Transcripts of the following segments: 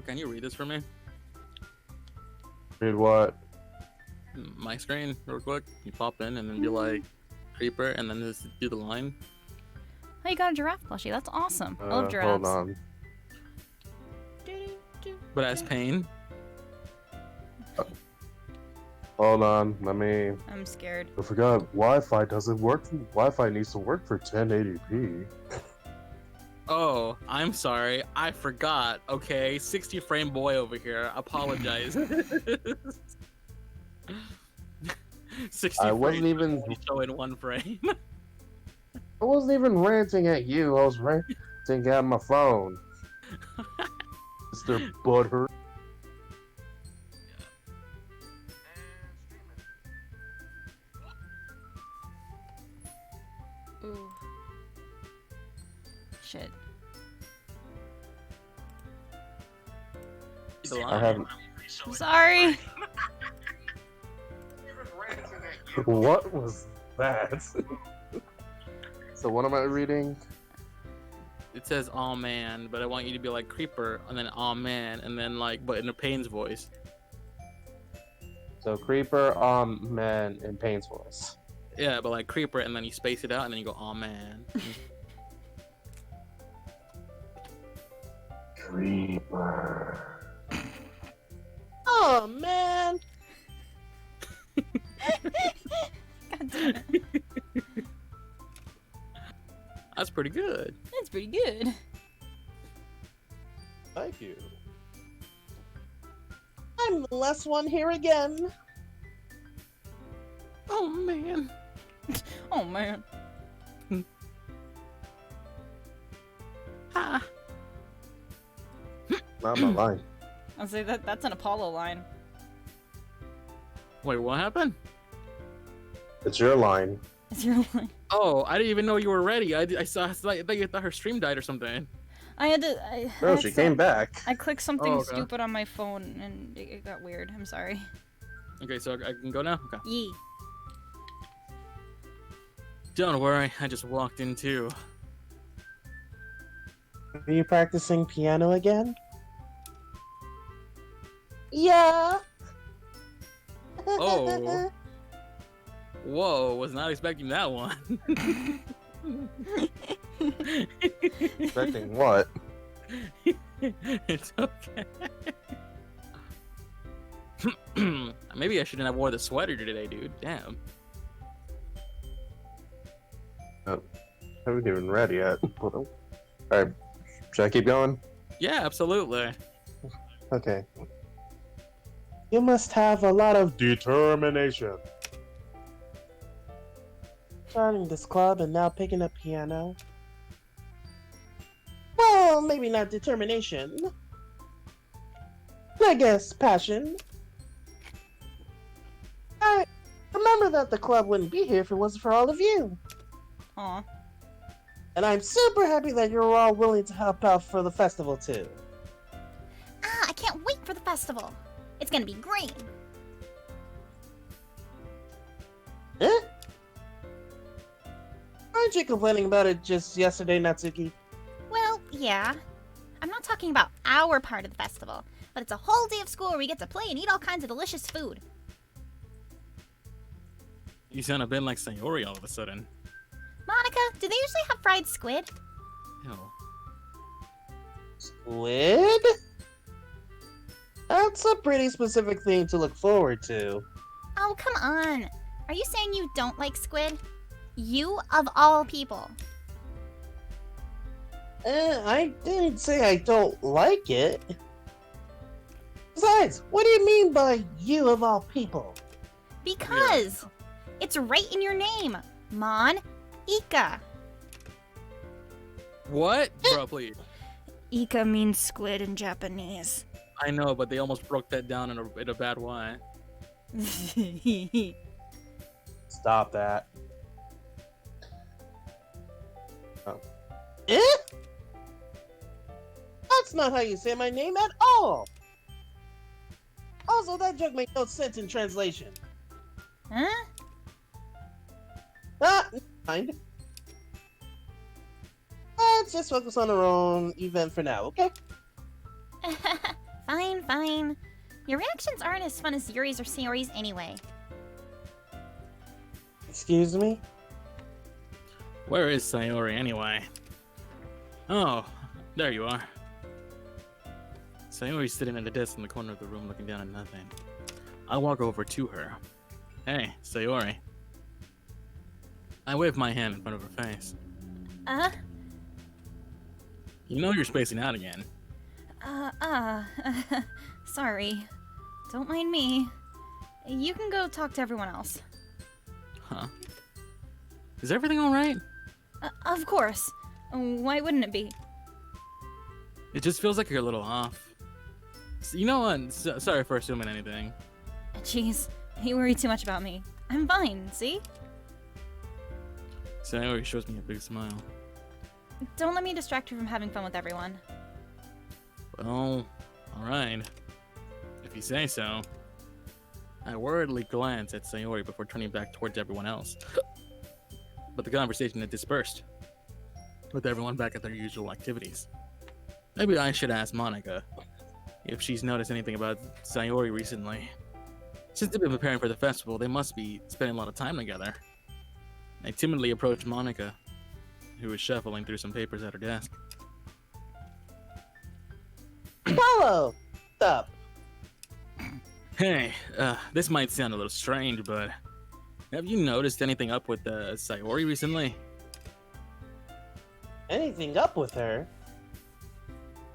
can you read this for me? Read what? My screen, real quick. You pop in and then be like, creeper, and then just do the line. Oh, you got a giraffe plushie. That's awesome. I love giraffes. Hold on. But as pain. Hold on. Let me. I'm scared. I forgot. Wi-Fi doesn't work. Wi-Fi needs to work for 1080p. Oh, I'm sorry. I forgot. Okay, 60 frame boy over here. Apologize. 60 I wasn't frames even. showing one frame. I wasn't even ranting at you. I was ranting at my phone. Mr. Butthurt. Ooh. Shit. I haven't. I'm sorry. What was that? So what am I reading? It says "aw man," but I want you to be like creeper, and then "aw man," and then like, but in a Pain's voice. So Creeper, man, in Pain's voice. Yeah, but like creeper, and then you space it out, and then you go "aw man." Creeper. Oh man. God damn it. That's pretty good. That's pretty good. Thank you. I'm the last one here again. Oh man. Oh man. Ah. Not my line. I'll say that's an Apollo line. Wait, what happened? It's your line. It's your line. Oh, I didn't even know you were ready. I saw. I thought you thought her stream died or something. I had to. No, she came back. I clicked something Oh, okay. stupid on my phone and it got weird. I'm sorry. Okay, so I can go now. Okay. Yee. Don't worry, I just walked in too. Are you practicing piano again? Yeah. Oh. Whoa, was not expecting that one. Expecting what? It's okay. Maybe I shouldn't have wore the sweater today, dude. Damn. Oh, haven't even read yet. Alright, should I keep going? Yeah, absolutely. Okay. You must have a lot of determination. Starting this club and now picking up piano. Well, maybe not determination. I guess passion. I remember that the club wouldn't be here if it wasn't for all of you. Aw. And I'm super happy that you're all willing to help out for the festival too. Ah, I can't wait for the festival. It's gonna be great. Eh? Aren't you complaining about it just yesterday, Natsuki? Well, yeah. I'm not talking about our part of the festival, but it's a whole day of school where we get to play and eat all kinds of delicious food. You sound a bit like Sayori all of a sudden. Monica, do they usually have fried squid? Ew. Squid? That's a pretty specific thing to look forward to. Oh, come on. Are you saying you don't like squid? You, of all people. I didn't say I don't like it. Besides, what do you mean by you of all people? Because it's right in your name. Mon-Ika. What? Bro, please. Ika means squid in Japanese. I know, but they almost broke that down in a bad way. Stop that. Oh. Eh? That's not how you say my name at all! Also, that joke made no sense in translation. Huh? Ah, never mind. Let's just focus on our own event for now, okay? fine. Your reactions aren't as fun as Yuri's or Sayori's anyway. Excuse me? Where is Sayori anyway? Oh, there you are. Sayori's sitting at a desk in the corner of the room looking down at nothing. I walk over to her. Hey, Sayori. I wave my hand in front of her face. You know you're spacing out again. Sorry. Don't mind me. You can go talk to everyone else. Huh? Is everything alright? Of course. Why wouldn't it be? It just feels like you're a little off. You know what? Sorry for assuming anything. Jeez, you worry too much about me. I'm fine, see? Sayori shows me a big smile. Don't let me distract you from having fun with everyone. Well, alright. If you say so. I worriedly glance at Sayori before turning back towards everyone else. But the conversation had dispersed, with everyone back at their usual activities. Maybe I should ask Monica if she's noticed anything about Sayori recently. Since they've been preparing for the festival, they must be spending a lot of time together. I timidly approached Monica, who was shuffling through some papers at her desk. Apollo! Stop. Hey, this might sound a little strange, but have you noticed anything up with Sayori recently? Anything up with her?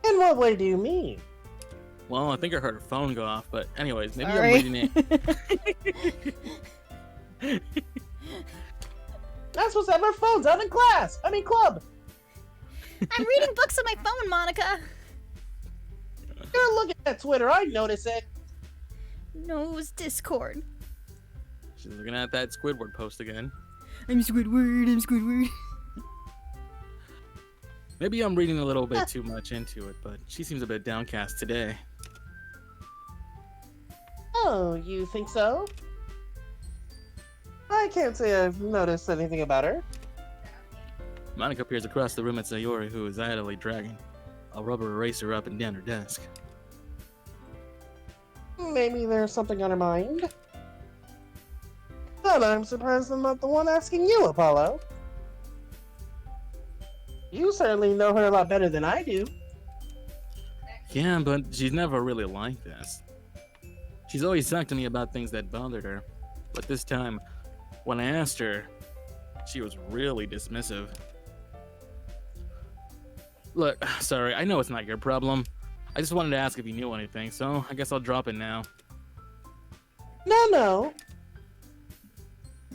In what way do you mean? Well, I think I heard her phone go off, but anyways, maybe Sorry. I'm reading it. Not supposed to have our phones out in class. I mean, club. I'm reading books on my phone, Monica. You're looking at Twitter. I notice it. No, it was Discord. She's looking at that Squidward post again. I'm Squidward. Maybe I'm reading a little bit too much into it, but she seems a bit downcast today. Oh, you think so? I can't say I've noticed anything about her. Monica peers across the room at Sayori, who is idly dragging a rubber eraser up and down her desk. Maybe there's something on her mind. But I'm surprised I'm not the one asking you, Apollo. You certainly know her a lot better than I do. Yeah, but she's never really like this. She's always talked to me about things that bothered her, but this time, when I asked her, she was really dismissive. Look, sorry, I know it's not your problem. I just wanted to ask if you knew anything, so I guess I'll drop it now. No.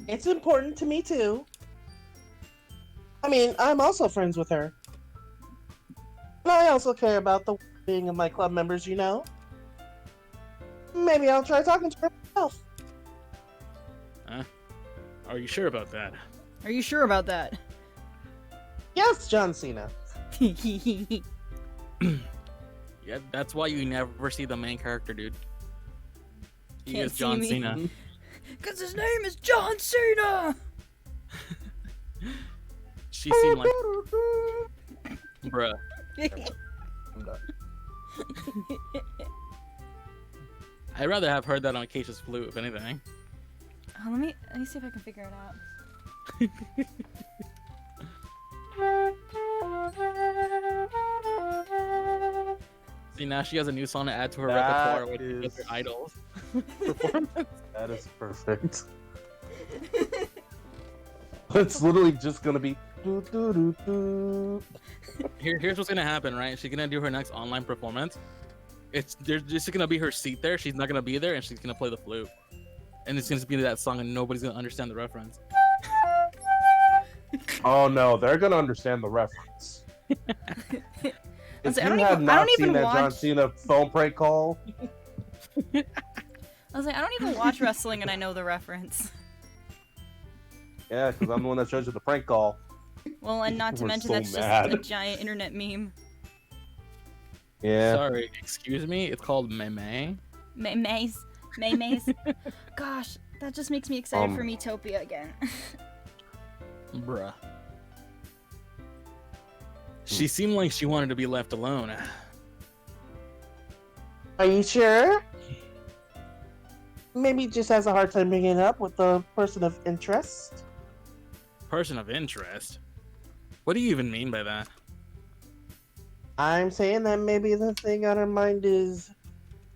It's important to me too. I mean, I'm also friends with her. And I also care about the well-being of my club members, you know? Maybe I'll try talking to her myself. Are you sure about that? Are you sure about that? Yes, John Cena. Yeah, that's why you never see the main character, dude. He Can't is see John me. Cena. Cause his name is John Cena! She seemed like, bruh. I'm done. I'd rather have heard that on Acacia's flute, if anything. Oh, let me see if I can figure it out. See, now she has a new song to add to her That repertoire with her is- idols. That is perfect. It's literally just gonna be. Doo, doo, doo, doo. Here's what's gonna happen, right? She's gonna do her next online performance. There's just gonna be her seat there. She's not gonna be there, and she's gonna play the flute. And it's gonna be that song, and nobody's gonna understand the reference. Oh no, they're gonna understand the reference. If I you don't have even- I not don't seen even that John watch- Cena phone prank call, I was like, I don't even watch wrestling and I know the reference. yeah, because I'm the one that showed you the prank call. Well, and not to We're mention so that's mad. just a giant internet meme. Yeah. Sorry, excuse me. It's called meme. Maze. Gosh, that just makes me excited for Metopia again. Bruh. She seemed like she wanted to be left alone. Are you sure? Maybe just has a hard time bringing it up with the person of interest. Person of interest? What do you even mean by that? I'm saying that maybe the thing on her mind is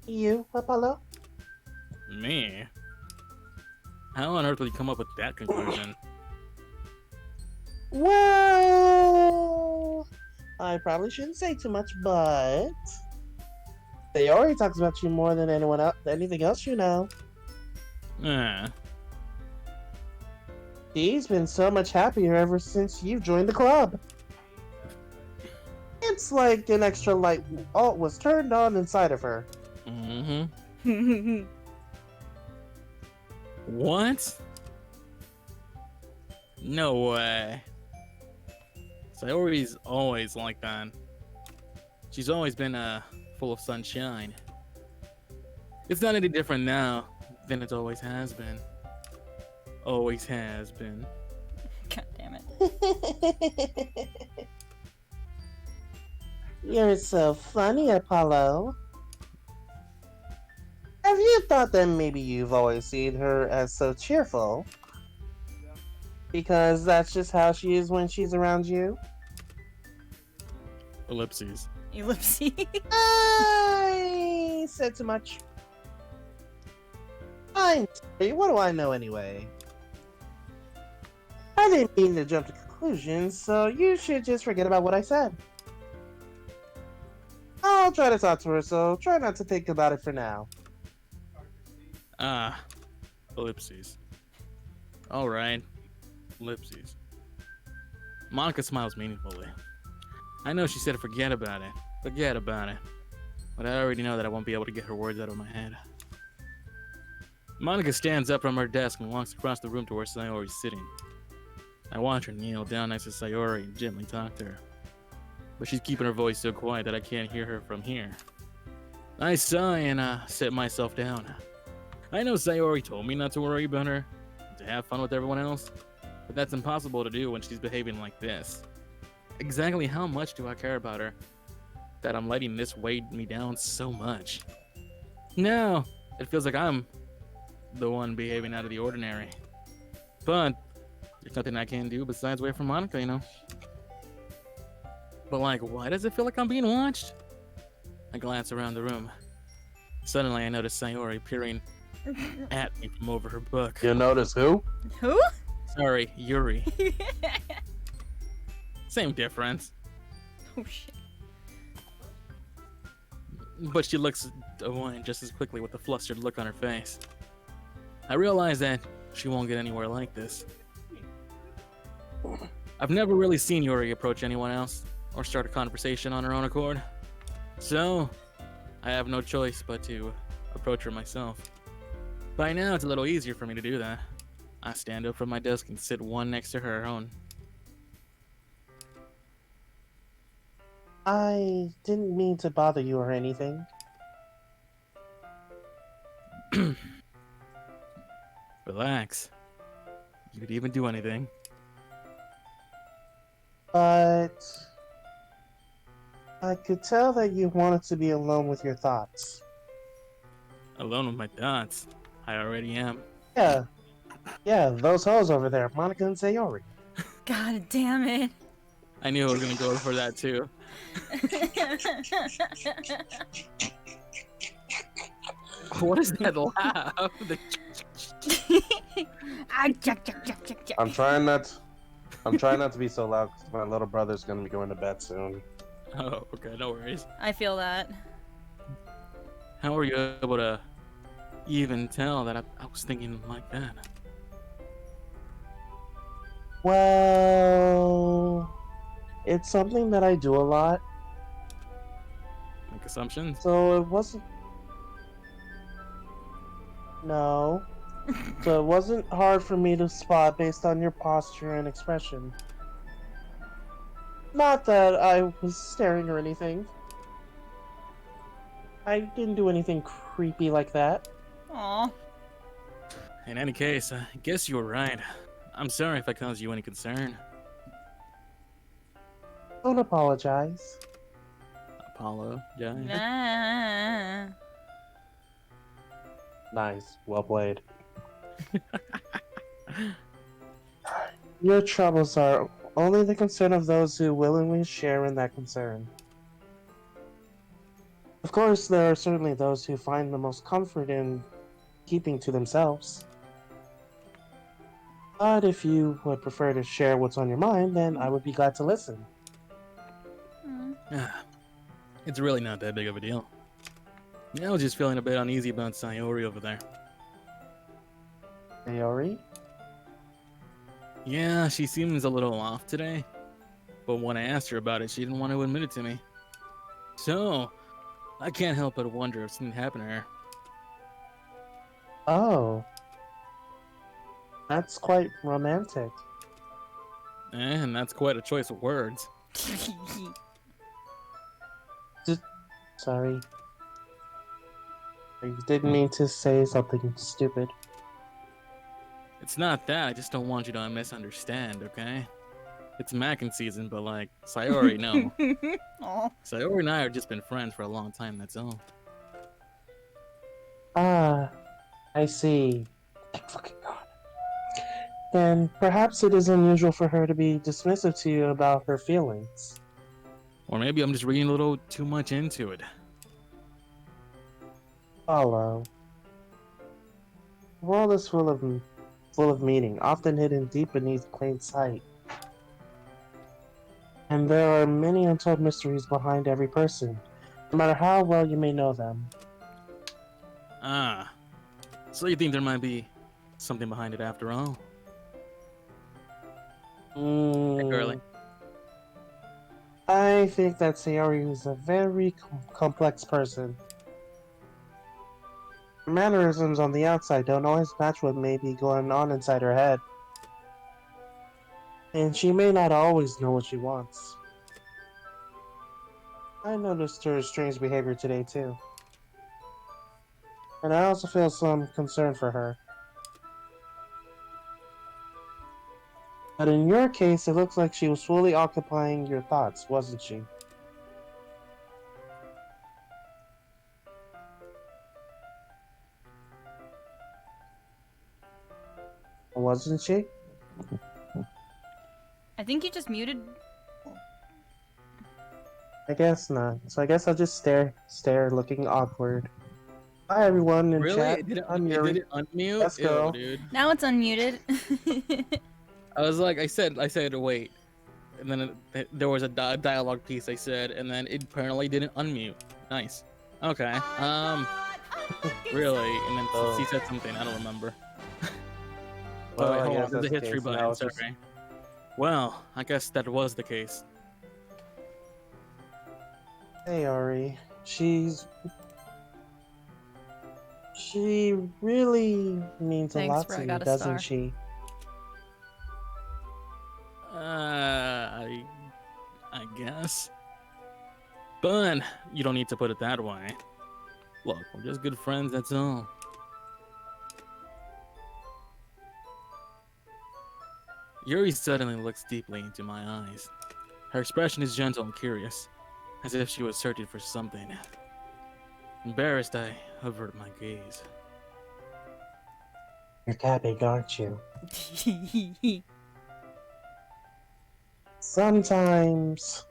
you, Apollo. Me? How on earth would you come up with that conclusion? Well, I probably shouldn't say too much, but Sayori talks about you more than anything else you know. Eh. She's been so much happier ever since you joined the club. It's like an extra light was turned on inside of her. Mm-hmm. What? No way. Sayori's always like that. She's always been full of sunshine. It's not any different now than it always has been. Always has been. God damn it. You're so funny, Apollo. Have you thought that maybe you've always seen her as so cheerful? Because that's just how she is when she's around you? Ellipses. Ellipses. I said too much. I'm sorry, what do I know anyway? I didn't mean to jump to conclusions, so you should just forget about what I said. I'll try to talk to her, so try not to think about it for now. Ah, ellipses. Alright. Ellipses. Monica smiles meaningfully. I know she said forget about it. Forget about it. But I already know that I won't be able to get her words out of my head. Monica stands up from her desk and walks across the room to where Sayori's sitting. I watch her kneel down next to Sayori and gently talk to her. But she's keeping her voice so quiet that I can't hear her from here. I sigh and sit myself down. I know Sayori told me not to worry about her, to have fun with everyone else, but that's impossible to do when she's behaving like this. Exactly how much do I care about her that I'm letting this weigh me down so much? Now, it feels like I'm the one behaving out of the ordinary. But there's nothing I can do besides wait for Monica, you know? But like, why does it feel like I'm being watched? I glance around the room. Suddenly I notice Sayori peering at me from over her book. You notice who? Who? Sorry, Yuri. Same difference. Oh shit. But she looks away just as quickly with a flustered look on her face. I realize that she won't get anywhere like this. I've never really seen Yuri approach anyone else or start a conversation on her own accord. So, I have no choice but to approach her myself. By now, it's a little easier for me to do that. I stand up from my desk and sit one next to her own. I didn't mean to bother you or anything. Relax. You could even do anything. But I could tell that you wanted to be alone with your thoughts. Alone with my thoughts. I already am. Yeah, those hoes over there, Monica and Sayori. God damn it. I knew I was gonna go for that too. What is that laugh? I'm trying not to be so loud because my little brother's gonna be going to bed soon. Oh, okay, no worries. I feel that. How were you able to even tell that I was thinking like that? Well, it's something that I do a lot, Make assumptions? so it wasn't. No. So it wasn't hard for me to spot based on your posture and expression. Not that I was staring or anything. I didn't do anything creepy like that. Aw. In any case, I guess you were right. I'm sorry if I caused you any concern. Don't apologize. Apollo, guy. Nah. Nice. Well played. Your troubles are only the concern of those who willingly share in that concern. Of course, there are certainly those who find the most comfort in keeping to themselves. But if you would prefer to share what's on your mind, then I would be glad to listen. It's really not that big of a deal. I was just feeling a bit uneasy about Sayori over there. Sayori? Yeah, she seems a little off today. But when I asked her about it, she didn't want to admit it to me. So, I can't help but wonder if something happened to her. Oh. That's quite romantic. And that's quite a choice of words. Sorry. I didn't mean to say something stupid. It's not that, I just don't want you to misunderstand, okay? It's Mackin season, but like, Sayori, no. Aw. Sayori and I have just been friends for a long time, that's all. Ah, I see. Thank fucking God. Then perhaps it is unusual for her to be dismissive to you about her feelings. Or maybe I'm just reading a little too much into it. Follow. The world is full of meaning, often hidden deep beneath plain sight. And there are many untold mysteries behind every person, no matter how well you may know them. Ah, so you think there might be something behind it after all? Hey, girly. I think that Sayori is a very complex person. Her mannerisms on the outside don't always match what may be going on inside her head. And she may not always know what she wants. I noticed her strange behavior today too. And I also feel some concern for her. But in your case, it looks like she was fully occupying your thoughts, wasn't she? Wasn't she? I think you just muted. I guess not. So I guess I'll just stare, looking awkward. Hi everyone in Really? chat. It didn't, I'm it Yuri. didn't unmute? Yes, girl. Ew, dude. Now it's unmuted. I was like, I said wait. And then there was a dialogue piece I said, and then it apparently didn't unmute. Nice. Okay. Really? And then he said something, I don't remember. Well, Wait, I hold guess on, there's a that's the history case. Now button, it's just- sorry. Well, I guess that was the case. Hey Ari. She really means Thanks, a lot bro, to I me, got a doesn't star. she? I guess. But you don't need to put it that way. Look, we're just good friends, that's all. Yuri suddenly looks deeply into my eyes. Her expression is gentle and curious, as if she was searching for something. Embarrassed, I averted my gaze. You're capping, aren't you? Sometimes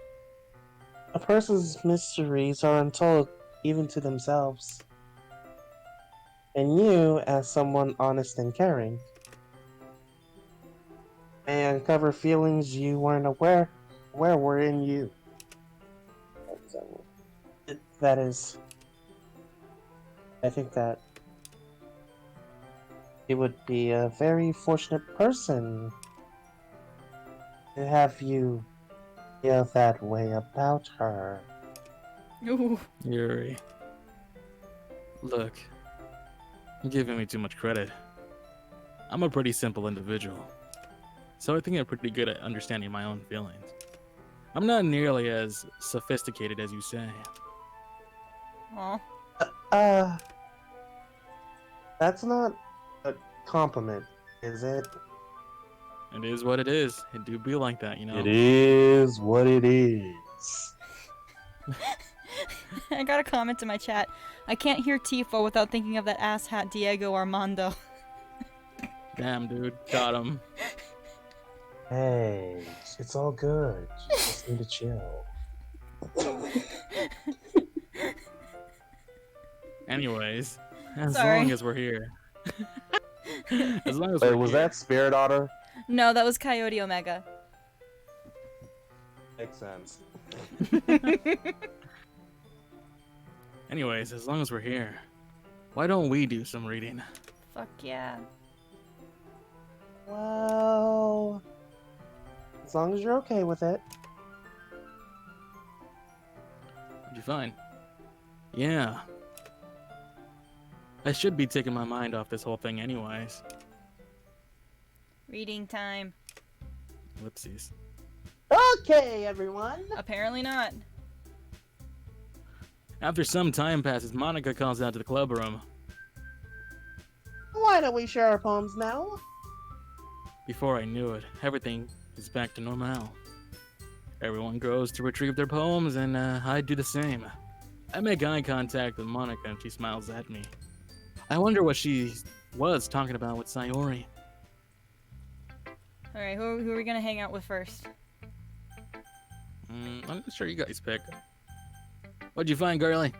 a person's mysteries are untold even to themselves. And you, as someone honest and caring, may uncover feelings you weren't aware were in you. That is, I think that it would be a very fortunate person to have you feel that way about her. Ooh. Yuri. Look, you're giving me too much credit. I'm a pretty simple individual, so I think I'm pretty good at understanding my own feelings. I'm not nearly as sophisticated as you say. Aw. That's not a compliment, is it? It is what it is. It do be like that, you know? It is what it is. I got a comment in my chat. I can't hear Tifo without thinking of that asshat Diego Armando. Damn, dude. Got him. Hey, it's all good. You just need to chill. Anyways, as Sorry. long as we're here. As long as Wait, we're was here. that Spirit Otter? No, that was Coyote Omega. Makes sense. Anyways, as long as we're here, why don't we do some reading? Fuck yeah. Well, as long as you're okay with it. What'd you find? Yeah. I should be taking my mind off this whole thing anyways. Reading time. Whoopsies. Okay, everyone. Apparently not. After some time passes, Monica calls out to the club room. Why don't we share our poems now? Before I knew it, everything is back to normal. Everyone goes to retrieve their poems, and I do the same. I make eye contact with Monica, and she smiles at me. I wonder what she was talking about with Sayori. Alright, who are we gonna hang out with first? I'm not sure you guys pick. What'd you find, girlie?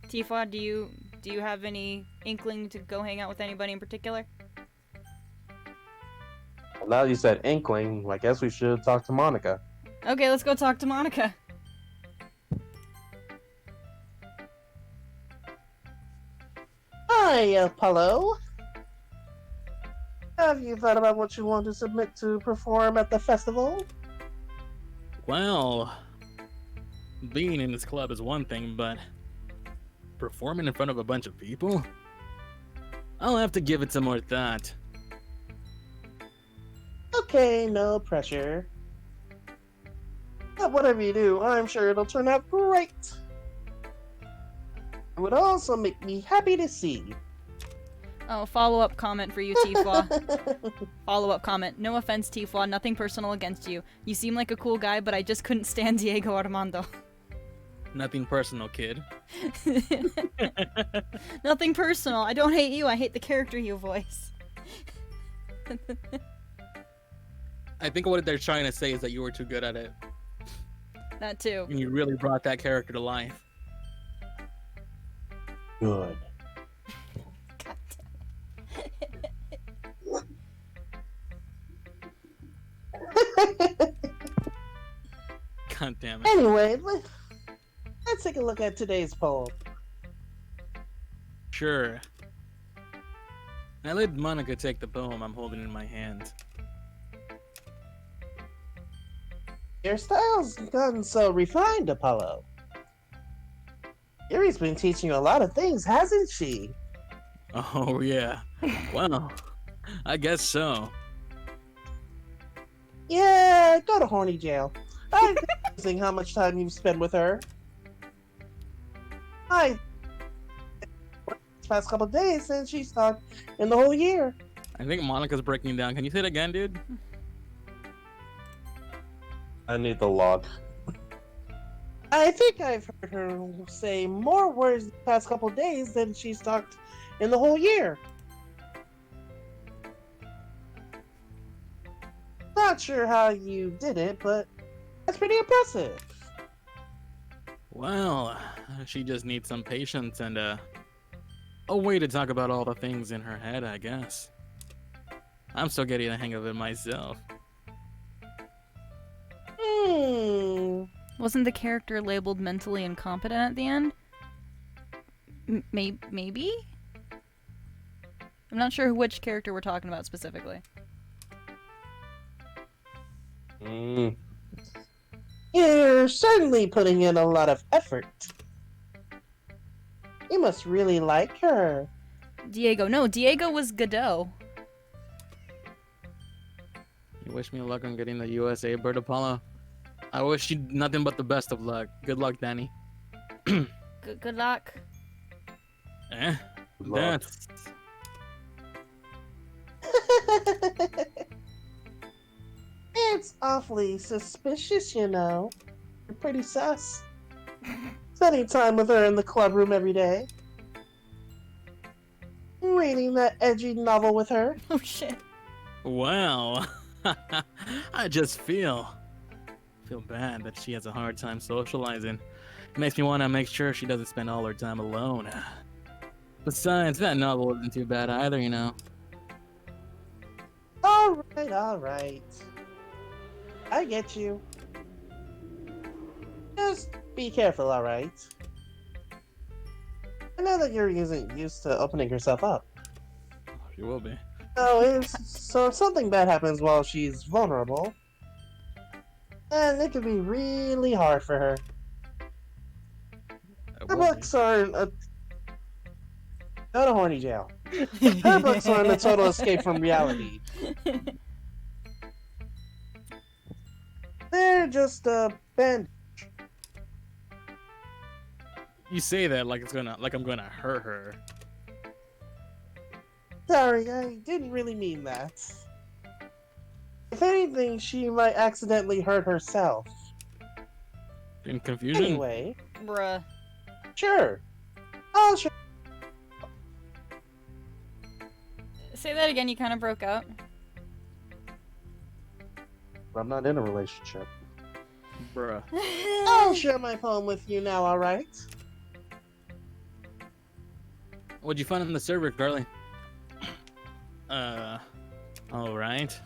Tifa, do you have any inkling to go hang out with anybody in particular? Well, now you said inkling, I guess we should talk to Monica. Okay, let's go talk to Monica. Hi, Apollo. Have you thought about what you want to submit to perform at the festival? Well, being in this club is one thing, but performing in front of a bunch of people? I'll have to give it some more thought. Okay, no pressure. But whatever you do, I'm sure it'll turn out great. It would also make me happy to see. Oh, follow-up comment for you, Tifa. Follow-up comment. No offense, Tifa. Nothing personal against you. You seem like a cool guy, but I just couldn't stand Diego Armando. Nothing personal, kid. Nothing personal. I don't hate you. I hate the character you voice. I think what they're trying to say is that you were too good at it. That too. And you really brought that character to life. Good. God God damn it. Anyway, let's take a look at today's poem. Sure. I let Monica take the poem I'm holding in my hand. Your style's gotten so refined, Apollo. Yuri's been teaching you a lot of things, hasn't she? Oh, yeah. Well, I guess so. Yeah, go to horny jail. I'm amazing how much time you've spent with her. These past couple days since she talked in the whole year. I think Monica's breaking down. Can you say it again, dude? I need the log. I think I've heard her say more words the past couple days than she's talked in the whole year. Not sure how you did it, but that's pretty impressive. Well, she just needs some patience and a way to talk about all the things in her head, I guess. I'm still getting the hang of it myself. Wasn't the character labeled mentally incompetent at the end? Maybe? I'm not sure which character we're talking about specifically. You're certainly putting in a lot of effort. You must really like her. Diego. No, Diego was Godot. You wish me luck on getting the USA bird, Apollo? I wish you nothing but the best of luck. Good luck, Danny. Good luck. Eh? Good luck. That's... It's awfully suspicious, you know. You're pretty sus. Spending time with her in the club room every day. Reading that edgy novel with her. Oh shit. Well, I just feel bad that she has a hard time socializing. It makes me want to make sure she doesn't spend all her time alone. Besides, that novel isn't too bad either, you know. Alright. I get you. Just be careful, alright? I know that you're used to opening yourself up. She will be. So if something bad happens while she's vulnerable, then it can be really hard for her. Her books are go to horny jail. Her books are a total escape from reality. They're just a band. You say that like I'm gonna hurt her. Sorry, I didn't really mean that. If anything, she might accidentally hurt herself. In confusion? Anyway, Bruh. sure. I'll show. Say that again, you kind of broke out. I'm not in a relationship. Bruh. I'll share my poem with you now, alright? What'd you find on the server, Carly? Alright.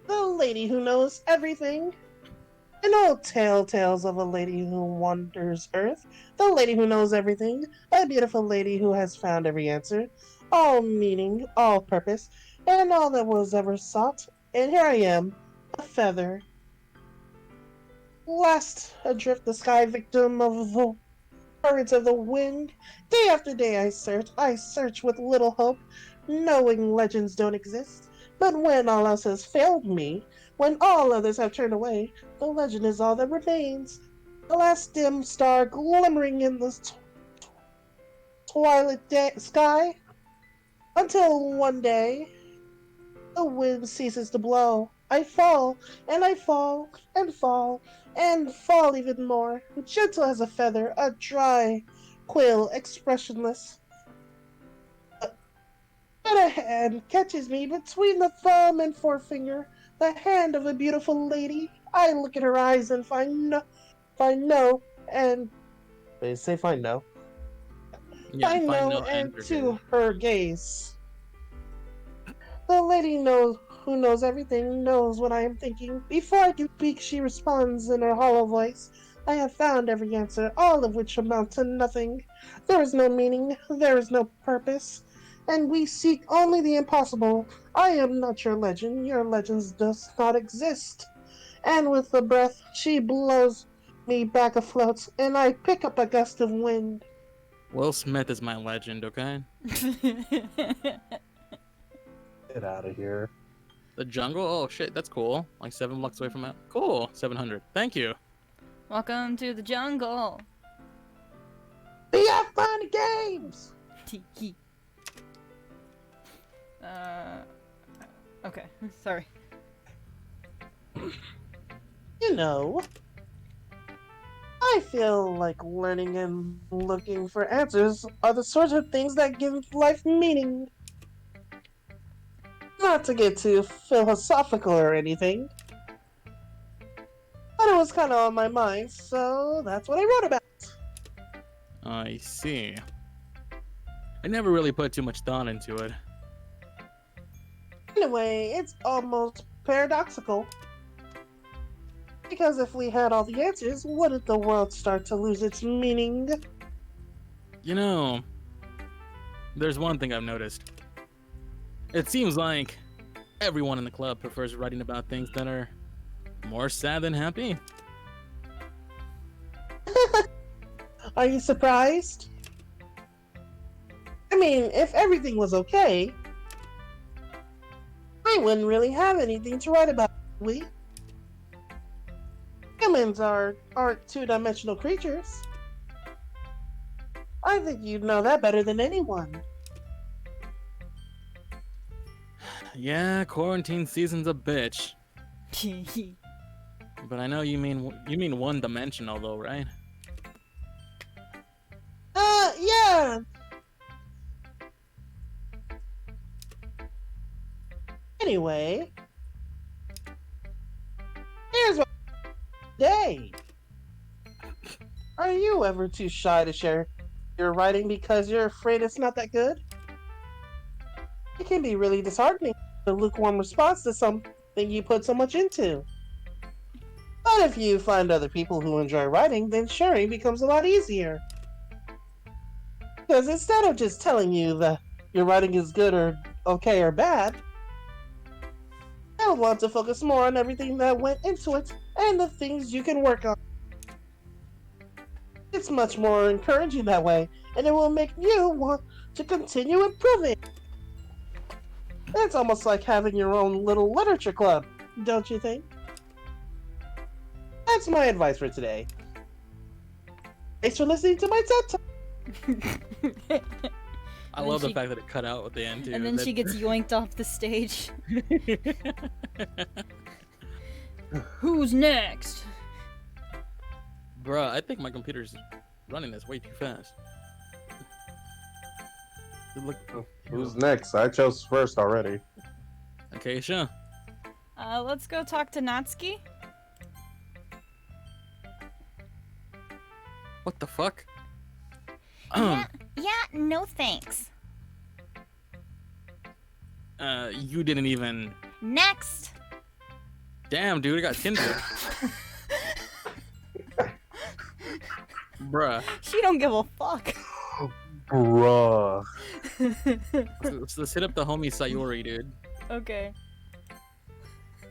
The lady who knows everything. An old tale tells of a lady who wanders earth. The lady who knows everything. A beautiful lady who has found every answer. All meaning, all purpose, and all that was ever sought. And here I am, a feather. Last adrift the sky, victim of the currents of the wind. Day after day I search with little hope, knowing legends don't exist. But when all else has failed me, when all others have turned away, the legend is all that remains. The last dim star glimmering in the twilight sky. Until one day, the wind ceases to blow. I fall, and I fall, and fall, and fall even more, gentle as a feather, a dry quill, expressionless. But a hand catches me between the thumb and forefinger, the hand of a beautiful lady. I look at her eyes and find no, and they say find no. Yeah, Find no end to her gaze. The lady who knows everything knows what I am thinking. Before I can speak, she responds in her hollow voice. I have found every answer, all of which amount to nothing. There is no meaning, there is no purpose, and we seek only the impossible. I am not your legend does not exist. And with a breath, she blows me back afloat, and I pick up a gust of wind. Will Smith is my legend, okay? Get out of here. The jungle? Oh shit, that's cool. Like 7 blocks away from it. Cool. 700. Thank you. Welcome to the jungle. We have fun and games! Okay. Sorry. You know, I feel like learning and looking for answers are the sorts of things that give life meaning. Not to get too philosophical or anything, but it was kind of on my mind, so that's what I wrote about. I see. I never really put too much thought into it. Anyway, it's almost paradoxical. Because if we had all the answers, wouldn't the world start to lose its meaning? You know, there's one thing I've noticed. It seems like everyone in the club prefers writing about things that are more sad than happy. Are you surprised? I mean, if everything was okay, we wouldn't really have anything to write about, would we? Humans aren't two-dimensional creatures. I think you'd know that better than anyone. Yeah, quarantine season's a bitch. But I know you mean one-dimensional though, right? Yeah. Anyway, here's what day. Are you ever too shy to share your writing because you're afraid it's not that good? It can be really disheartening, the lukewarm response to something you put so much into. But if you find other people who enjoy writing, then sharing becomes a lot easier. Because instead of just telling you that your writing is good or okay or bad, I would want to focus more on everything that went into it and the things you can work on. It's much more encouraging that way, and it will make you want to continue improving. It's almost like having your own little literature club, don't you think? That's my advice for today. Thanks for listening to my TED Talk. I And love the she- fact that it cut out at the end too. And then she gets yoinked off the stage. Who's next? Bruh, I think my computer's running this way too fast. Look, Who's next? I chose first already. okay, sure. Let's go talk to Natsuki. What the fuck? Yeah, no thanks. You didn't even. Next. Damn, dude, I got Tinder. Bruh. She don't give a fuck. Bruh. Let's hit up the homie Sayori, dude. Okay.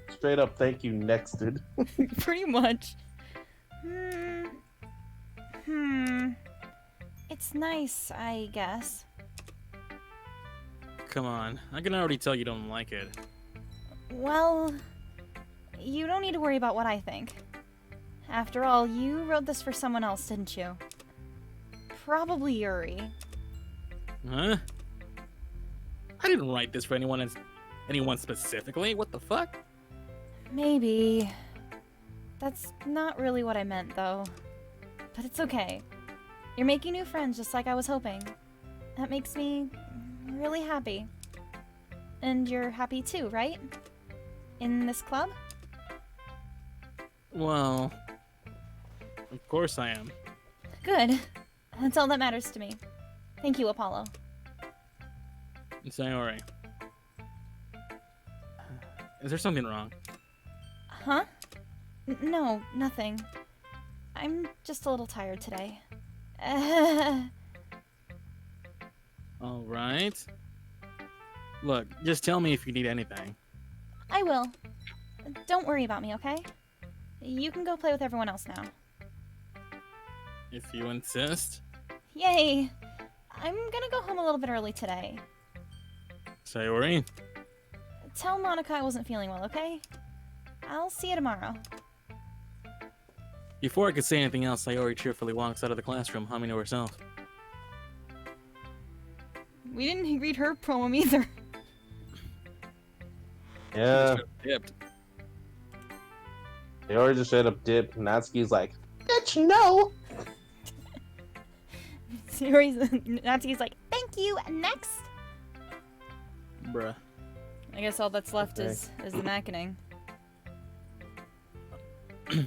Straight up, thank you, next, dude. Pretty much. It's nice, I guess. Come on, I can already tell you don't like it. Well, you don't need to worry about what I think. After all, you wrote this for someone else, didn't you? Probably Yuri. Huh? I didn't write this for anyone specifically. What the fuck? Maybe. That's not really what I meant, though. But it's okay. You're making new friends just like I was hoping. That makes me really happy. And you're happy too, right? In this club? Well, of course I am. Good. That's all that matters to me. Thank you, Apollo. Sayori. Is there something wrong? Huh? No, nothing. I'm just a little tired today. All right. Look, just tell me if you need anything. I will. Don't worry about me, okay? You can go play with everyone else now. If you insist. Yay! I'm gonna go home a little bit early today. Sayori. Tell Monica I wasn't feeling well, okay? I'll see you tomorrow. Before I could say anything else, Sayori cheerfully walks out of the classroom, humming to herself. We didn't read her poem either. Yeah, Dipped. they already just straight up dipped. Natsuki's like, Bitch, no! Natsuki's like, thank you, next! Bruh. I guess all that's left Okay. is the mackening.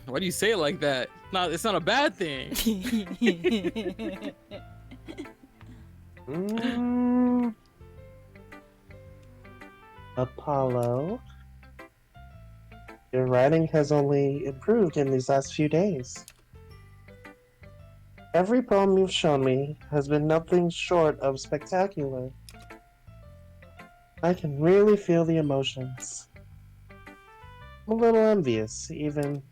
Why do you say it like that? No, it's not a bad thing. mm, Apollo, your writing has only improved in these last few days. Every poem you've shown me has been nothing short of spectacular. I can really feel the emotions. I'm a little envious, even.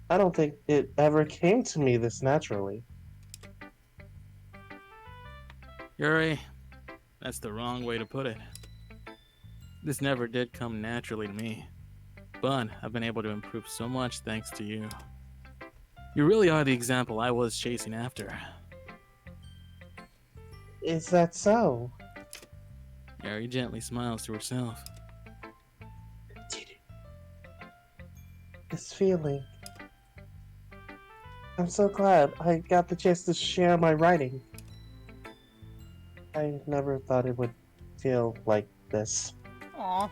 I don't think it ever came to me this naturally. Yuri, that's the wrong way to put it. This never did come naturally to me. But I've been able to improve so much thanks to you. You really are the example I was chasing after. Is that so? Yuri gently smiles to herself. The this feeling. I'm so glad I got the chance to share my writing. I never thought it would feel like this. Aw.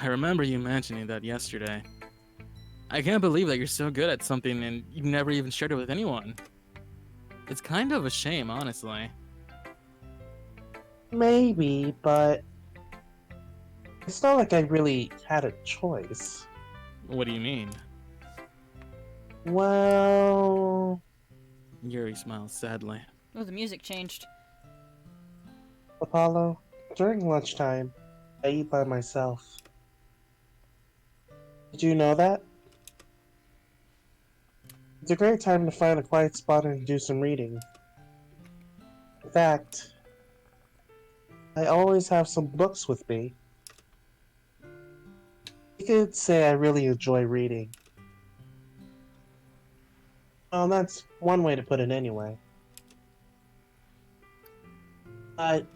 I remember you mentioning that yesterday. I can't believe that you're so good at something and you never even shared it with anyone. It's kind of a shame, honestly. Maybe, but it's not like I really had a choice. What do you mean? Well, Yuri smiles sadly. Oh, the music changed. Apollo, during lunchtime, I eat by myself. Did you know that? It's a great time to find a quiet spot and do some reading. In fact, I always have some books with me. You could say I really enjoy reading. Well, that's one way to put it anyway. But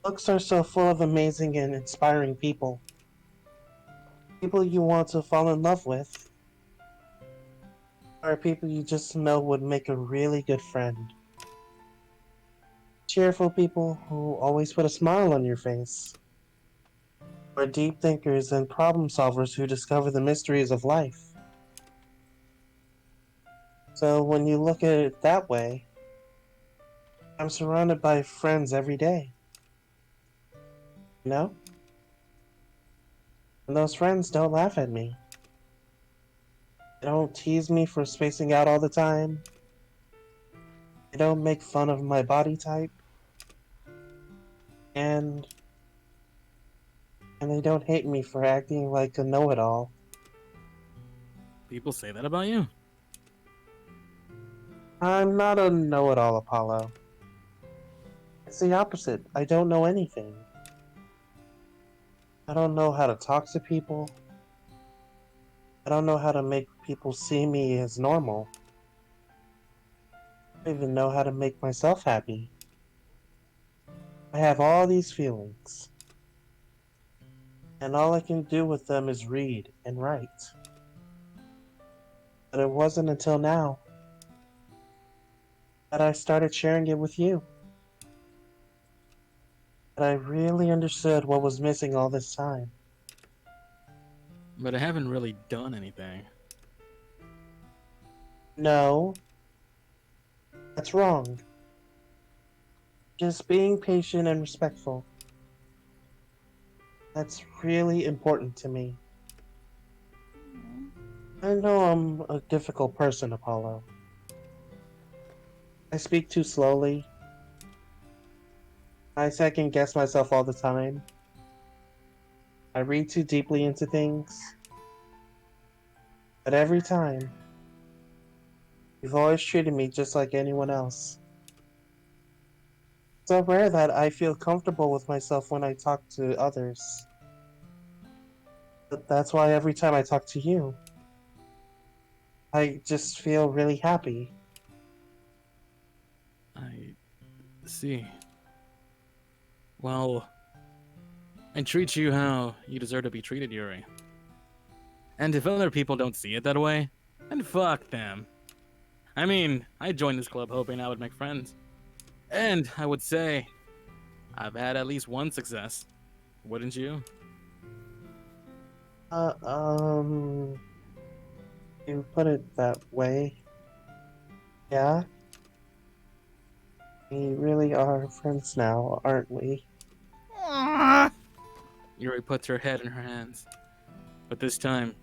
books are so full of amazing and inspiring people. People you want to fall in love with. Or people you just know would make a really good friend. Cheerful people who always put a smile on your face. Or deep thinkers and problem solvers who discover the mysteries of life. So when you look at it that way, I'm surrounded by friends every day. You know? And those friends don't laugh at me. They don't tease me for spacing out all the time. They don't make fun of my body type. And they don't hate me for acting like a know-it-all. People say that about you? I'm not a know-it-all, Apollo. It's the opposite. I don't know anything. I don't know how to talk to people. I don't know how to make people see me as normal. I don't even know how to make myself happy. I have all these feelings. And all I can do with them is read and write. But it wasn't until now that I started sharing it with you. That I really understood what was missing all this time. But I haven't really done anything. No, that's wrong. Just being patient and respectful. That's really important to me. I know I'm a difficult person, Apollo. I speak too slowly. I second guess myself all the time. I read too deeply into things. But every time, you've always treated me just like anyone else. It's so rare that I feel comfortable with myself when I talk to others. But that's why every time I talk to you, I just feel really happy. I see. Well, I treat you how you deserve to be treated, Yuri. And if other people don't see it that way, then fuck them. I mean, I joined this club hoping I would make friends. And I would say, I've had at least one success. Wouldn't you? You put it that way. Yeah? We really are friends now, aren't we? Aw. Yuri puts her head in her hands. But this time,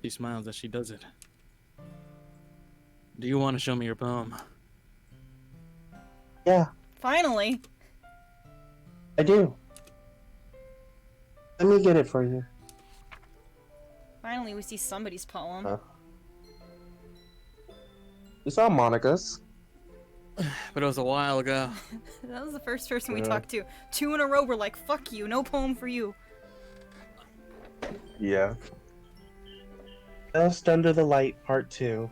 she smiles as she does it. Do you want to show me your poem? Yeah, Finally. I do. Let me get it for you. Finally, we see somebody's poem. You saw Monica's. But it was a while ago. That was the first person we Yeah. talked to. 2 in a row were like, fuck you, no poem for you. Yeah. Just Under the Light, Part 2.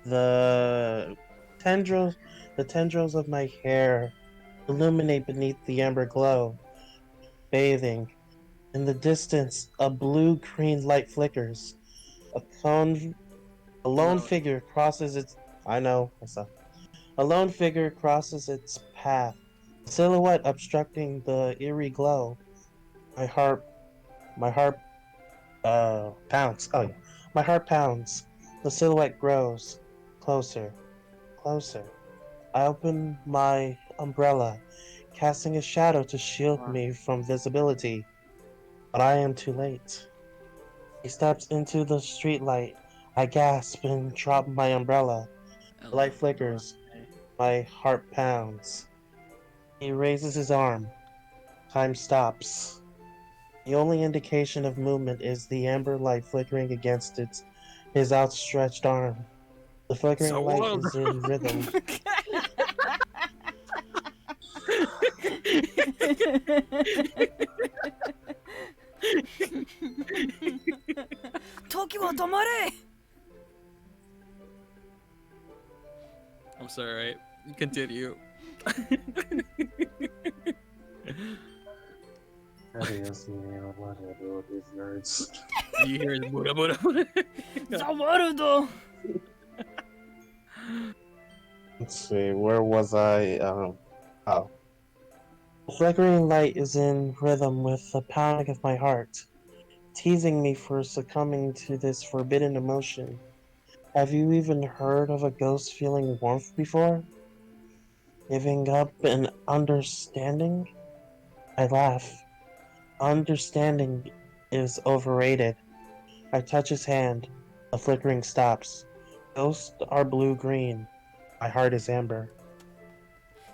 The tendrils of my hair illuminate beneath the amber glow, bathing In the distance, a blue-green light flickers. A cone, a lone Alone. figure crosses its. I know. I saw. A lone figure crosses its path. A silhouette obstructing the eerie glow. My heart. My heart. Pounds. Oh yeah. My heart pounds. The silhouette grows closer, closer. I open my umbrella, casting a shadow to shield me from visibility. But I am too late. He steps into the streetlight. I gasp and drop my umbrella. The light flickers. My heart pounds. He raises his arm. Time stops. The only indication of movement is the amber light flickering against his outstretched arm. The flickering So light wild. is in rhythm. Toki wa tomare! I'm sorry. Continue. Adios, man. What do I do with these nerds? You hear the Buddha Buddha. Zawarudo! Let's see, where was I? Oh. The flickering light is in rhythm with the pounding of my heart, teasing me for succumbing to this forbidden emotion. Have you even heard of a ghost feeling warmth before? Giving up and understanding? I laugh. Understanding is overrated. I touch his hand. The flickering stops. Ghosts are blue-green. My heart is amber.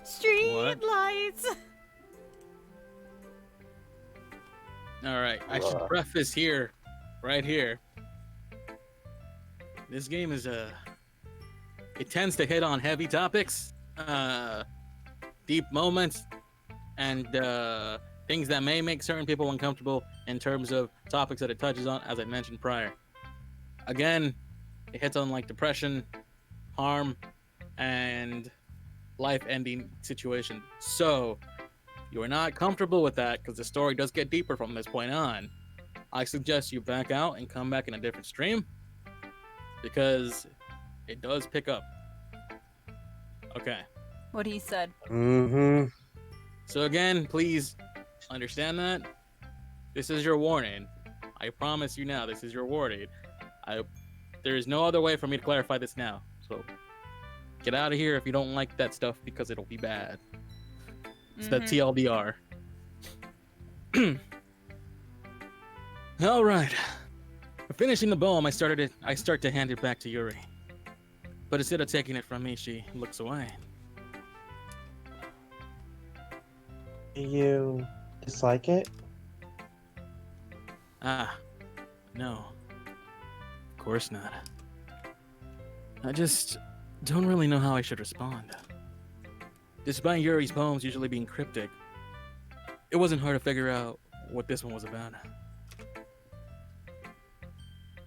Street lights! Alright, I should preface here, right here. This game is it tends to hit on heavy topics, deep moments, and things that may make certain people uncomfortable in terms of topics that it touches on, as I mentioned prior. Again, it hits on like depression, harm, and life-ending situation. So, you are not comfortable with that because the story does get deeper from this point on. I suggest you back out and come back in a different stream because it does pick up. Okay. What he said. Mm-hmm. So again, please understand that this is your warning. I promise you now, this is your warning. There is no other way for me to clarify this now. So get out of here if you don't like that stuff because it'll be bad. It's the TLDR. All right. Finishing the poem, I start to hand it back to Yuri. But instead of taking it from me, she looks away. Do you dislike it? No. Of course not. I just don't really know how I should respond. Despite Yuri's poems usually being cryptic, it wasn't hard to figure out what this one was about.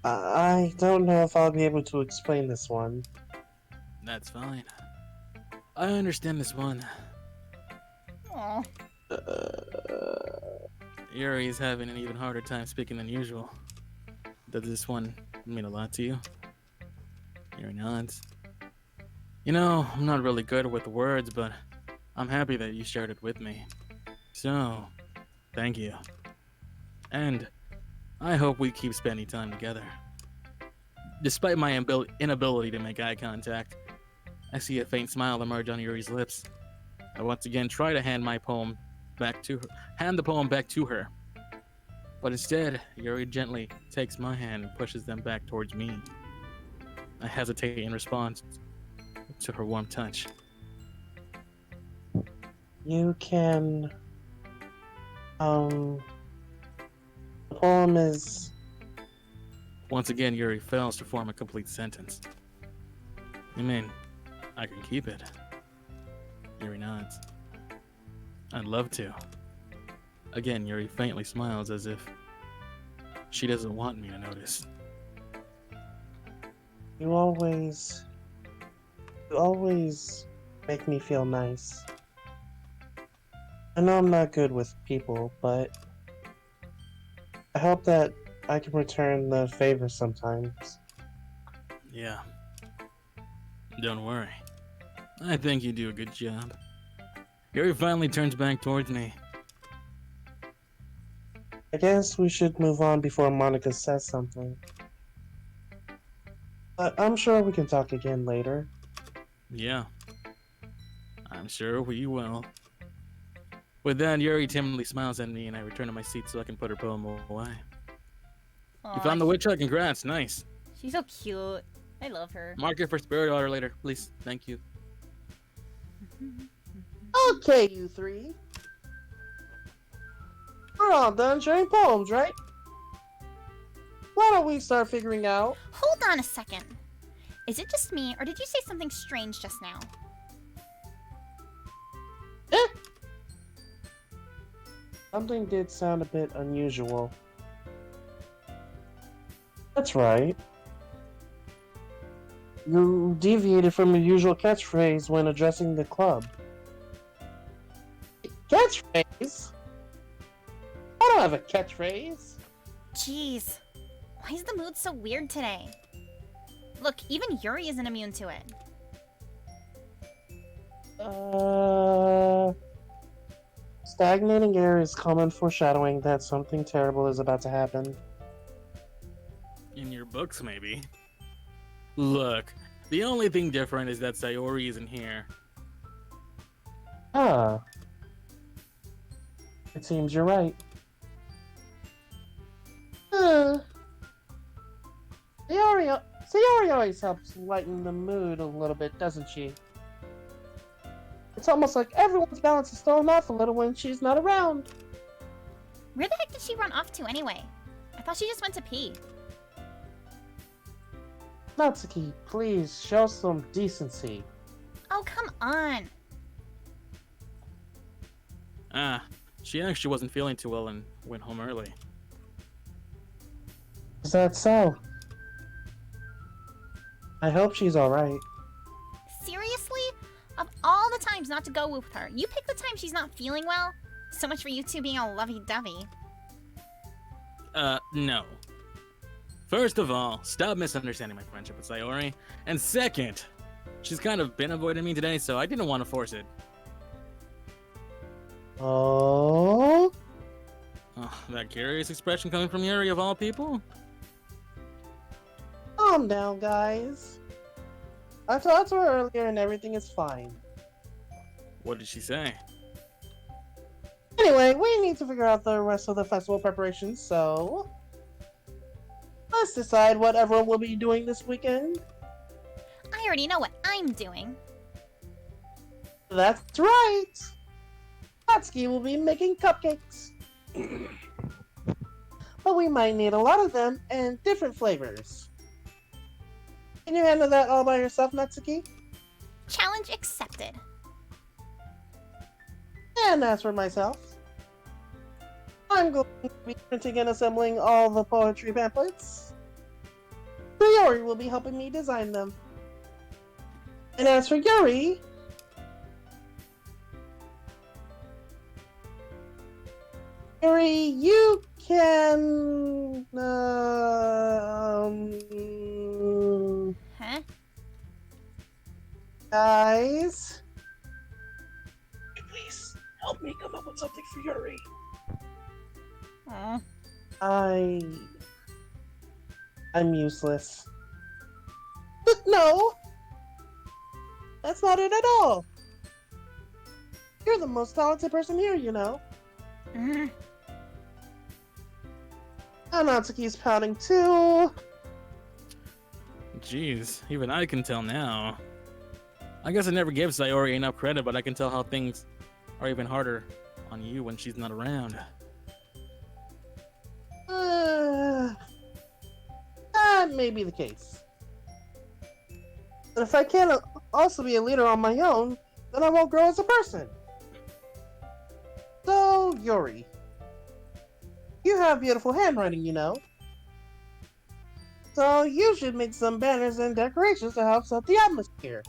I don't know if I'll be able to explain this one. That's fine. I understand this one. Aw. Yuri's having an even harder time speaking than usual. Does this one mean a lot to you? Yuri nods. You know, I'm not really good with words, but I'm happy that you shared it with me. So, thank you. And I hope we keep spending time together. Despite my inability to make eye contact, I see a faint smile emerge on Yuri's lips. I once again try to hand the poem back to her. But instead, Yuri gently takes my hand and pushes them back towards me. I hesitate in response to her warm touch. You can... The poem is... Once again, Yuri fails to form a complete sentence. You mean, I can keep it? Yuri nods. I'd love to. Again, Yuri faintly smiles as if she doesn't want me to notice. You always make me feel nice. I know I'm not good with people, but hope that I can return the favor sometimes. Yeah. Don't worry. I think you do a good job. Yuri finally turns back towards me. I guess we should move on before Monica says something. But I'm sure we can talk again later. Yeah. I'm sure we will. With that, Yuri timidly smiles at me and I return to my seat so I can put her poem away. Aw, You found the witch hut? Congrats, nice. She's so cute. I love her. Mark it for spirit order later, please. Thank you. Okay, you three. We're all done sharing poems, right? Why don't we start figuring out? Hold on a second. Is it just me, or did you say something strange just now? Something did sound a bit unusual. That's right. You deviated from your usual catchphrase when addressing the club. Catchphrase? I don't have a catchphrase. Jeez. Why is the mood so weird today? Look, even Yuri isn't immune to it. Stagnating air is common foreshadowing that something terrible is about to happen. In your books, maybe. Look, the only thing different is that Sayori isn't here. Ah. It seems you're right. Sayori always helps lighten the mood a little bit, doesn't she? It's almost like everyone's balance is thrown off a little when she's not around. Where the heck did she run off to anyway? I thought she just went to pee. Natsuki, please show some decency. Oh, come on. Ah, she actually wasn't feeling too well and went home early. Is that so? I hope she's alright. Seriously? Of all the times not to go with her, you pick the time she's not feeling well? So much for you two being all lovey-dovey. No. First of all, stop misunderstanding my friendship with Sayori. And second, she's kind of been avoiding me today, so I didn't want to force it. Oh? That curious expression coming from Yuri of all people? Calm down, guys. I talked to her earlier and everything is fine. What did she say? Anyway, we need to figure out the rest of the festival preparations, so let's decide what everyone will be doing this weekend. I already know what I'm doing. That's right! Natsuki will be making cupcakes. But we might need a lot of them and different flavors. Can you handle that all by yourself, Natsuki? Challenge accepted. And as for myself, I'm going to be printing and assembling all the poetry pamphlets. Yuri will be helping me design them. And as for Yuri, you can Huh? guys, please help me come up with something for Yuri. Aw. I'm useless. But no! That's not it at all! You're the most talented person here, you know. Mm. And Natsuki's pouting too. Jeez, even I can tell now. I guess I never gave Sayori enough credit, but I can tell how things are even harder on you when she's not around. That may be the case. But if I can't also be a leader on my own, then I won't grow as a person. So, Yuri, you have beautiful handwriting, you know. So you should make some banners and decorations to help set the atmosphere.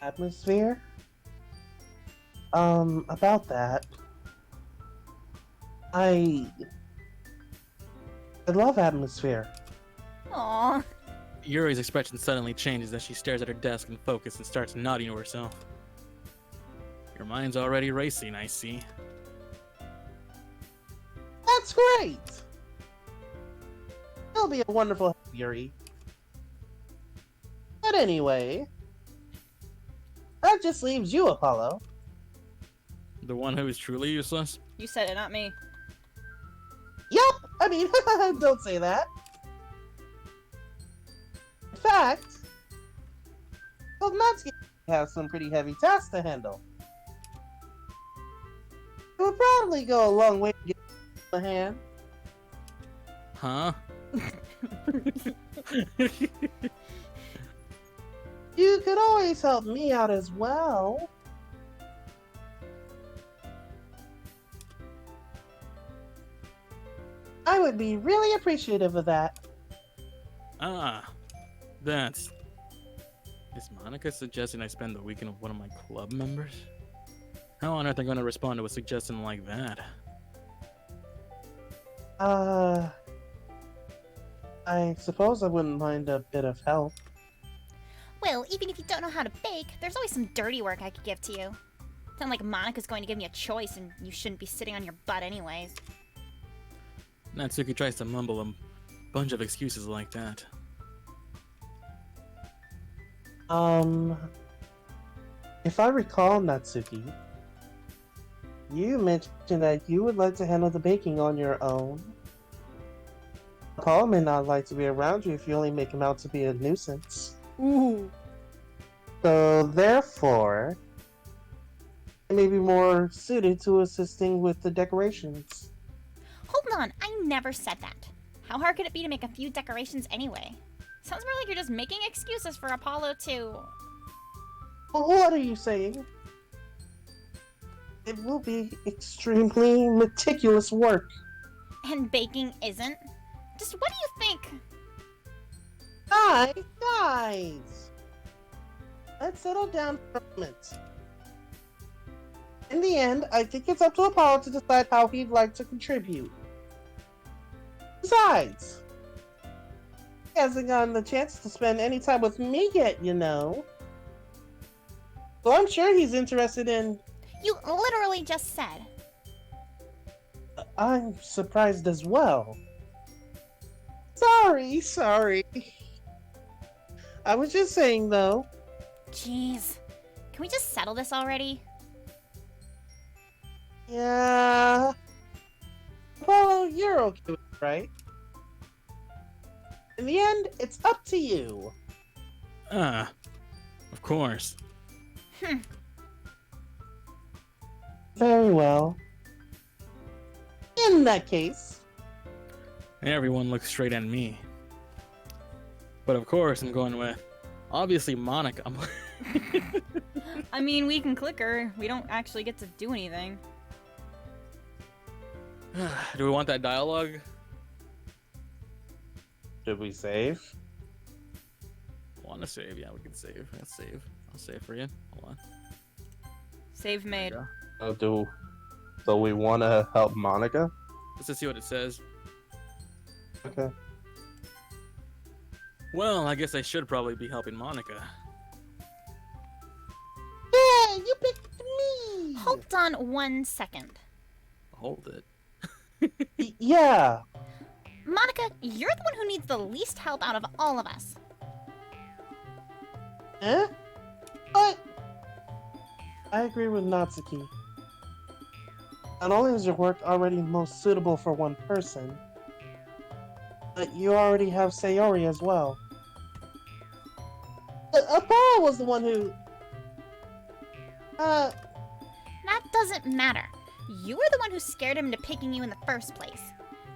Atmosphere? About that. I love atmosphere. Aw. Yuri's expression suddenly changes as she stares at her desk in focus and starts nodding to herself. Your mind's already racing, I see. That's great! He'll be a wonderful Yuri. But anyway, that just leaves you, Apollo. The one who is truly useless? You said it, not me. Yup! I mean, don't say that. In fact, Natsuki has some pretty heavy tasks to handle. It would probably go a long way to get a hand. Huh? You could always help me out as well. I would be really appreciative of that. Ah, that's... Is Monica suggesting I spend the weekend with one of my club members? How on earth am I going to respond to a suggestion like that? I suppose I wouldn't mind a bit of help. Well, even if you don't know how to bake, there's always some dirty work I could give to you. It's not like Monica's going to give me a choice and you shouldn't be sitting on your butt anyways. Natsuki tries to mumble a bunch of excuses like that. If I recall, Natsuki, you mentioned that you would like to handle the baking on your own. Paul may not like to be around you if you only make him out to be a nuisance. Ooh. So, therefore, it may be more suited to assisting with the decorations. Hold on, I never said that. How hard could it be to make a few decorations anyway? Sounds more like you're just making excuses for Apollo to... Well, what are you saying? It will be extremely meticulous work. And baking isn't? Just what do you think? Guys! Let's settle down for a moment. In the end, I think it's up to Apollo to decide how he'd like to contribute. Besides, he hasn't gotten the chance to spend any time with me yet, you know. So I'm sure he's interested in... You literally just said. I'm surprised as well. Sorry. I was just saying, though. Jeez. Can we just settle this already? Yeah. Well, you're okay with it, right? In the end, it's up to you. Ah, of course. Very well. In that case, Everyone looks straight at me. But of course, I'm going with, obviously, Monica. I mean, we can click her. We don't actually get to do anything. Do we want that dialogue? should we save? Want to save? Yeah, we can save. Let's save. I'll save for you. Hold on. Save made. There So we want to help Monica? Let's just see what it says. Okay. Well, I guess I should probably be helping Monica. Yeah, you picked me. Hold on 1 second. Hold it. Yeah. Monica, you're the one who needs the least help out of all of us. Eh? But I agree with Natsuki. Not only is your work already most suitable for one person, but you already have Sayori as well. Apollo was the one who... That doesn't matter. You were the one who scared him into picking you in the first place.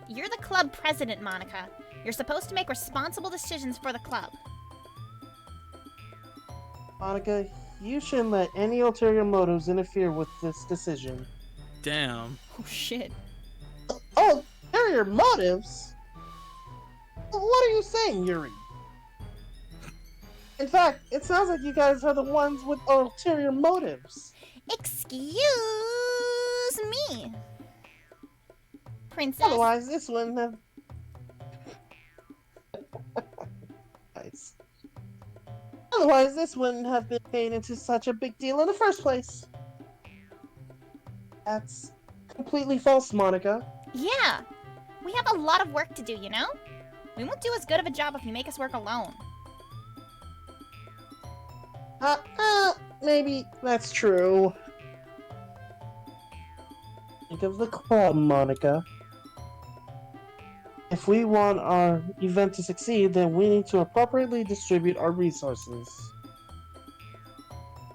You're the club president, Monica. You're supposed to make responsible decisions for the club. Monica, you shouldn't let any ulterior motives interfere with this decision. Damn. Oh shit. Oh, ulterior motives? What are you saying, Yuri? In fact, it sounds like you guys are the ones with ulterior motives. Excuse me. princess. Otherwise, this wouldn't have. Nice. Otherwise, this wouldn't have been made into such a big deal in the first place. That's completely false, Monica. Yeah. We have a lot of work to do, you know? We won't do as good of a job if you make us work alone. Maybe that's true. Think of the club, Monica. If we want our event to succeed, then we need to appropriately distribute our resources.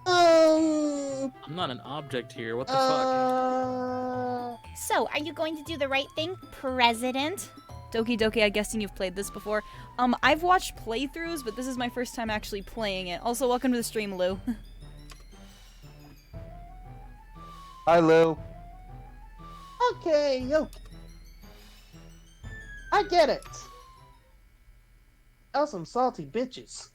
I'm not an object here. What the fuck? So, are you going to do the right thing, President? Doki Doki, I'm guessing you've played this before. I've watched playthroughs, but this is my first time actually playing it. Also, welcome to the stream, Lou. Hi, Lou. Okay, I get it. Oh, some salty bitches.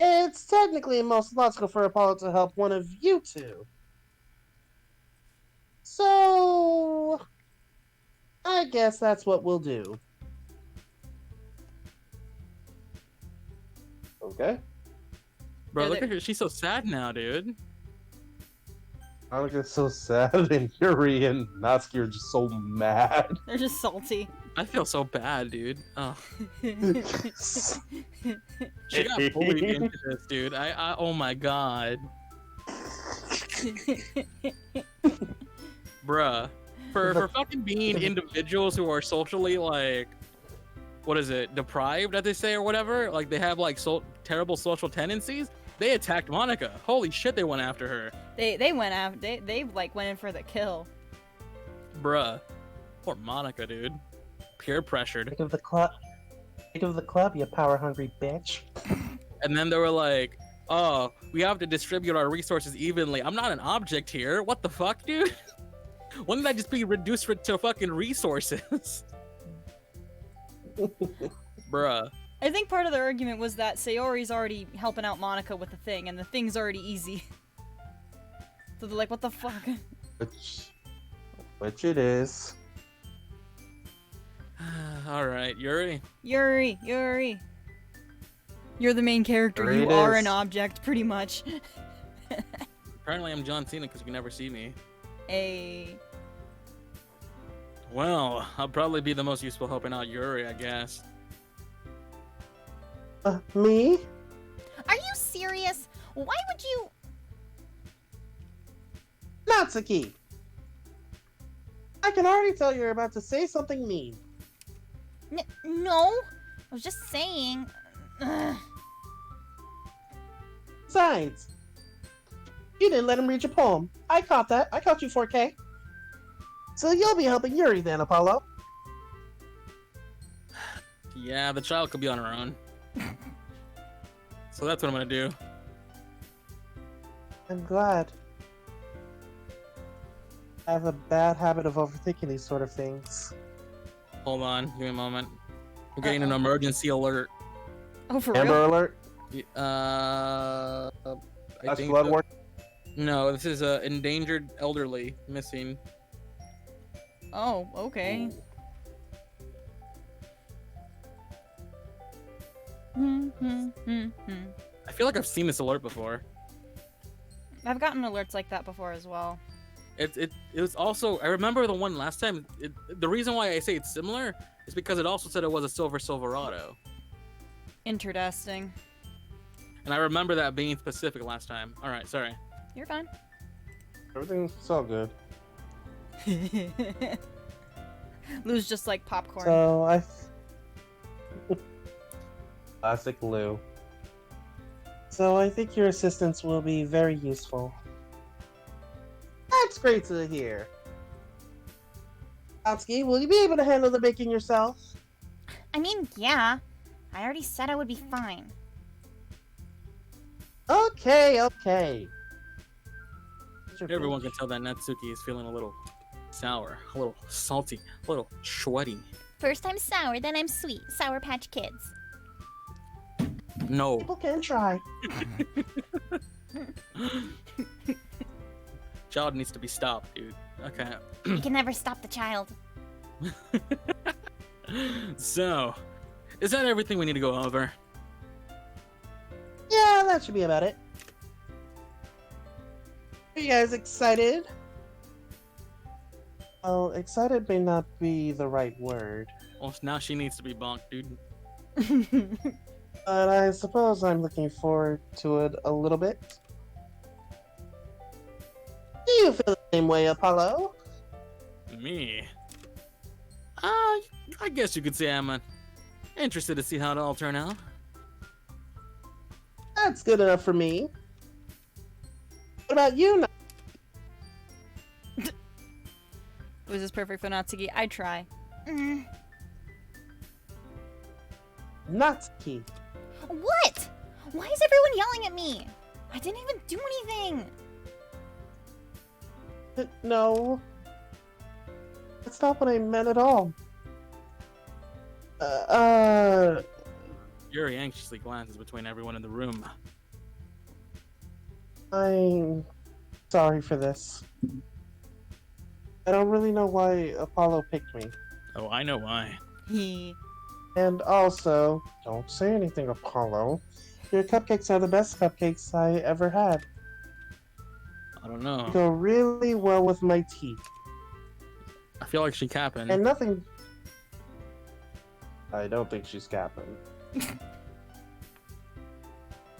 It's technically most logical for Apollo to help one of you two. So, I guess that's what we'll do. Okay. Bro, Yeah, look they- at her. She's so sad now, dude. I look at so sad, and Yuri and Natsuki are just so mad. They're just salty. I feel so bad, dude. Oh, she got bullied into this, dude. Oh my god. Bruh. For fucking being individuals who are socially, like, what is it, deprived, as they say, or whatever, like, they have, like, terrible social tendencies, they attacked Monica. Holy shit, they went after her. They went after, they like went in for the kill. Bruh. Poor Monica, dude. Peer pressured. Think of the club. Think of the club, you power-hungry bitch. And then they were like, oh, we have to distribute our resources evenly. I'm not an object here. What the fuck, dude? Wouldn't that just be reduced to fucking resources? Bruh. I think part of the argument was that Sayori's already helping out Monica with the thing, and the thing's already easy. So they're like, what the fuck? Which it is. Alright, Yuri. Yuri. You're the main character. There You it are is. an object, pretty much. Apparently I'm John Cena because you can never see me. A. Well, I'll probably be the most useful helping out Yuri, I guess. Me? Are you serious? Why would you... Natsuki! I can already tell you're about to say something mean. No. I was just saying... Ugh. Besides, you didn't let him read your poem. I caught that. I caught you, 4K. So you'll be helping Yuri then, Apollo. Yeah, the child could be on her own. So that's what I'm gonna do. I'm glad. I have a bad habit of overthinking these sort of things. Hold on, give me a moment. We're getting an emergency alert. Oh, for Amber real? Alert. I That's think blood so. work. No, this is a endangered elderly missing. Oh, okay. I feel like I've seen this alert before. I've gotten alerts like that before as well. It was also, I remember the one last time. The reason why I say it's similar is because it also said it was a silver Silverado, Interesting. and I remember that being specific last time. All right, sorry. You're fine. Everything's all good. Lou's just like popcorn. So I. Classic Lou. So I think your assistance will be very useful. That's great to hear. Atsuki, will you be able to handle the baking yourself? I mean, yeah. I already said I would be fine. Okay. Everyone can tell that Natsuki is feeling a little sour, a little salty, a little sweaty. First I'm sour, then I'm sweet. Sour Patch Kids. No. People can try. Child needs to be stopped, dude. Okay. You can never stop the child. So, is that everything we need to go over? Yeah, that should be about it. Are you guys excited? Well, excited may not be the right word, Well, now she needs to be bonked, dude. but I suppose I'm looking forward to it a little bit. Do you feel the same way, Apollo? Me? I guess you could say I'm interested to see how it all turn out. That's good enough for me. What about you? Was this perfect for Natsuki? I try. Mm. Natsuki? What? Why is everyone yelling at me? I didn't even do anything. No. That's not what I meant at all. Yuri anxiously glances between everyone in the room. I'm sorry for this. I don't really know why Apollo picked me. Oh, I know why. He. And also, don't say anything, Apollo. Your cupcakes are the best cupcakes I ever had. I don't know. They go really well with my teeth. I feel like she capping. And nothing... I don't think she's capping.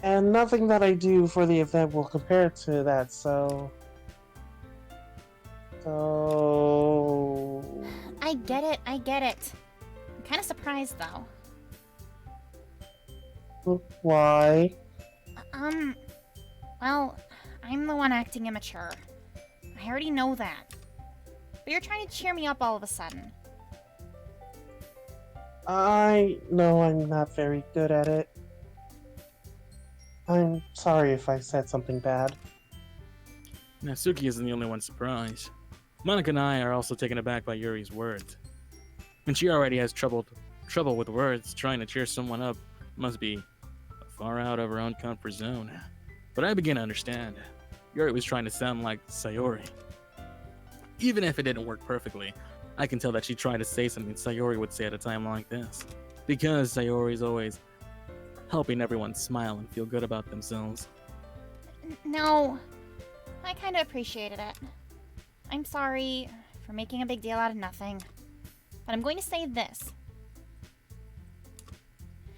And nothing that I do for the event will compare to that, so... I get it. I'm kind of surprised though. Why? Well, I'm the one acting immature. I already know that. But you're trying to cheer me up all of a sudden. I know I'm not very good at it. I'm sorry if I said something bad. Natsuki isn't the only one surprised. Monica and I are also taken aback by Yuri's words. When she already has trouble with words, trying to cheer someone up must be far out of her own comfort zone. But I begin to understand. Yuri was trying to sound like Sayori. Even if it didn't work perfectly, I can tell that she tried to say something Sayori would say at a time like this. Because Sayori is always helping everyone smile and feel good about themselves. No, I kind of appreciated it. I'm sorry for making a big deal out of nothing. But I'm going to say this.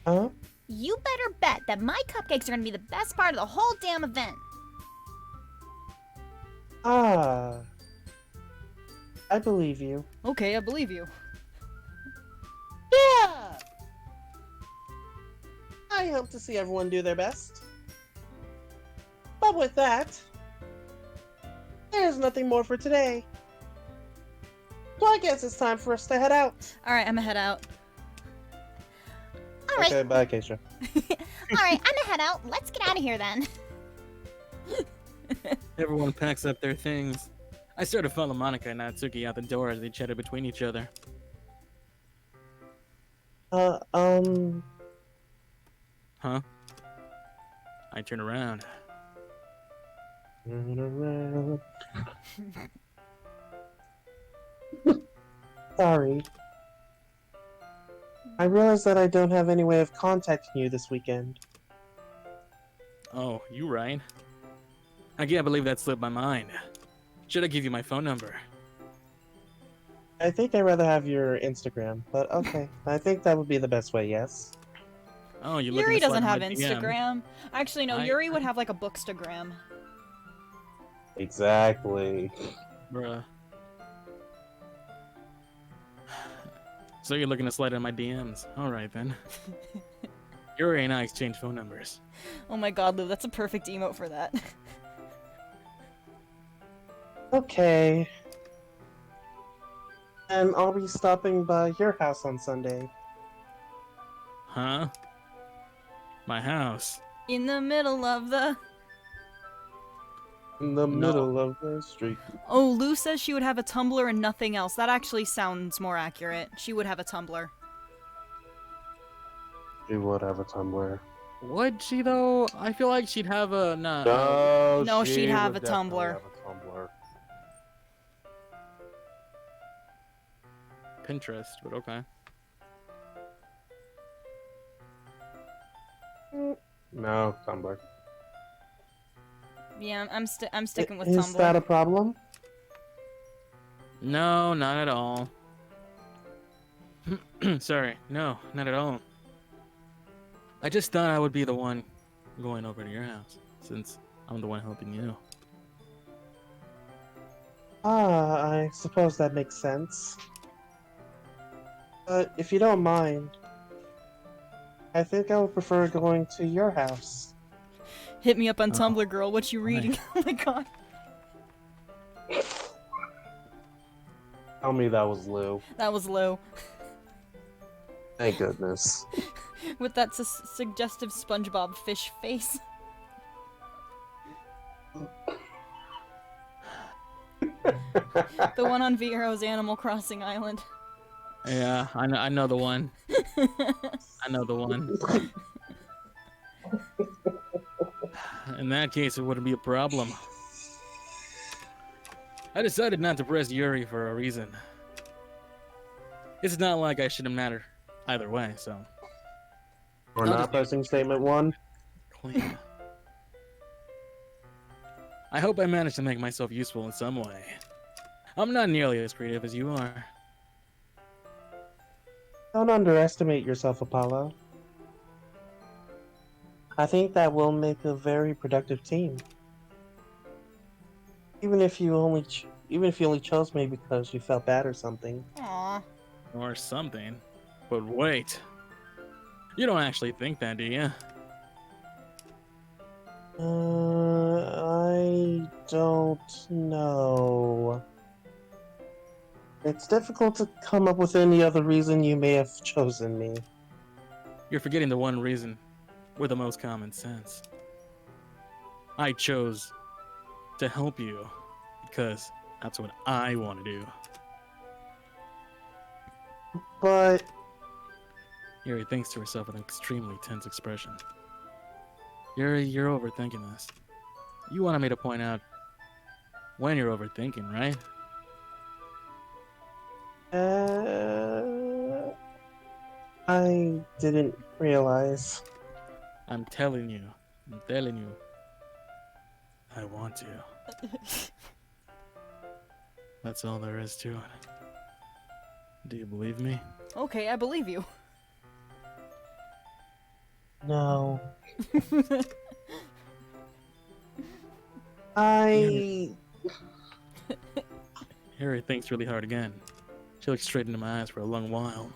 Huh? You better bet that my cupcakes are going to be the best part of the whole damn event. Ah. I believe you. Okay, I believe you. Yeah! I hope to see everyone do their best. But with that, there's nothing more for today. So I guess it's time for us to head out. Alright, I'm gonna head out. All right, Okay, bye, Keisha. all right, I'm gonna head out. Let's get out of here then. Everyone packs up their things. I start to follow Monica and Natsuki out the door as they chatter between each other. Uh, Huh? I turn around. Sorry. I realize that I don't have any way of contacting you this weekend. Oh, you right. I can't believe that slipped my mind. Should I give you my phone number? I think I'd rather have your Instagram, but okay. I think that would be the best way, yes. Oh, you Yuri doesn't have DM. Instagram. Actually, no, I- Yuri would have like a bookstagram. Exactly. Bruh. So you're looking to slide in my DMs. Alright then. Yuri and I exchange phone numbers. Oh my god, Lou, that's a perfect emote for that. Okay. And I'll be stopping by your house on Sunday. Huh? My house. In the middle of the... In the No. middle of the street. Oh, Lou says she would have a Tumblr and nothing else. That actually sounds more accurate. She would have a Tumblr. You would have a Tumblr. Would she though? I feel like she'd have a No, she she'd have would a definitely Tumblr. have a Tumblr. Pinterest, but okay. No, Tumblr. Yeah, I'm sticking with Is Tumblr. that a problem? No, not at all. Sorry, no, not at all. I just thought I would be the one going over to your house, since I'm the one helping you. I suppose that makes sense. But if you don't mind, I think I would prefer going to your house. Hit me up on Oh, Tumblr, girl. What you reading? Oh my god. Tell me that was Lou. That was Lou. Thank goodness. With that suggestive SpongeBob fish face. The one on Viero's Animal Crossing Island. Yeah, I know the one. I know the one. In that case, it wouldn't be a problem. I decided not to press Yuri for a reason. It's not like I shouldn't matter either way, so. We're I'll not just- pressing statement 1. Clean. I hope I managed to make myself useful in some way. I'm not nearly as creative as you are. Don't underestimate yourself, Apollo. I think that will make a very productive team. Even if you only chose me because you felt bad or something. Aww. Or something. But wait. You don't actually think that, do you? I don't know. It's difficult to come up with any other reason you may have chosen me. You're forgetting the one reason with the most common sense. I chose to help you because that's what I want to do. But Yuri thinks to herself with an extremely tense expression. Yuri, you're overthinking this. You wanted me to point out when you're overthinking, right? I didn't realize. I'm telling you. I want to. That's all there is to it. Do you believe me? Okay, I believe you. No. I Yuri thinks really hard again. She looks straight into my eyes for a long while.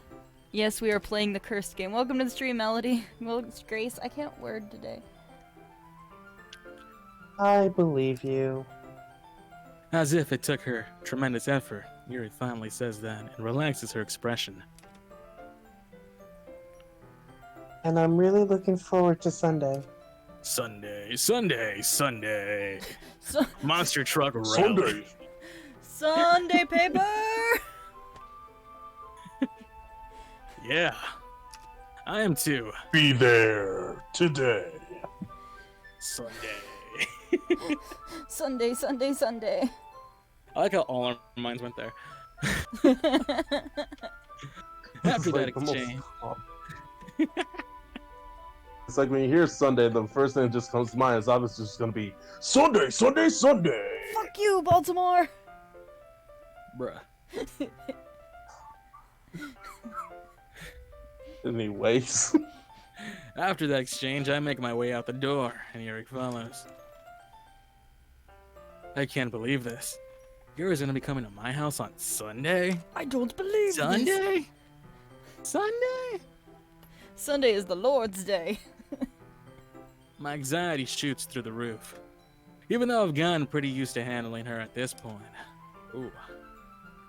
Yes, we are playing the cursed game. Welcome to the stream, Melody. Well, it's Grace. I can't word today. believe you. As if it took her tremendous effort, Yuri finally says that and relaxes her expression. And I'm really looking forward to Sunday. Sunday. So Monster truck rally. Sunday paper! Yeah. I am too. Be there today. Sunday. Sunday, Sunday, Sunday. I like how all our minds went there. After that exchange. It's like when you hear Sunday, the first thing that just comes to mind is obviously just going to be Sunday, Sunday, Sunday. Fuck you, Baltimore! Bruh. Anyways. After that exchange, I make my way out the door, and Yuri follows. I can't believe this. Yuri's gonna be coming to my house on Sunday? I don't believe this. Sunday? Sunday? Sunday is the Lord's Day. My anxiety shoots through the roof. Even though I've gotten pretty used to handling her at this point. Ooh.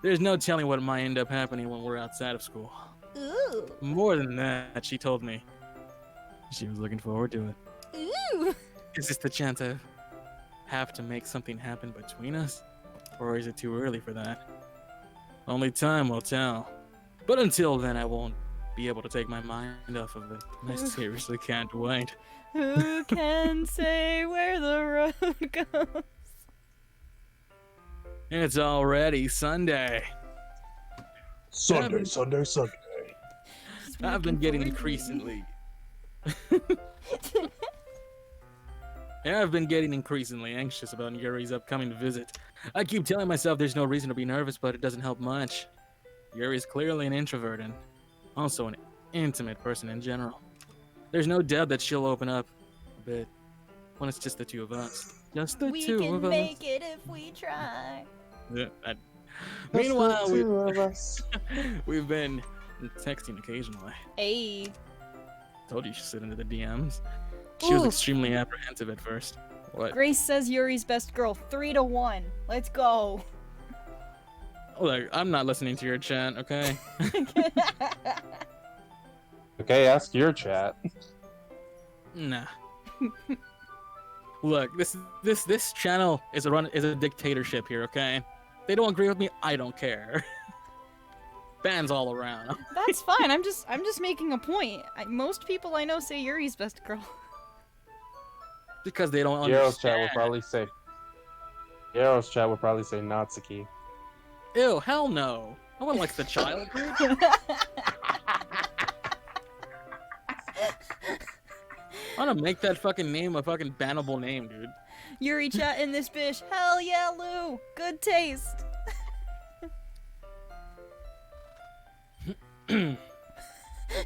There's no telling what might end up happening when we're outside of school. Ooh. More than that, she told me she was looking forward to it. Ooh. Is this the chance I have to make something happen between us? Or is it too early for that? Only time will tell. But until then, I won't be able to take my mind off of it. I seriously can't wait. Who can say where the road goes? It's already Sunday. Sunday. I've been getting increasingly. I've been getting increasingly anxious about Yuri's upcoming visit. I keep telling myself there's no reason to be nervous, but it doesn't help much. Yuri is clearly an introvert and also an intimate person in general. There's no doubt that she'll open up a bit when it's just the two of us. Just the We two can of us. make it if we try. Yeah, Meanwhile, Meanwhile, two of us. we've been texting occasionally. Hey. Told you she slid into the DMs. She was Oof. extremely apprehensive at first. What? Grace says Yuri's best girl 3-1. Let's go. Look, I'm not listening to your chat, okay? Okay, ask your chat. Nah. Look, this channel is a dictatorship here, okay? They don't agree with me, I don't care. Fans all around. That's fine. I'm just making a point. Most people I know say Yuri's best girl. Because they don't Yarrow's chat understand. would probably say Natsuki. Ew, hell no. No one likes the child, dude. I want to make that fucking name a fucking bannable name, dude. Yuri chat in this bitch. Hell yeah, Lou. Good taste.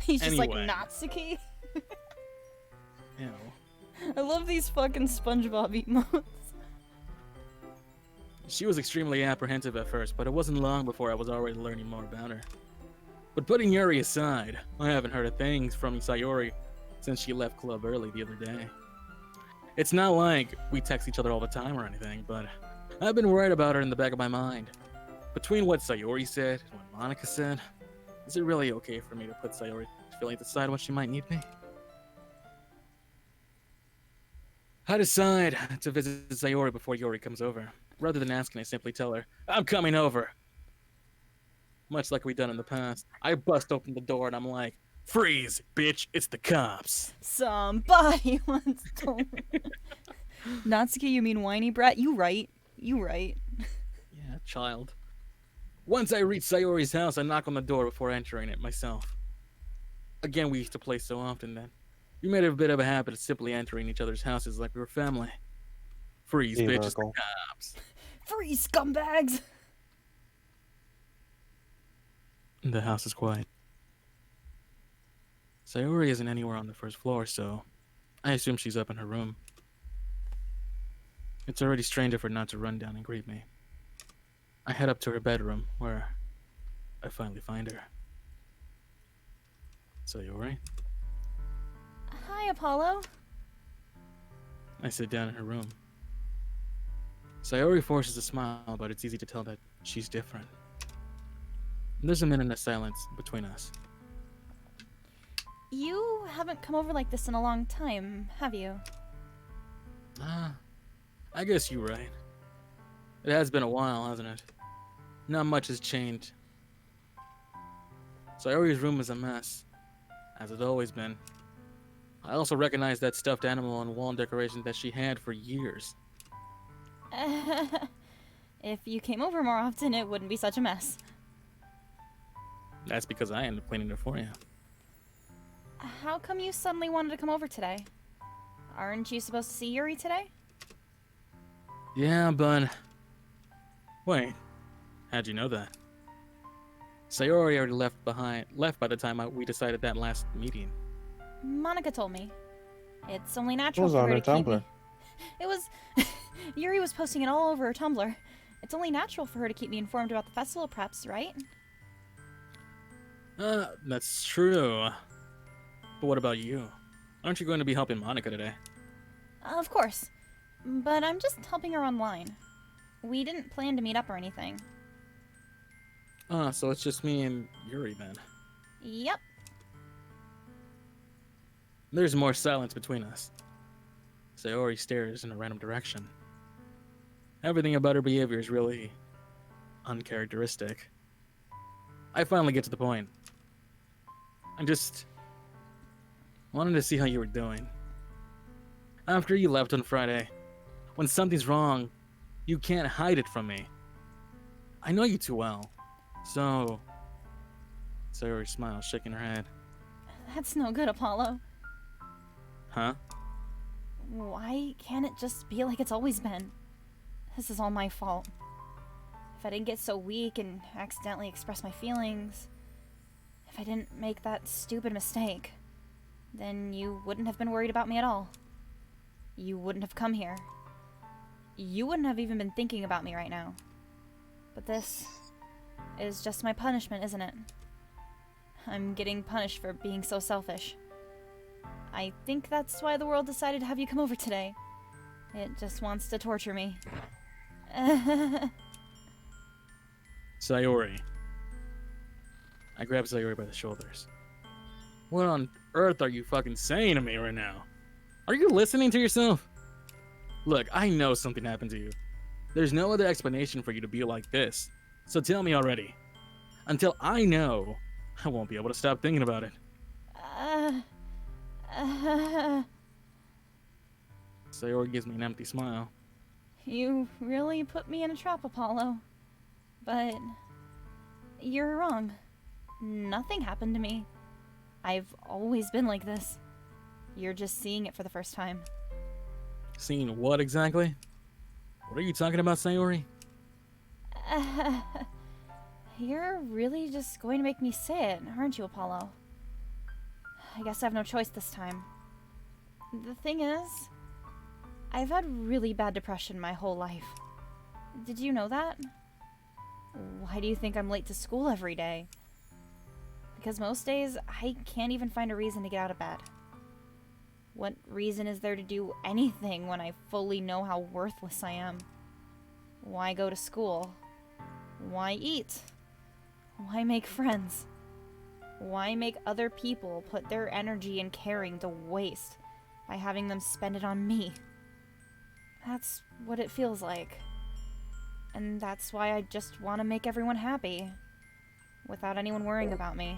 He's just like Anyway. Natsuki. Ew. I love these fucking SpongeBob emotes. She was extremely apprehensive at first, but it wasn't long before I was already learning more about her. But putting Yuri aside, I haven't heard a thing from Sayori since she left club early the other day. It's not like we text each other all the time or anything, but I've been worried about her in the back of my mind. Between what Sayori said and what Monica said, is it really okay for me to put Sayori's feelings aside when she might need me? I decide to visit Sayori before Yuri comes over. Rather than asking, I simply tell her, I'm coming over. Much like we've done in the past, I bust open the door and I'm like, freeze, bitch, it's the cops. Somebody once told me. Natsuki, you mean whiny brat? You right. Yeah, child. Once I reach Sayori's house, I knock on the door before entering it myself. Again, we used to play so often then. We made it a bit of a habit of simply entering each other's houses like we were family. Freeze, bitch, it's the Miracle. cops. Free scumbags. The house is quiet. Sayori isn't anywhere on the first floor, so I assume she's up in her room. It's already strange of her not to run down and greet me. I head up to her bedroom, where I finally find her. Sayori? Hi, Apollo. I sit down in her room. Sayori forces a smile, but it's easy to tell that she's different. There's a minute of silence between us. You haven't come over like this in a long time, have you? I guess you're right. It has been a while, hasn't it? Not much has changed. Sayori's room is a mess, as it's always been. I also recognize that stuffed animal on wall decoration that she had for years. If you came over more often, it wouldn't be such a mess. That's because I ended up cleaning it for you. How come you suddenly wanted to come over today? Aren't you supposed to see Yuri today? Yeah, but... Wait. How'd you know that? Sayori already left by the time we decided that last meeting. Monica told me. It's only natural was for on her her to keep Tumblr. me. It was... Yuri was posting it all over her Tumblr. It's only natural for her to keep me informed about the festival preps, right? That's true. But what about you? Aren't you going to be helping Monica today? Of course. But I'm just helping her online. We didn't plan to meet up or anything. So it's just me and Yuri then. Yep. There's more silence between us. Sayori stares in a random direction. Everything about her behavior is really uncharacteristic. I finally get to the point. I just wanted to see how you were doing. After you left on Friday, when something's wrong, you can't hide it from me. I know you too well. So, Sayori smiled, shaking her head. That's no good, Apollo. Huh? Why can't it just be like it's always been? This is all my fault. If I didn't get so weak and accidentally express my feelings, if I didn't make that stupid mistake, then you wouldn't have been worried about me at all. You wouldn't have come here. You wouldn't have even been thinking about me right now. But this is just my punishment, isn't it? I'm getting punished for being so selfish. I think that's why the world decided to have you come over today. It just wants to torture me. Sayori. I grabbed Sayori by the shoulders. What on earth are you fucking saying to me right now? Are you listening to yourself? Look, I know something happened to you. There's no other explanation for you to be like this. So tell me already. Until I know, I won't be able to stop thinking about it. Sayori gives me an empty smile. You really put me in a trap, Apollo. But you're wrong. Nothing happened to me. I've always been like this. You're just seeing it for the first time. Seeing what exactly? What are you talking about, Sayori? You're really just going to make me say it, aren't you, Apollo? I guess I have no choice this time. The thing is, I've had really bad depression my whole life. Did you know that? Why do you think I'm late to school every day? Because most days, I can't even find a reason to get out of bed. What reason is there to do anything when I fully know how worthless I am? Why go to school? Why eat? Why make friends? Why make other people put their energy and caring to waste by having them spend it on me? That's what it feels like. And that's why I just want to make everyone happy, without anyone worrying about me.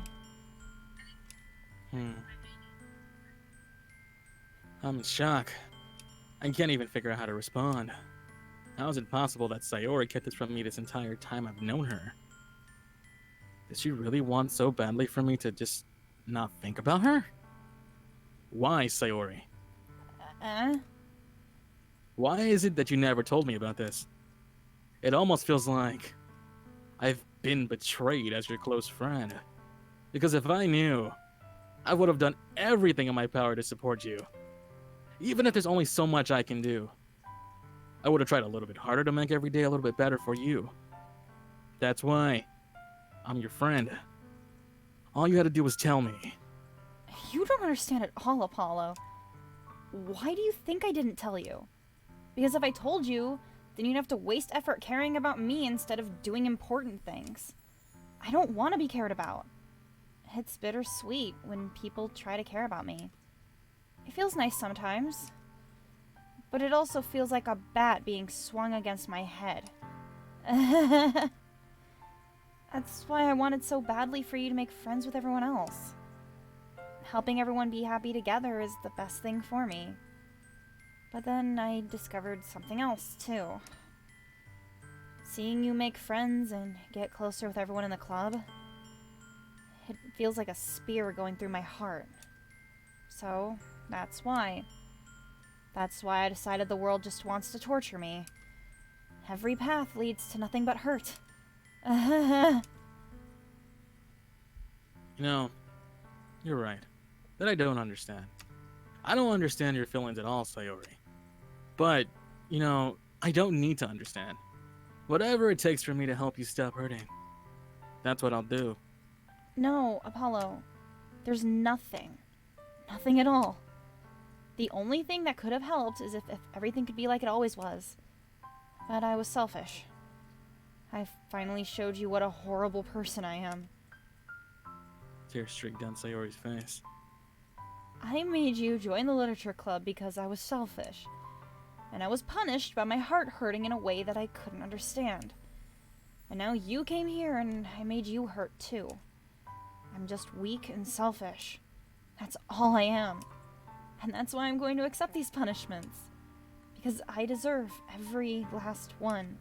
I'm in shock. I can't even figure out how to respond. How is it possible that Sayori kept this from me this entire time I've known her? Did she really want so badly for me to just not think about her? Why, Sayori? Why is it that you never told me about this? It almost feels like I've been betrayed as your close friend. Because if I knew, I would have done everything in my power to support you. Even if there's only so much I can do. I would have tried a little bit harder to make every day a little bit better for you. That's why I'm your friend. All you had to do was tell me. You don't understand at all, Apollo. Why do you think I didn't tell you? Because if I told you, then you'd have to waste effort caring about me instead of doing important things. I don't want to be cared about. It's bittersweet when people try to care about me. It feels nice sometimes, but it also feels like a bat being swung against my head. That's why I wanted so badly for you to make friends with everyone else. Helping everyone be happy together is the best thing for me. But then I discovered something else, too. Seeing you make friends and get closer with everyone in the club, it feels like a spear going through my heart. So, that's why. That's why I decided the world just wants to torture me. Every path leads to nothing but hurt. You know, you're right. That I don't understand. I don't understand your feelings at all, Sayori. But, you know, I don't need to understand. Whatever it takes for me to help you stop hurting, that's what I'll do. No, Apollo. There's nothing. Nothing at all. The only thing that could have helped is if everything could be like it always was. But I was selfish. I finally showed you what a horrible person I am. Tears streaked down Sayori's face. I made you join the literature club because I was selfish. And I was punished by my heart hurting in a way that I couldn't understand. And now you came here and I made you hurt too. I'm just weak and selfish. That's all I am. And that's why I'm going to accept these punishments. Because I deserve every last one.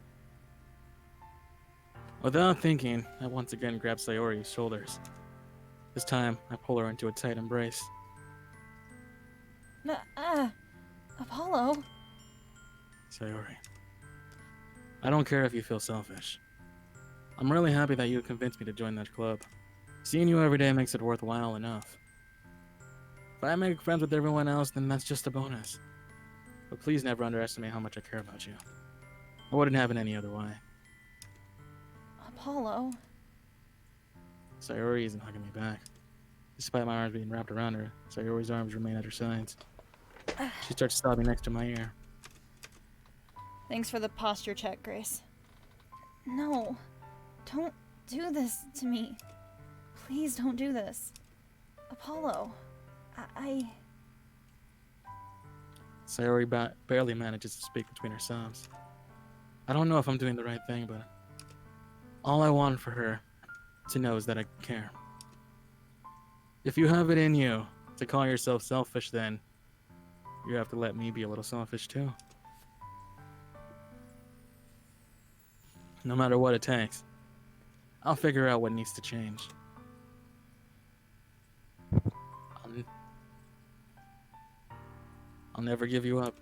Without thinking, I once again grab Sayori's shoulders. This time, I pull her into a tight embrace. Apollo? Sayori, I don't care if you feel selfish. I'm really happy that you convinced me to join that club. Seeing you every day makes it worthwhile enough. If I make friends with everyone else, then that's just a bonus. But please never underestimate how much I care about you. I wouldn't have it any other way. Apollo? Sayori isn't hugging me back. Despite my arms being wrapped around her, Sayori's arms remain at her sides. She starts sobbing next to my ear. Thanks for the posture check, Grace. No. Don't do this to me. Please don't do this. Apollo. Sayori barely manages to speak between her sobs. I don't know if I'm doing the right thing, but all I want for her to know is that I care. If you have it in you to call yourself selfish, then you have to let me be a little selfish too. No matter what it takes, I'll figure out what needs to change. I'll never give you up.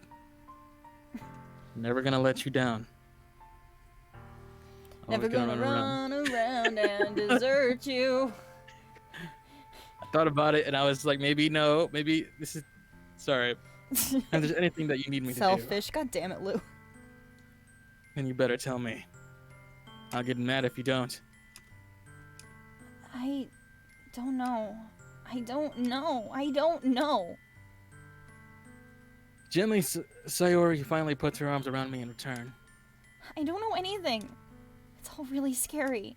Never gonna let you down. Never Always gonna run around and desert you. I thought about it and I was like, maybe no, maybe this is. Sorry. If there's anything that you need me to do, Selfish. God damn it, Lou. then you better tell me. I'll get mad if you don't. I don't know. I don't know. Gently, Sayori finally puts her arms around me in return. I don't know anything. It's all really scary.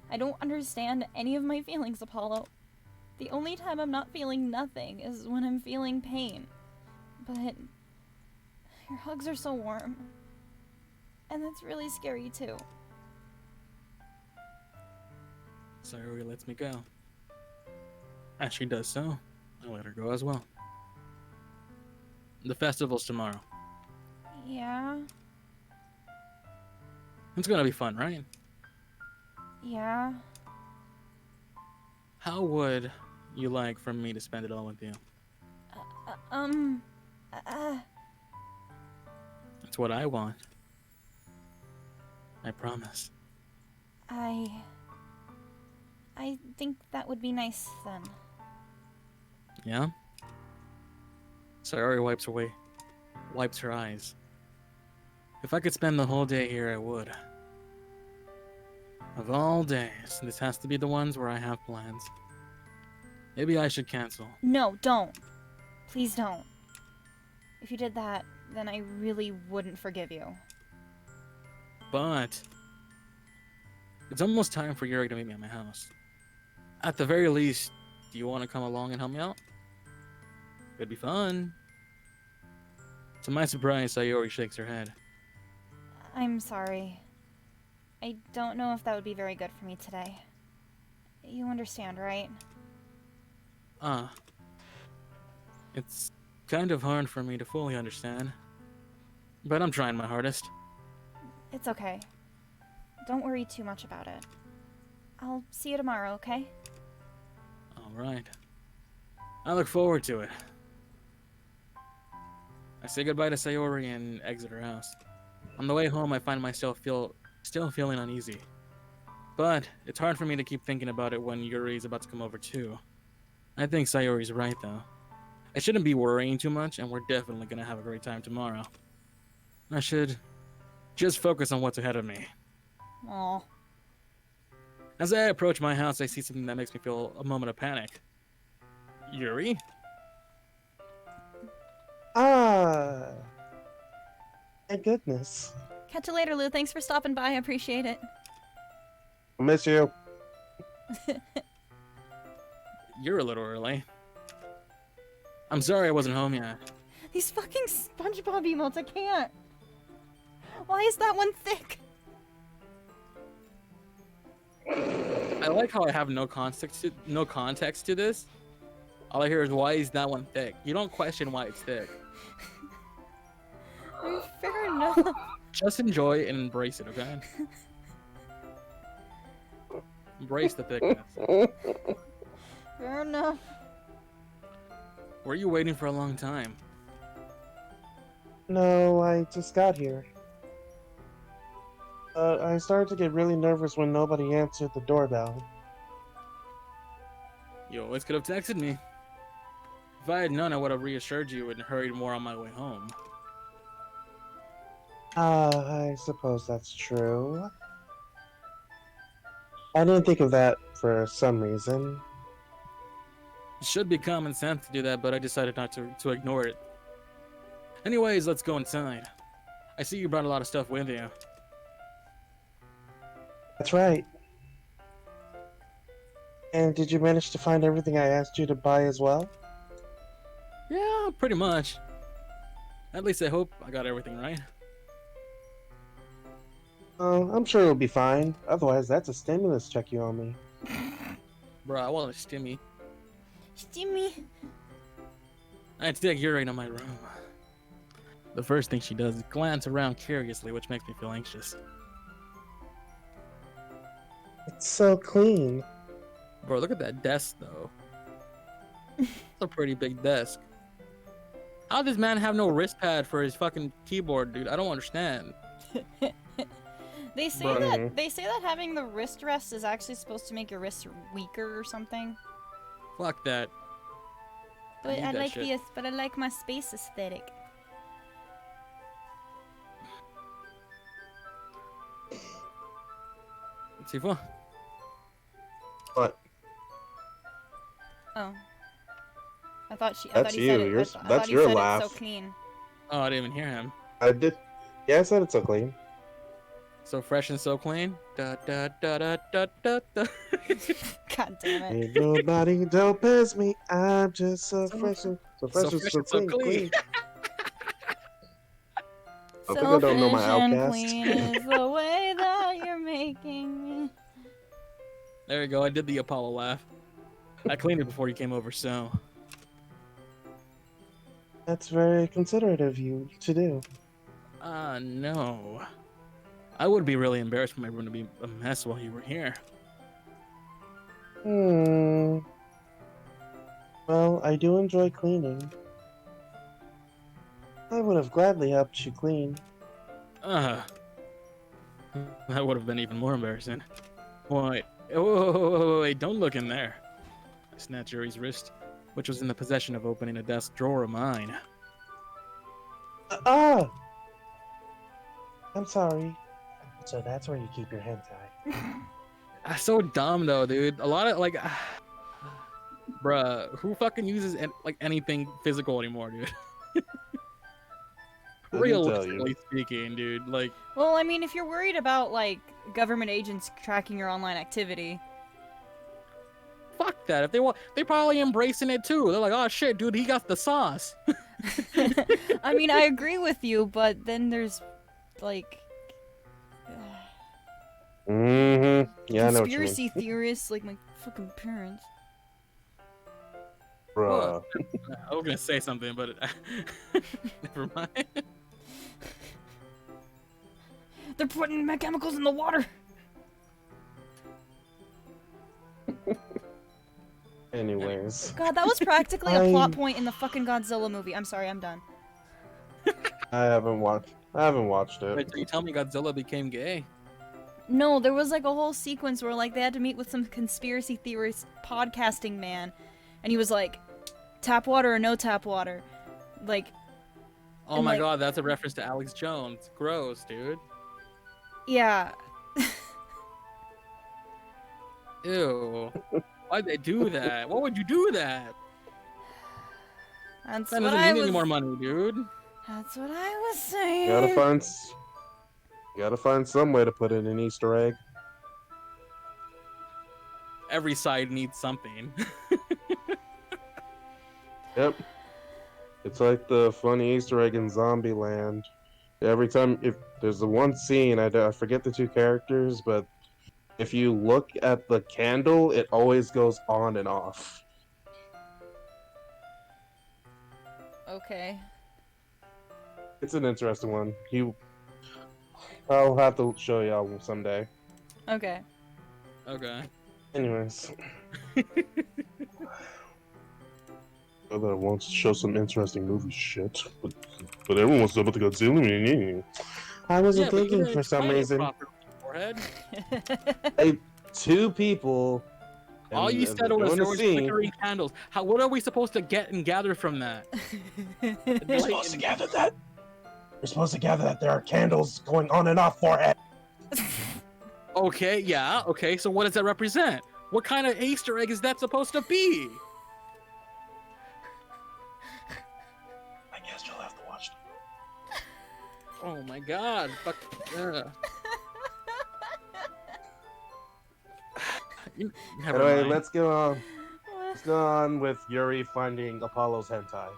I don't understand any of my feelings, Apollo. The only time I'm not feeling nothing is when I'm feeling pain. But your hugs are so warm. And that's really scary too. Sayori lets me go. As she does so, I let her go as well. The festival's tomorrow. Yeah, It's gonna be fun, right? yeah. How would you like for me to spend it all with you? It's what I want. I promise. I think that would be nice then. Yeah? Sayori wipes her eyes. If I could spend the whole day here, I would. Of all days, this has to be the ones where I have plans. Maybe I should cancel. No, don't. Please don't. If you did that, then I really wouldn't forgive you. But it's almost time for Yuri to meet me at my house. At the very least, do you want to come along and help me out? It'd be fun. To my surprise, Sayori shakes her head. I'm sorry. I don't know if that would be very good for me today. You understand, right? It's kind of hard for me to fully understand. But I'm trying my hardest. It's okay. Don't worry too much about it. I'll see you tomorrow, okay? Alright. I look forward to it. I say goodbye to Sayori and exit her house. On the way home, I find myself still feeling uneasy. But it's hard for me to keep thinking about it when Yuri's about to come over too. I think Sayori's right though. I shouldn't be worrying too much, and we're definitely gonna have a great time tomorrow. I should just focus on what's ahead of me. Aw. As I approach my house, I see something that makes me feel a moment of panic. Yuri? Ah. My goodness. Catch you later, Lou. Thanks for stopping by. I appreciate it. I miss you. You're a little early. I'm sorry I wasn't home yet. These fucking SpongeBob emotes, I can't. Why is that one thick? I like how I have no context to this. All I hear is why is that one thick. You don't question why it's thick. I mean, fair enough. Just enjoy and embrace it, okay? Embrace the thickness. Fair enough. Were you waiting for a long time? No, I just got here. I started to get really nervous when nobody answered the doorbell. You always could have texted me. If I had known, I would have reassured you and hurried more on my way home. I suppose that's true. I didn't think of that for some reason. It should be common sense to do that, but I decided not to ignore it. Anyways, let's go inside. I see you brought a lot of stuff with you. That's right. And did you manage to find everything I asked you to buy as well? Yeah, pretty much. At least I hope I got everything right. Oh, I'm sure it'll be fine. Otherwise, that's a stimulus check you owe me. Bro, I want a stimmy. Stimmy. I had to take urine in my room. The first thing she does is glance around curiously, which makes me feel anxious. It's so clean. Bro, look at that desk, though. It's a pretty big desk. How does this man have no wrist pad for his fucking keyboard, dude? I don't understand. They say Bro. that having the wrist rest is actually supposed to make your wrists weaker or something. Fuck that. But need I that like shit. but I like my space aesthetic. Tifa? What? Oh. I thought That's he you. said it. Yours- I that's thought he your said laugh. It so clean. Oh, I didn't even hear him. I did. Yeah, I said it's so clean. So fresh and so clean. Da da da da da da da. God damn it. Ain't nobody don't pass me. I'm just so fresh and so fresh and fresh so and so clean. clean. I think I don't know my Selfish and outcast. clean is the way that you're making me. There you go. I did the Apollo laugh. I cleaned it before you came over, so. That's very considerate of you to do. No. I would be really embarrassed for my room to be a mess while you were here. Well, I do enjoy cleaning. I would have gladly helped you clean. That would have been even more embarrassing. Wait. Wait, don't look in there. I snatched Yuri's wrist, which was in the possession of opening a desk drawer of mine. I'm sorry. So that's where you keep your hentai. That's so dumb, though, dude. A lot of, like... bruh, who fucking uses, anything physical anymore, dude? Didn't tell Realistically you. speaking, dude, like... Well, I mean, if you're worried about, like, government agents tracking your online activity. Fuck that. If they want, they probably embracing it too. They're like, oh shit, dude, he got the sauce. I mean, I agree with you, but then there's, like... Mm-hmm. Yeah, I know what you mean. conspiracy theorists like my fucking parents. Bruh. I was gonna say something, but never mind. They're putting chemicals in the water. Anyways. God, that was practically a plot I- point in the fucking Godzilla movie. I'm sorry, I'm done. I haven't watched it. Wait, so you tell me Godzilla became gay? No, there was like a whole sequence where like they had to meet with some conspiracy theorist podcasting man, and he was like, "Tap water or no tap water," like. Oh And, my like- god, that's a reference to Alex Jones. Gross, dude. Yeah. Ew. Why'd they do that? What would you do that? That's That what doesn't I mean was. any more money, dude. That's what I was saying. Gotta find some way to put in an Easter egg. Every side needs something. Yep. It's like the funny Easter egg in Zombieland. Every time, if there's the one scene, I forget the two characters, but If you look at the candle, it always goes on and off. Okay. It's an interesting one. I'll have to show y'all someday. Okay. Okay. Anyways. Other wants to show some interesting movie shit, but everyone's able to go zoom. I wasn't but you thinking didn't for some explain it reason. properly, forehead. Two people. All you said was doing there a was scene. flickering candles. What are we supposed to get and gather from that? We're supposed to gather that. We're supposed to gather that there are candles going on and off forehead. Okay, yeah, okay. So what does that represent? What kind of Easter egg is that supposed to be? I guess you'll have to watch it. Oh my god. Fuck. Never Anyway, mind. let's go on. Let's go on with Yuri finding Apollo's hentai.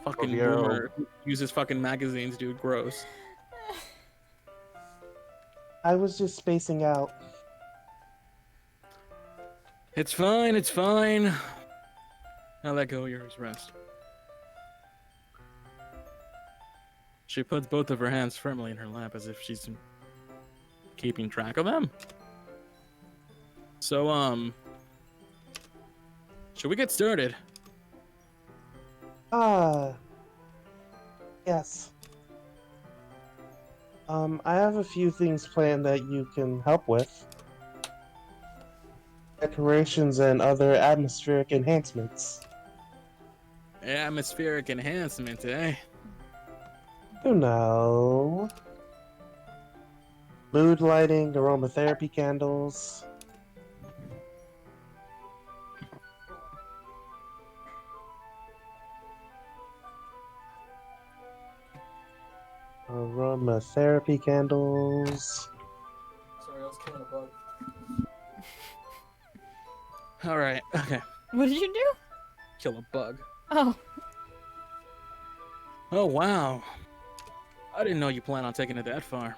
Fucking Vero. boomer who uses fucking magazines, dude. Gross. I was just spacing out. It's fine, it's fine. I'll let go of yours, rest. She puts both of her hands firmly in her lap as if she's keeping track of them. So, should we get started? Yes. I have a few things planned that you can help with. Decorations and other atmospheric enhancements. Atmospheric enhancement, eh? You know. Mood lighting, aromatherapy candles. Aromatherapy candles. Sorry, I was killing a bug. Alright, okay. What did you do? Kill a bug. Oh. Oh, wow. I didn't know you plan on taking it that far.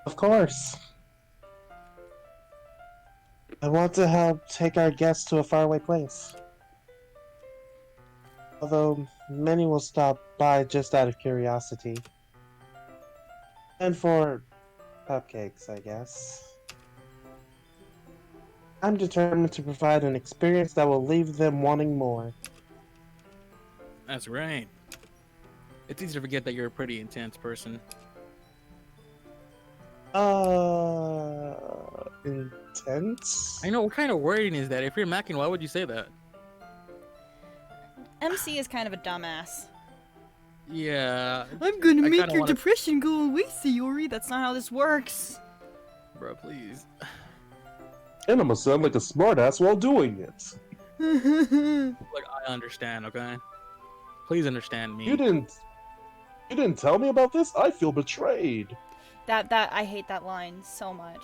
Of course. I want to help take our guests to a faraway place. Although many will stop by just out of curiosity. And for cupcakes, I guess. I'm determined to provide an experience that will leave them wanting more. That's right. It's easy to forget that you're a pretty intense person. Intense? I know, what kind of wording is that? If you're macking, why would you say that? MC is kind of a dumbass. Yeah. I'm gonna I make kinda your wanna- depression go away, Sayori. That's not how this works. Bro, please. And I'm gonna sound like a smartass while doing it. Look, I understand, okay? Please understand me. You didn't tell me about this? I feel betrayed. That I hate that line so much.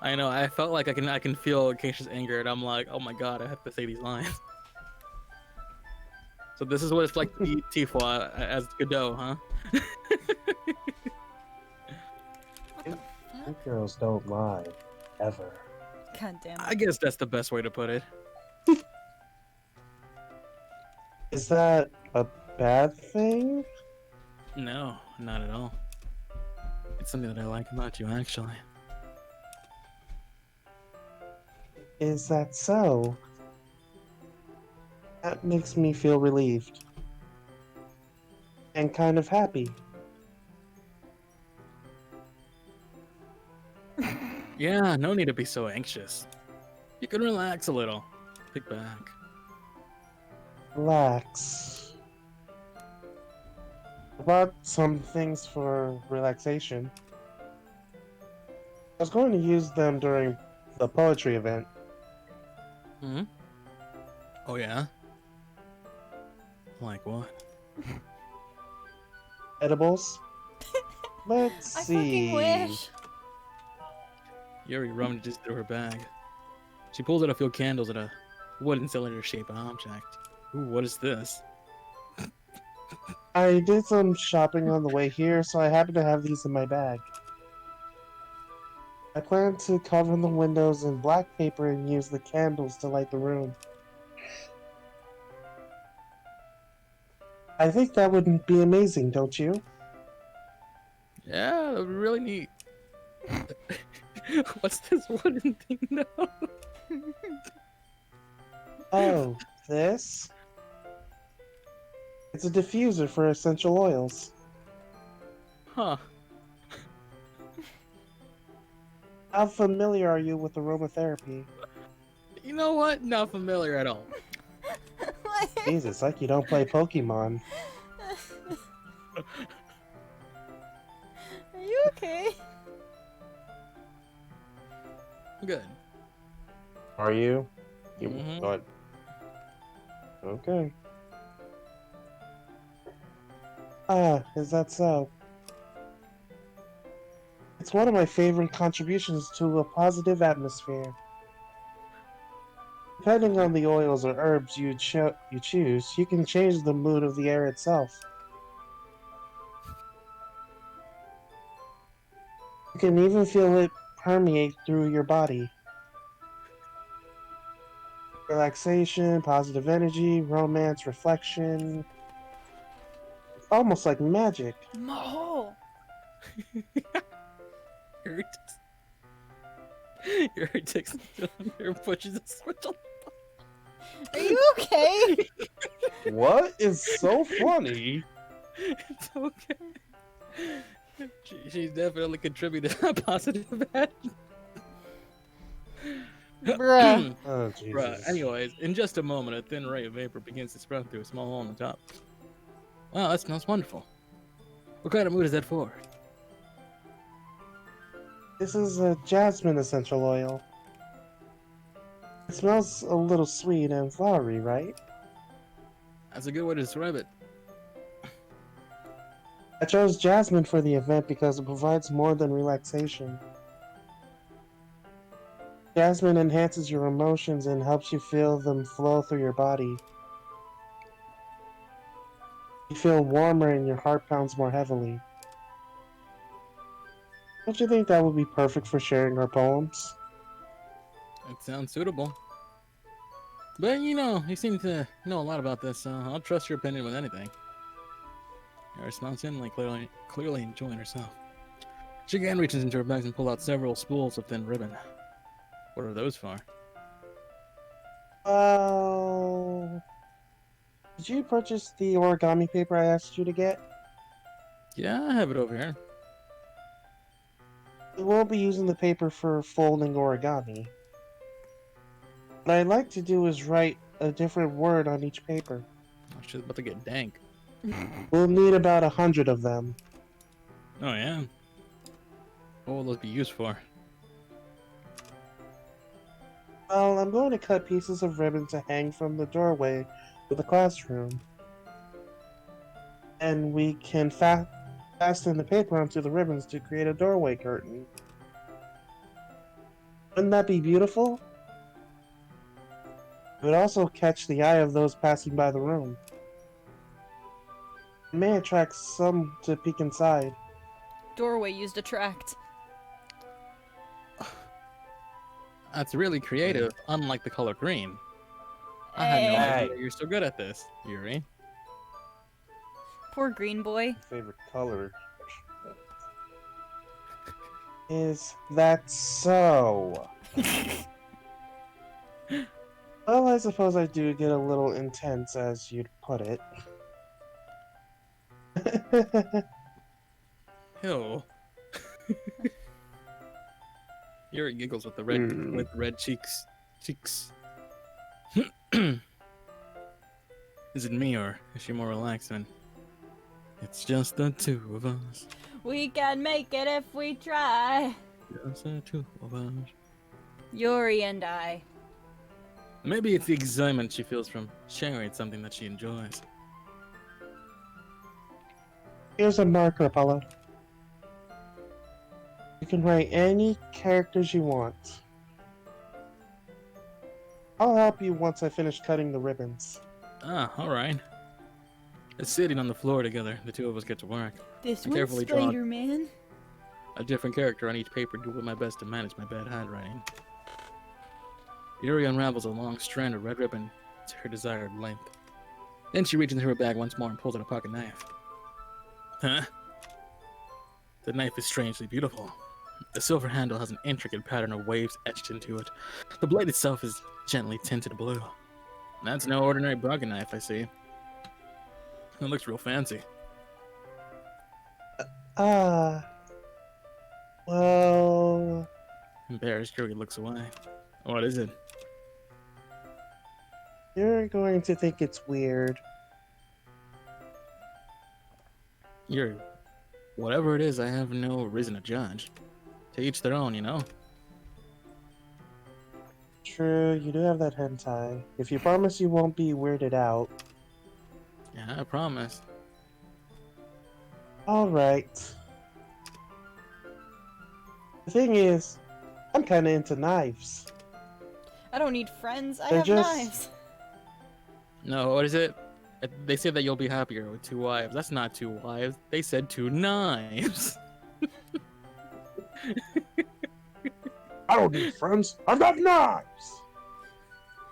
I know, I felt like I can feel Keisha's anger, and I'm like, oh my god, I have to say these lines. So this is what it's like to be Tifua as Godot, huh? You girls don't lie. Ever. God damn it. I guess that's the best way to put it. Is that a bad thing? No, not at all. It's something that I like about you, actually. Is that so? That makes me feel relieved. And kind of happy. Yeah, no need to be so anxious. You can relax a little. Kick back. Relax. I bought some things for relaxation. I was going to use them during the poetry event. Hmm? Oh, yeah? Like what? Edibles? Let's I see. fucking wish. Yuri rummages through her bag. She pulls out a few candles at a wooden cylinder-shaped object. Ooh, what is this? I did some shopping on the way here, so I happen to have these in my bag. I plan to cover the windows in black paper and use the candles to light the room. I think that would be amazing, don't you? Yeah, that would be really neat. What's this wooden thing now? Oh, this? It's a diffuser for essential oils. Huh. How familiar are you with aromatherapy? You know what? Not familiar at all. Jesus, like you don't play Pokemon. Are you okay? Good. Are you? Mhm. What? Okay. Ah, is that so? It's one of my favorite contributions to a positive atmosphere. Depending on the oils or herbs you choose, you can change the mood of the air itself. You can even feel it permeate through your body. Relaxation, positive energy, romance, reflection. It's almost like magic. Maho! Yuri takes her pushes the switch on. Are you okay? What is so funny? It's okay. She's definitely contributed a positive action. Bruh. Oh, Jesus. Right. Anyways, in just a moment, a thin ray of vapor begins to spread through a small hole on the top. Wow, that smells wonderful. What kind of mood is that for? This is a jasmine essential oil. It smells a little sweet and flowery, right? That's a good way to describe it. I chose jasmine for the event because it provides more than relaxation. Jasmine enhances your emotions and helps you feel them flow through your body. You feel warmer and your heart pounds more heavily. Don't you think that would be perfect for sharing our poems? It sounds suitable. But you seem to know a lot about this, so I'll trust your opinion with anything. Yuri smiles in, like clearly enjoying herself. She again reaches into her bags and pulls out several spools of thin ribbon. What are those for? Did you purchase the origami paper I asked you to get? Yeah, I have it over here. We won't be using the paper for folding origami. What I'd like to do is write a different word on each paper. Oh, she's about to get dank. We'll need about 100 of them. Oh, yeah? What will those be used for? Well, I'm going to cut pieces of ribbon to hang from the doorway to the classroom. And we can fasten the paper onto the ribbons to create a doorway curtain. Wouldn't that be beautiful? It would also catch the eye of those passing by the room. It may attract some to peek inside. Doorway used attract. That's really creative, unlike the color green. I had no Hey. idea you're so good at this, Yuri. Poor green boy. Favorite color. Is that so? Well, I suppose I do get a little intense, as you'd put it. Ew. Yuri giggles with the red cheeks. Is it me, or is she more relaxed? And it's just the two of us. We can make it if we try. Just the two of us. Yuri and I. Maybe it's the excitement she feels from sharing something that she enjoys. Here's a marker, Apollo. You can write any characters you want. I'll help you once I finish cutting the ribbons. Ah, alright. Sitting on the floor together, the two of us get to work. This I one's carefully draw Spider-Man. a different character on each paper, doing my best to manage my bad handwriting. Yuri unravels a long strand of red ribbon to her desired length. Then she reaches into her bag once more and pulls out a pocket knife. Huh? The knife is strangely beautiful. The silver handle has an intricate pattern of waves etched into it. The blade itself is gently tinted blue. That's no ordinary pocket knife, I see. It looks real fancy. Well, Embarrassed, Yuri looks away. What is it? you're going to think it's weird. Yuri, whatever it is, I have no reason to judge. To each their own, you know? True, you do have that hentai. If you promise you won't be weirded out. Yeah, I promise. Alright. The thing is, I'm kinda into knives. I don't need friends. I They're have just- knives. No, what is it? They say that you'll be happier with 2 wives. That's not 2 wives. They said 2 knives. I don't need friends. I've got knives.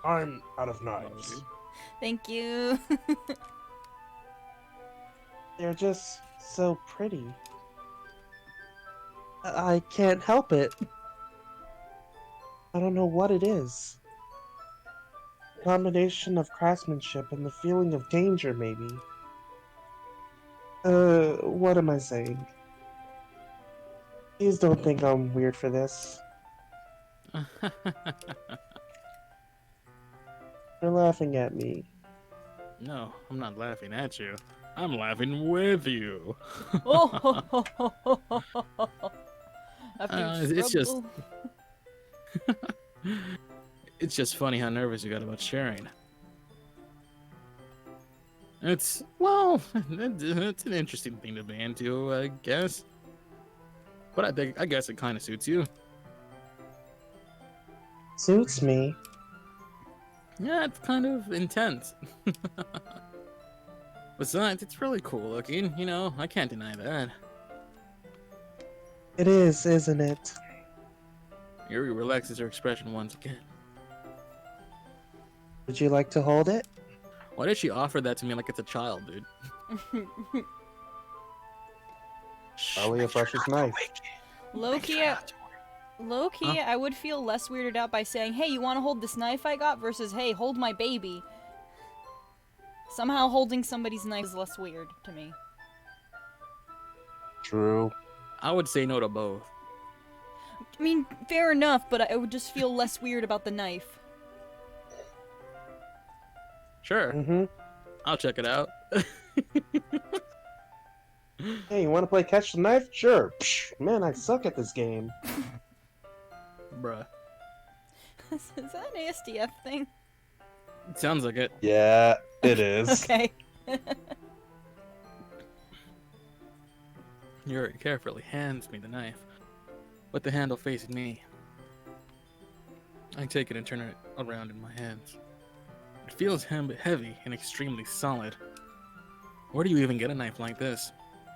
I'm out of knives. Thank you. They're just so pretty. I can't help it. I don't know what it is. Combination of craftsmanship and the feeling of danger, maybe. What am I saying? Please don't think I'm weird for this. You're laughing at me. No, I'm not laughing at you. I'm laughing with you. After It's just- struggle. It's just funny how nervous you got about sharing. It's, well, it's an interesting thing to be into, I guess. But I guess it kind of suits you. Suits me. Yeah, it's kind of intense. Besides, it's really cool looking, you know, I can't deny that. It is, isn't it? Yuri relaxes her expression once again. Would you like to hold it? Why did she offer that to me like it's a child, dude? Probably a precious knife. Low-key, I would feel less weirded out by saying, hey, you want to hold this knife I got? Versus, hey, hold my baby. Somehow holding somebody's knife is less weird to me. True. I would say no to both. I mean, fair enough, but I would just feel less weird about the knife. Sure, Mm-hmm. I'll check it out. Hey, you want to play catch the knife? Sure. Psh, man, I suck at this game. Bruh. Is that an ASDF thing? It sounds like it. Yeah, it is. Okay. Yuri carefully hands me the knife, with the handle facing me. I take it and turn it around in my hands. It feels heavy and extremely solid. Where do you even get a knife like this?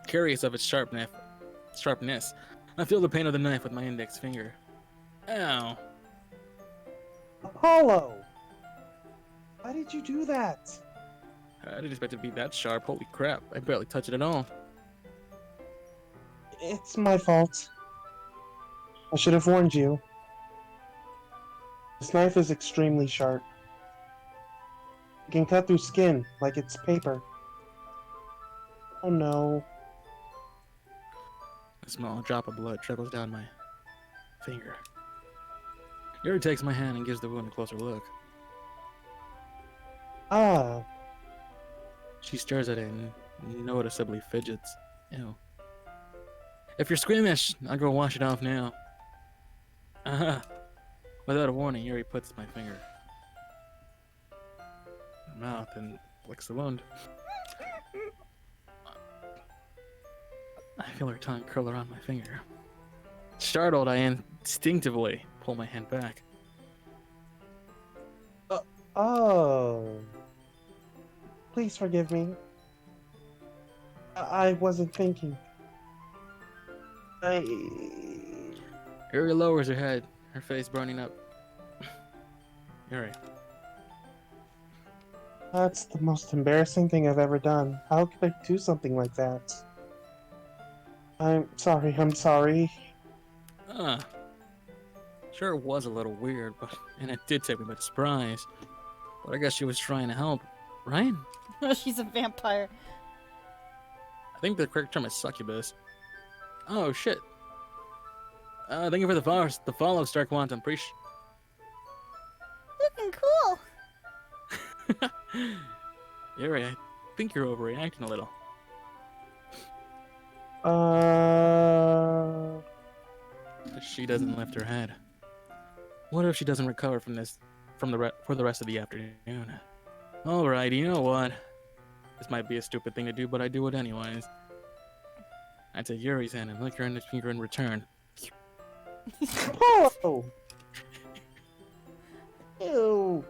Curious of its sharpness, I feel the pain of the knife with my index finger. Ow. Apollo! Why did you do that? I didn't expect it to be that sharp. Holy crap, I barely touch it at all. It's my fault. I should have warned you. This knife is extremely sharp. It can cut through skin like it's paper. Oh no. A small drop of blood trickles down my finger. Yuri takes my hand and gives the wound a closer look. Ah, She stares at it and noticeably fidgets. Ew. If you're squeamish, I'll go wash it off now. Aha. Without a warning, Yuri puts my finger in her mouth and licks the wound. I feel her tongue curl around my finger. Startled, I instinctively pull my hand back. oh. Please forgive me. I wasn't thinking. I. Yuri lowers her head, her face brightening up. Yuri. That's the most embarrassing thing I've ever done. How could I do something like that? I'm sorry. Ah. Sure, it was a little weird, and it did take me by surprise. But I guess she was trying to help, right? She's a vampire. I think the correct term is succubus. Oh, shit. Thank you for the follow, Star Quantum. Appreciate. Looking cool. Yuri, I think you're overreacting a little. She doesn't lift her head. What if she doesn't recover from this, for the rest of the afternoon? All right, you know what? This might be a stupid thing to do, but I do it anyways. I take Yuri's hand and lick her index finger in return. Oh! Ew.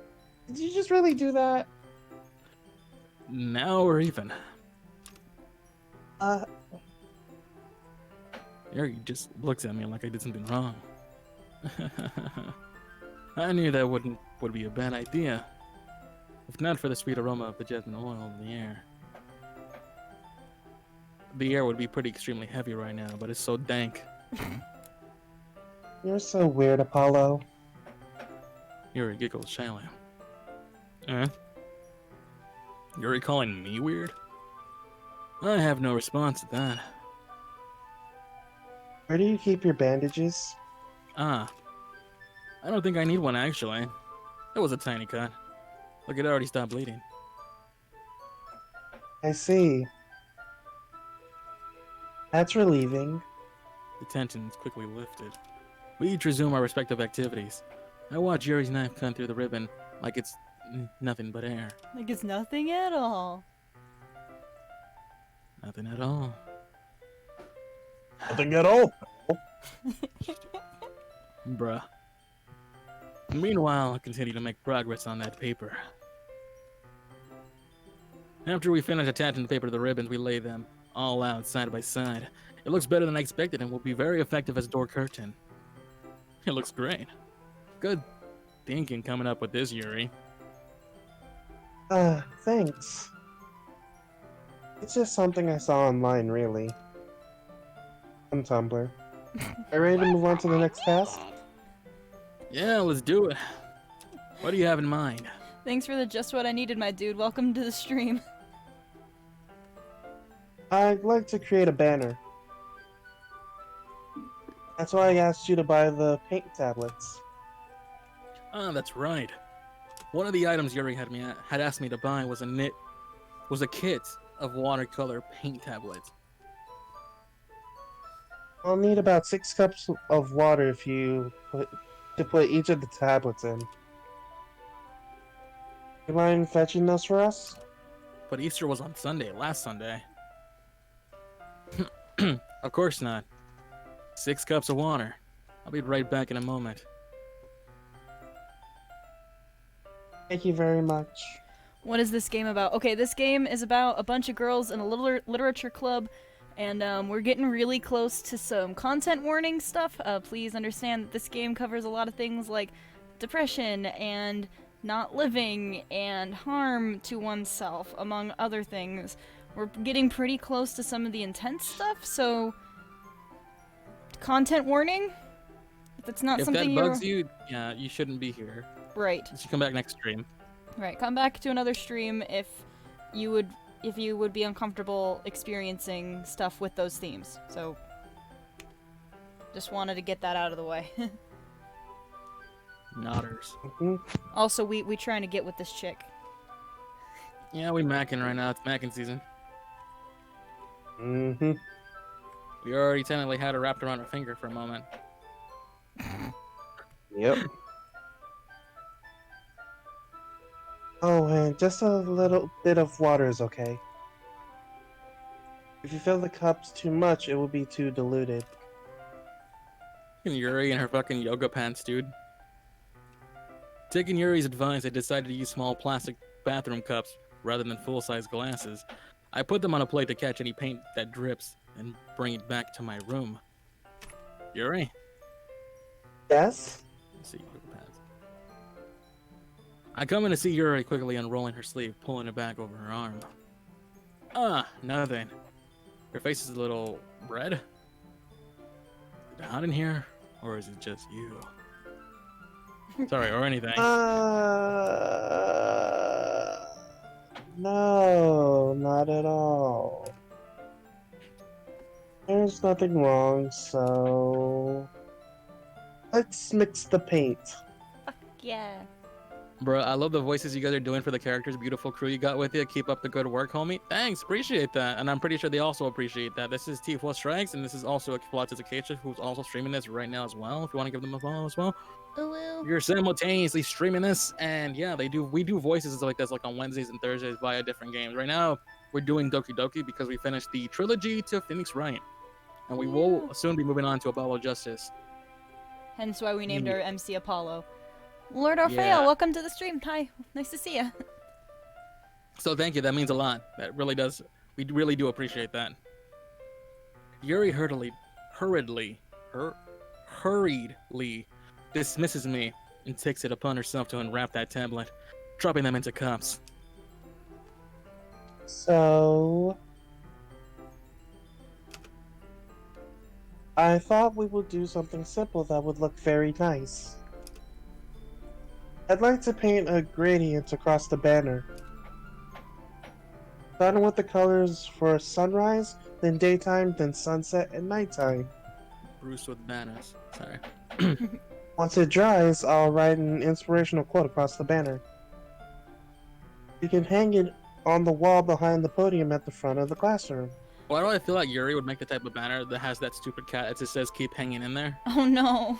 Did you just really do that? Now we're even. Uh, Yuri just looks at me like I did something wrong. I knew that would be a bad idea. If not for the sweet aroma of the jasmine oil in the air. The air would be pretty extremely heavy right now, but it's so dank. you're so weird, Apollo. Yuri giggles shyly. Yuri calling me weird? I have no response to that. Where do you keep your bandages? I don't think I need one actually. It was a tiny cut. Look, it already stopped bleeding. I see. That's relieving. The tension is quickly lifted. We each resume our respective activities. I watch Yuri's knife cut through the ribbon like it's nothing but air. Like it's nothing at all. Nothing at all. Nothing at all. Bruh. Meanwhile, I continue to make progress on that paper. After we finish attaching the paper to the ribbons, we lay them all out side by side. It looks better than I expected and will be very effective as a door curtain. It looks great. Good thinking coming up with this, Yuri. Thanks. It's just something I saw online, really. On Tumblr. Are you ready to move on to the next task? Yeah, let's do it. What do you have in mind? Thanks for the just what I needed, my dude. Welcome to the stream. I'd like to create a banner. That's why I asked you to buy the paint tablets. Ah, that's right. One of the items Yuri had asked me to buy was a kit of watercolor paint tablets. I'll need about 6 cups of water if you put each of the tablets in. You mind fetching those for us? But Easter was on Sunday, last Sunday. Of course not. 6 cups of water. I'll be right back in a moment. Thank you very much. What is this game about? Okay, this game is about a bunch of girls in a literature club, and we're getting really close to some content warning stuff. Please understand that this game covers a lot of things like depression and not living and harm to oneself, among other things. We're getting pretty close to some of the intense stuff, so content warning. If that's not If something that bugs you, yeah, you shouldn't be here. right. You should come back next stream. Right, come back to another stream if you would be uncomfortable experiencing stuff with those themes. So just wanted to get that out of the way. Nodders. Mhm. Also, we trying to get with this chick. Yeah, we macking right now. It's macking season. Mhm. We already technically had her wrapped around her finger for a moment. Yep. Oh, and just a little bit of water is okay. If you fill the cups too much, it will be too diluted. And Yuri and her fucking yoga pants, dude. Taking Yuri's advice, I decided to use small plastic bathroom cups rather than full-size glasses. I put them on a plate to catch any paint that drips and bring it back to my room. Yuri? Yes? Let's see. I come in to see Yuri quickly unrolling her sleeve, pulling it back over her arm. Ah, nothing. Her face is a little red. Is it hot in here? Or is it just you? Sorry, or anything. No, not at all. There's nothing wrong, so let's mix the paint. Fuck yeah. Bro, I love the voices you guys are doing for the characters. Beautiful crew you got with you. Keep up the good work, homie. Thanks, appreciate that. And I'm pretty sure they also appreciate that. This is TFUAHStrikes, and this is also Pilates Acacia, who's also streaming this right now as well. If you want to give them a follow as well. Ooh. You're simultaneously streaming this, and yeah, we do voices like this, like on Wednesdays and Thursdays via different games. Right now, we're doing Doki Doki because we finished the trilogy to Phoenix Wright, and we will soon be moving on to Abalo Justice. Hence why we named our MC Apollo. Lord Orfeo, Yeah. welcome to the stream. Hi, nice to see you. So thank you. That means a lot. That really does. We really do appreciate that. Yuri hurriedly dismisses me and takes it upon herself to unwrap that tablet, dropping them into cups. So I thought we would do something simple that would look very nice. I'd like to paint a gradient across the banner. Starting with the colors for sunrise, then daytime, then sunset, and nighttime. Bruce with banners. Sorry. Once it dries, I'll write an inspirational quote across the banner. You can hang it on the wall behind the podium at the front of the classroom. Why do I feel like Yuri would make the type of banner that has that stupid cat that just says "keep hanging in there"? Oh no.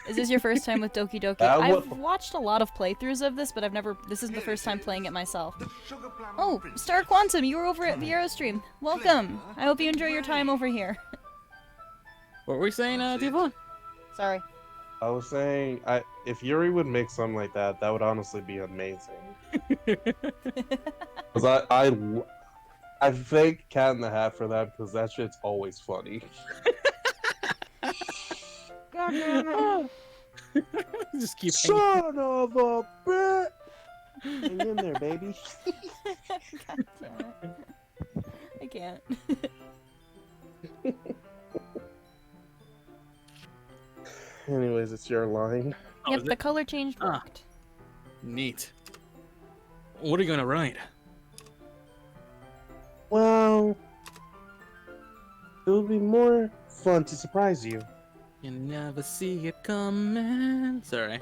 Is this your first time with Doki Doki? I've watched a lot of playthroughs of this, but this is the first time playing it myself. Oh, Star Quantum, you were over at Vero stream. Welcome. I hope you enjoy your time over here. What were we saying, Devon? Sorry. I was saying, if Yuri would make something like that, that would honestly be amazing. Because I thank Cat in the Hat for that, because that shit's always funny. God damn it. Just keep hanging. Son of a bitch! Hang in there, baby. God damn it. I can't. Anyways, it's your line. Oh, Yep, is the it? color change Ah. worked. Neat. What are you gonna write? Well, it would be more fun to surprise you. You never see it coming. Sorry.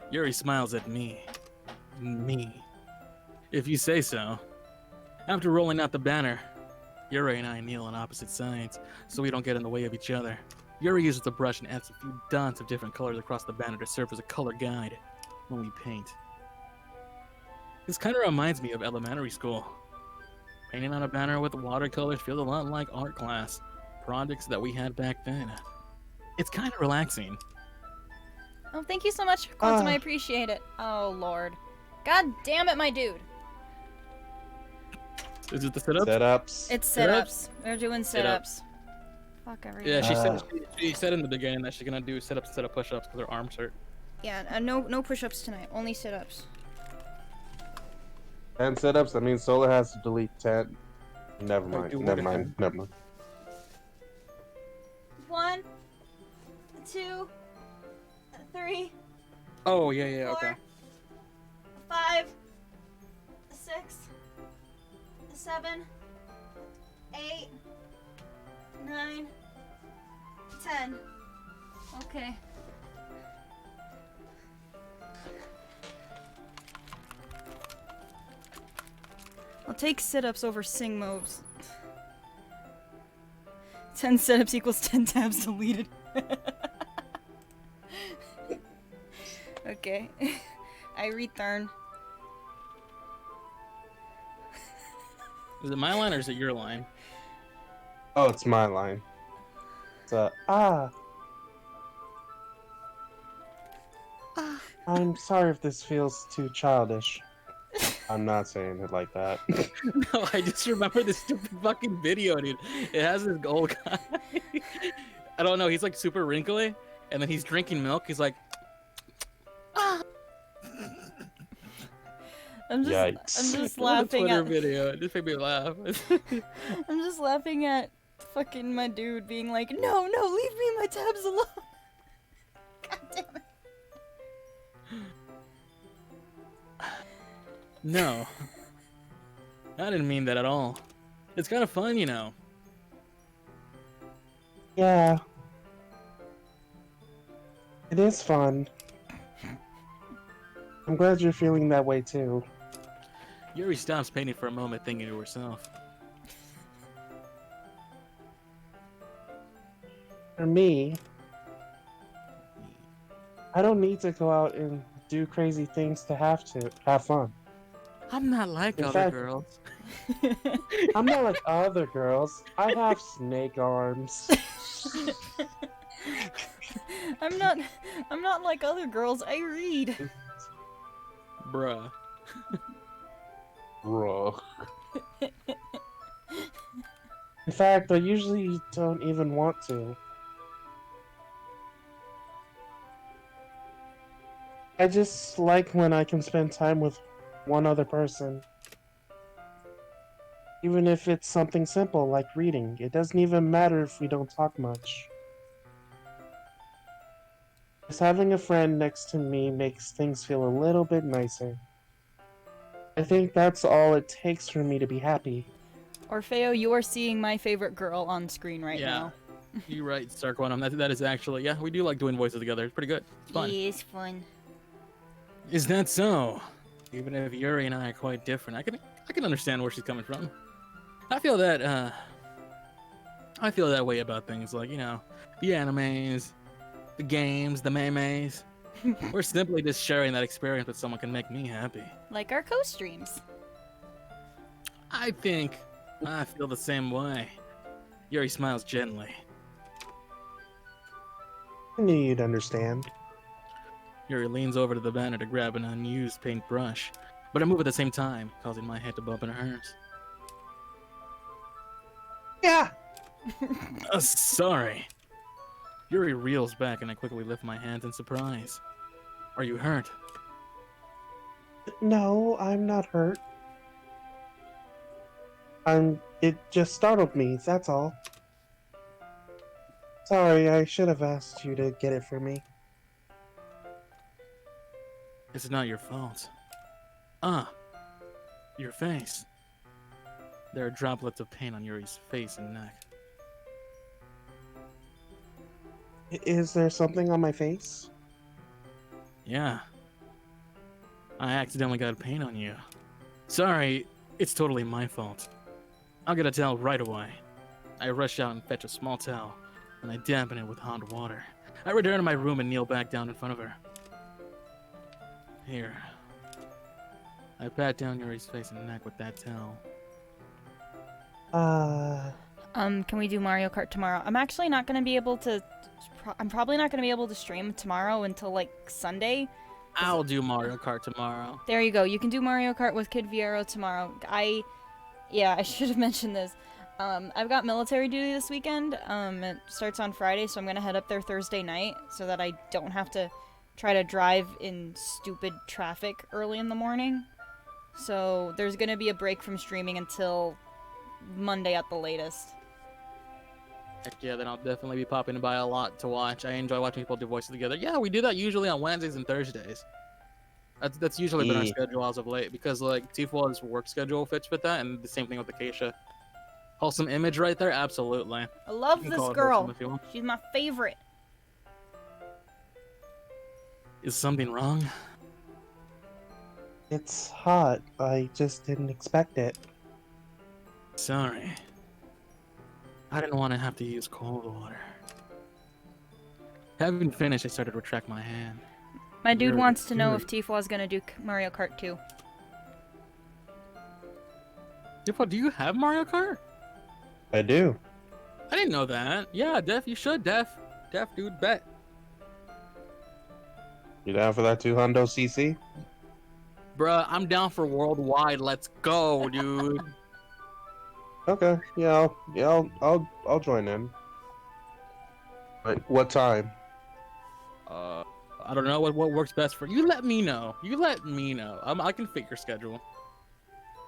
Yuri smiles at me. Me. If you say so. After rolling out the banner, Yuri and I kneel on opposite sides so we don't get in the way of each other. Yuri uses the brush and adds a few dots of different colors across the banner to serve as a color guide when we paint. This kind of reminds me of elementary school. Painting on a banner with watercolors feels a lot like art class, projects that we had back then. It's kind of relaxing. Oh, thank you so much, Quantum. I appreciate it. Oh, Lord. God damn it, my dude. Is it the sit-ups? Setups. It's Sit-ups? sit-ups. We're doing sit-ups. Fuck everything. Yeah, she said in the beginning that she's gonna do sit-ups instead of push-ups because her arms hurt. Yeah, no push-ups tonight. Only sit-ups. 10 setups, that means Solar has to delete 10. Never mind, do never more mind, never mind. 1, 2, 3, Oh, yeah, 4, okay. 5, 6, 7, 8, 9, 10. Okay. I'll take sit-ups over sing moves. 10 sit-ups equals 10 tabs deleted. Okay. I return. Is it my line or is it your line? Oh, it's my line. It's I'm sorry if this feels too childish. I'm not saying it like that. No, I just remember this stupid fucking video, dude. It has this old guy. I don't know. He's like super wrinkly, and then he's drinking milk. He's like, I'm Yikes. just "What a laughing Twitter at video. It just made me laugh. I'm just laughing at fucking my dude being like, no, leave me my tabs alone. God damn it. No, I didn't mean that at all. It's kind of fun, you know. Yeah. It is fun. I'm glad you're feeling that way too. Yuri stops painting for a moment, thinking to herself. For me, I don't need to go out and do crazy things to have fun. I'm not like In other fact- girls. I'm not like other girls. I have snake arms. I'm not like other girls. I read. Bruh. Bro. In fact, I usually don't even want to. I just like when I can spend time with one other person. Even if it's something simple like reading. It doesn't even matter if we don't talk much. Just having a friend next to me makes things feel a little bit nicer. I think that's all it takes for me to be happy. Orfeo, you are seeing my favorite girl on screen right Yeah. now. You're right, Star Quantum. That is actually, yeah, we do like doing voices together. It's pretty good. It's fun. Yeah, it's fun. Is that so? Even if Yuri and I are quite different, I can understand where she's coming from. I feel that way about things like, you know, the animes, the games, the memes. Or simply just sharing that experience with someone can make me happy. Like our co-streams. I think I feel the same way. Yuri smiles gently. I knew you'd understand. Yuri leans over to the banner to grab an unused paintbrush, but I move at the same time, causing my head to bump into hers. Yeah! Sorry. Yuri reels back and I quickly lift my hands in surprise. Are you hurt? No, I'm not hurt. It just startled me, that's all. Sorry, I should have asked you to get it for me. It's not your fault. Your face. There are droplets of paint on Yuri's face and neck. Is there something on my face? Yeah. I accidentally got paint on you. Sorry, it's totally my fault. I'll get a towel right away. I rush out and fetch a small towel, and I dampen it with hot water. I return to my room and kneel back down in front of her. Here. I pat down Yuri's face and neck with that towel. Can we do Mario Kart tomorrow? I'm actually not gonna be able to. I'm probably not gonna be able to stream tomorrow until like Sunday. I'll do Mario Kart tomorrow. There you go. You can do Mario Kart with KidVillero tomorrow. I should have mentioned this. I've got military duty this weekend. It starts on Friday, so I'm gonna head up there Thursday night so that I don't have to try to drive in stupid traffic early in the morning. So there's gonna be a break from streaming until Monday at the latest. Heck yeah, then I'll definitely be popping by a lot to watch. I enjoy watching people do voices together. Yeah, we do that usually on Wednesdays and Thursdays. That's usually been our Yeah. schedule as of late because like TFUAH's work schedule fits with that, and the same thing with Acacia. Wholesome image right there, absolutely. I love You can this call it girl. wholesome if you want. She's my favorite. Is something wrong? It's hot. I just didn't expect it. Sorry. I didn't want to have to use cold water. Having finished, I started to retract my hand. My dude You're wants to know if Yuri. Tifa is gonna do Mario Kart 2. Tifa, do you have Mario Kart? I do. I didn't know that. Yeah, Def, you should, Def. Def, dude, bet. You down for that 200 CC? Bruh, I'm down for worldwide. Let's go, dude. Okay, yeah, I'll join in. But what time? I don't know what works best for you. Let me know. You let me know. I can fit your schedule.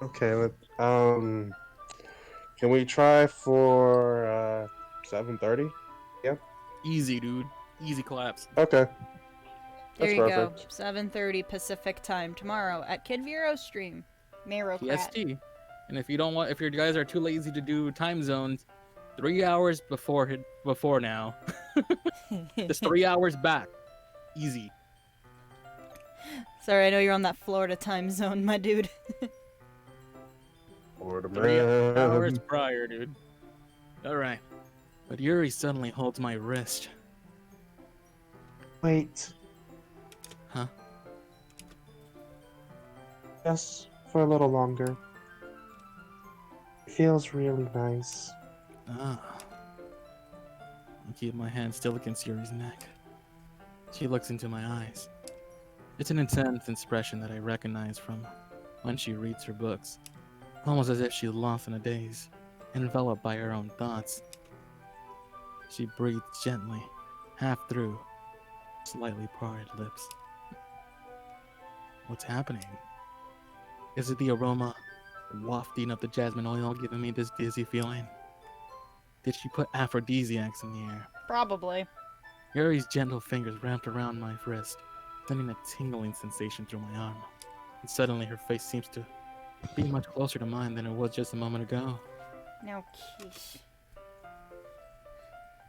Okay, can we try for 7:30? Yeah. Easy, dude. Easy claps. Okay, There that's you go. perfect. 7:30 Pacific time tomorrow at KidVillero stream. Marocrat. PST. And if you don't want, if your guys are too lazy to do time zones, 3 hours before now, just 3 hours back, easy. Sorry, I know you're on that Florida time zone, my dude. Or the 3 hours man. prior, dude. All right. But Yuri suddenly holds my wrist. Wait, Huh? just for a little longer. It feels really nice. Ah. I keep my hand still against Yuri's neck. She looks into my eyes. It's an intense expression that I recognize from when she reads her books, almost as if she's lost in a daze, enveloped by her own thoughts. She breathes gently, half through slightly parted lips. What's happening? Is it the aroma wafting of the jasmine oil giving me this dizzy feeling? Did she put aphrodisiacs in the air? Probably. Yuri's gentle fingers wrapped around my wrist, sending a tingling sensation through my arm. And suddenly her face seems to be much closer to mine than it was just a moment ago. No quiche.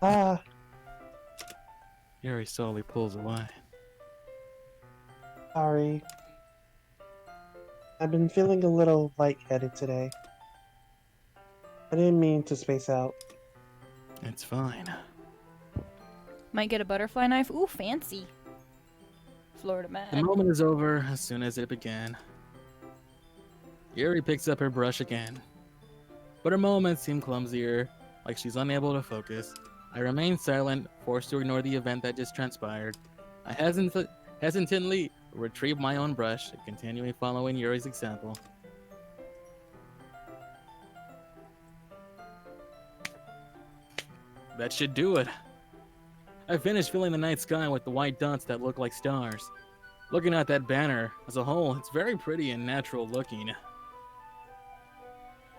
Ah, Yuri slowly pulls away. sorry. I've been feeling a little lightheaded today. I didn't mean to space out. It's fine. Might get a butterfly knife. Ooh, fancy. Florida The man. moment is over as soon as it began. Yuri picks up her brush again, but her movements seem clumsier, like she's unable to focus. I remain silent, forced to ignore the event that just transpired. I hesitantly retrieve my own brush, continuing following Yuri's example. That should do it. I finished filling the night sky with the white dots that look like stars. Looking at that banner as a whole, it's very pretty and natural looking.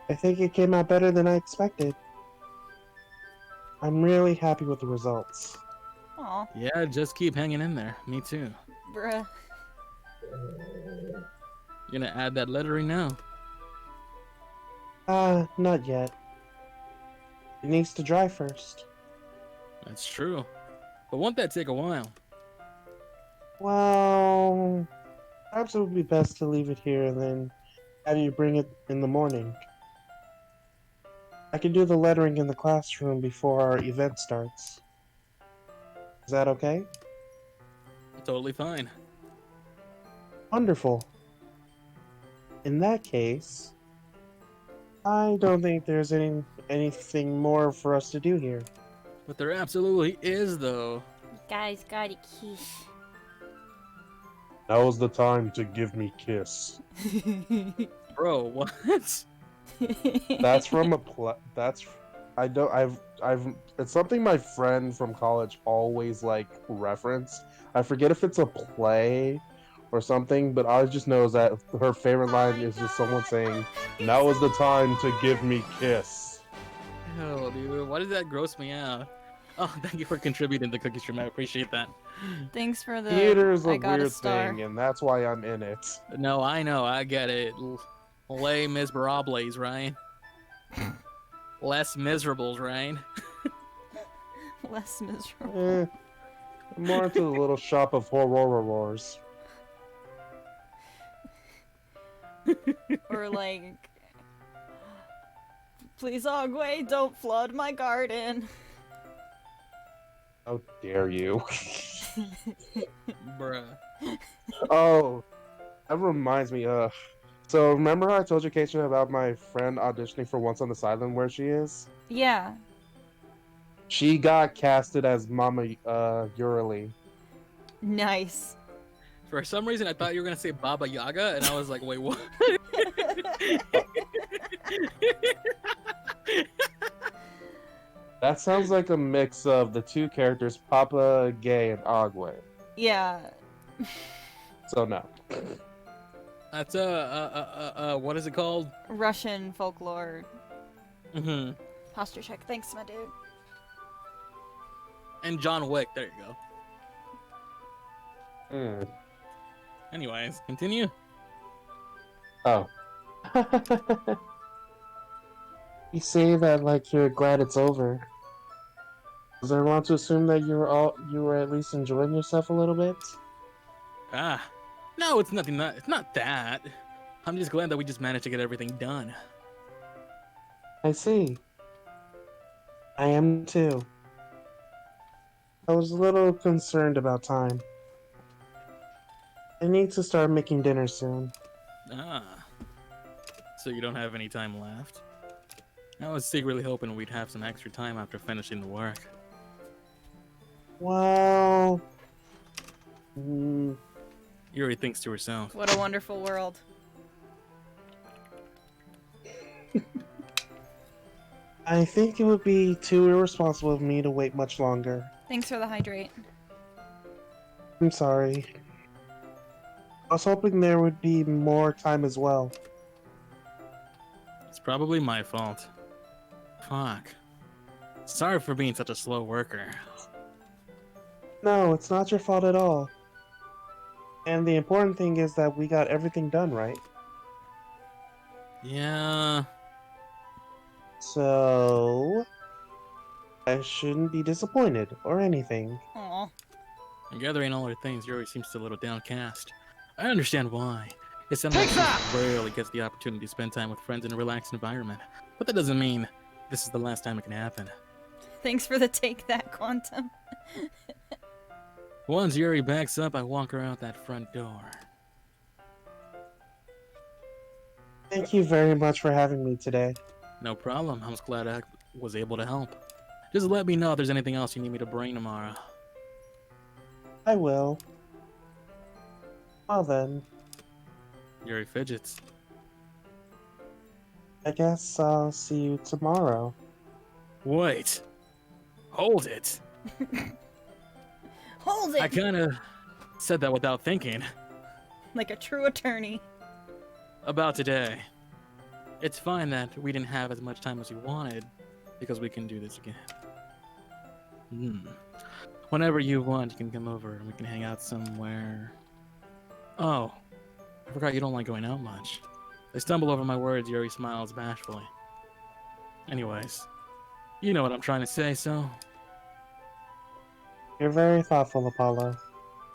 I think it came out better than I expected. I'm really happy with the results. Aw, Yeah, just keep hanging in there. Me too. bruh. You gonna add that lettering now? Not yet. It needs to dry first. That's true. But won't that take a while? Well, perhaps it would be best to leave it here and then have you bring it in the morning. I can do the lettering in the classroom before our event starts. Is that okay? Totally fine. Wonderful. In that case, I don't think there's anything more for us to do here. But there absolutely is, though. Guys, got a quiche. Now's the time to give me kiss. Bro, what? That's from that's I don't I've it's something my friend from college always like reference. I forget if it's a play or something, but I just know that her favorite line is just someone saying, "Now is the time to give me kiss." Hell, dude, why does that gross me out? Oh, thank you for contributing to Cookie Stream. I appreciate that. Thanks for the. Theater's a I got a weird star. thing, and that's why I'm in it. No, I know, I get it. Les Miserables, right? Less miserables, right? Less miserable. I'm more into the little shop of horrors. Or like. Please, Ogway, don't flood my garden. How dare you? Bruh. Oh, that reminds me. So remember how I told you, Keisha, about my friend auditioning for Once on this Island, where she is? Yeah. She got casted as Mama Yurili. Nice. For some reason, I thought you were gonna say Baba Yaga, and I was like, wait, what? That sounds like a mix of the two characters, Papa, Gay, and Ogwe. Yeah. So no. That's what is it called? Russian folklore. Mm-hmm. Posture check. Thanks, my dude. And John Wick. There you go. Hmm. Anyways, continue. Oh. You say that like you're glad it's over. Does I want to assume that you were at least enjoying yourself a little bit? Ah, no, it's nothing. It's not that. I'm just glad that we just managed to get everything done. I see. I am too. I was a little concerned about time. I need to start making dinner soon. Ah, so you don't have any time left? I was secretly hoping we'd have some extra time after finishing the work. Well... Yuri thinks to herself. What a wonderful world. I think it would be too irresponsible of me to wait much longer. Thanks for the hydrate. I'm sorry. I was hoping there would be more time as well. It's probably my fault. Fuck. Sorry for being such a slow worker. No, it's not your fault at all. And the important thing is that we got everything done, right? Yeah. So... I shouldn't be disappointed or anything. Aw. And gathering all her things, Yuri seems a little downcast. I understand why. It sounds like she rarely gets the opportunity to spend time with friends in a relaxed environment. But that doesn't mean this is the last time it can happen. Thanks for the take that, Quantum. Once Yuri backs up, I walk her out that front door. Thank you very much for having me today. No problem. I'm just glad I was able to help. Just let me know if there's anything else you need me to bring tomorrow. I will. Well then, Yuri fidgets. I guess I'll see you tomorrow. Wait. Hold it. Hold it! I kinda said that without thinking. Like a true attorney. About today. It's fine that we didn't have as much time as we wanted, because we can do this again. Whenever you want, you can come over and we can hang out somewhere. Oh, I forgot you don't like going out much. I stumble over my words, Yuri smiles bashfully. Anyways, you know what I'm trying to say, so... You're very thoughtful, Apollo.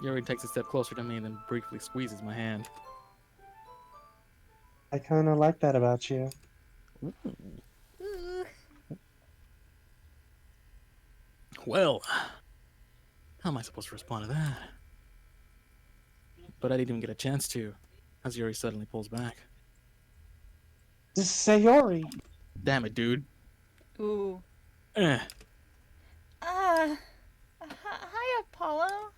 Yuri takes a step closer to me and then briefly squeezes my hand. I kinda like that about you. Well, how am I supposed to respond to that? But I didn't even get a chance to, as Yuri suddenly pulls back. This is Sayori! Damn it, dude. Ooh. Eh. Hi, Apollo.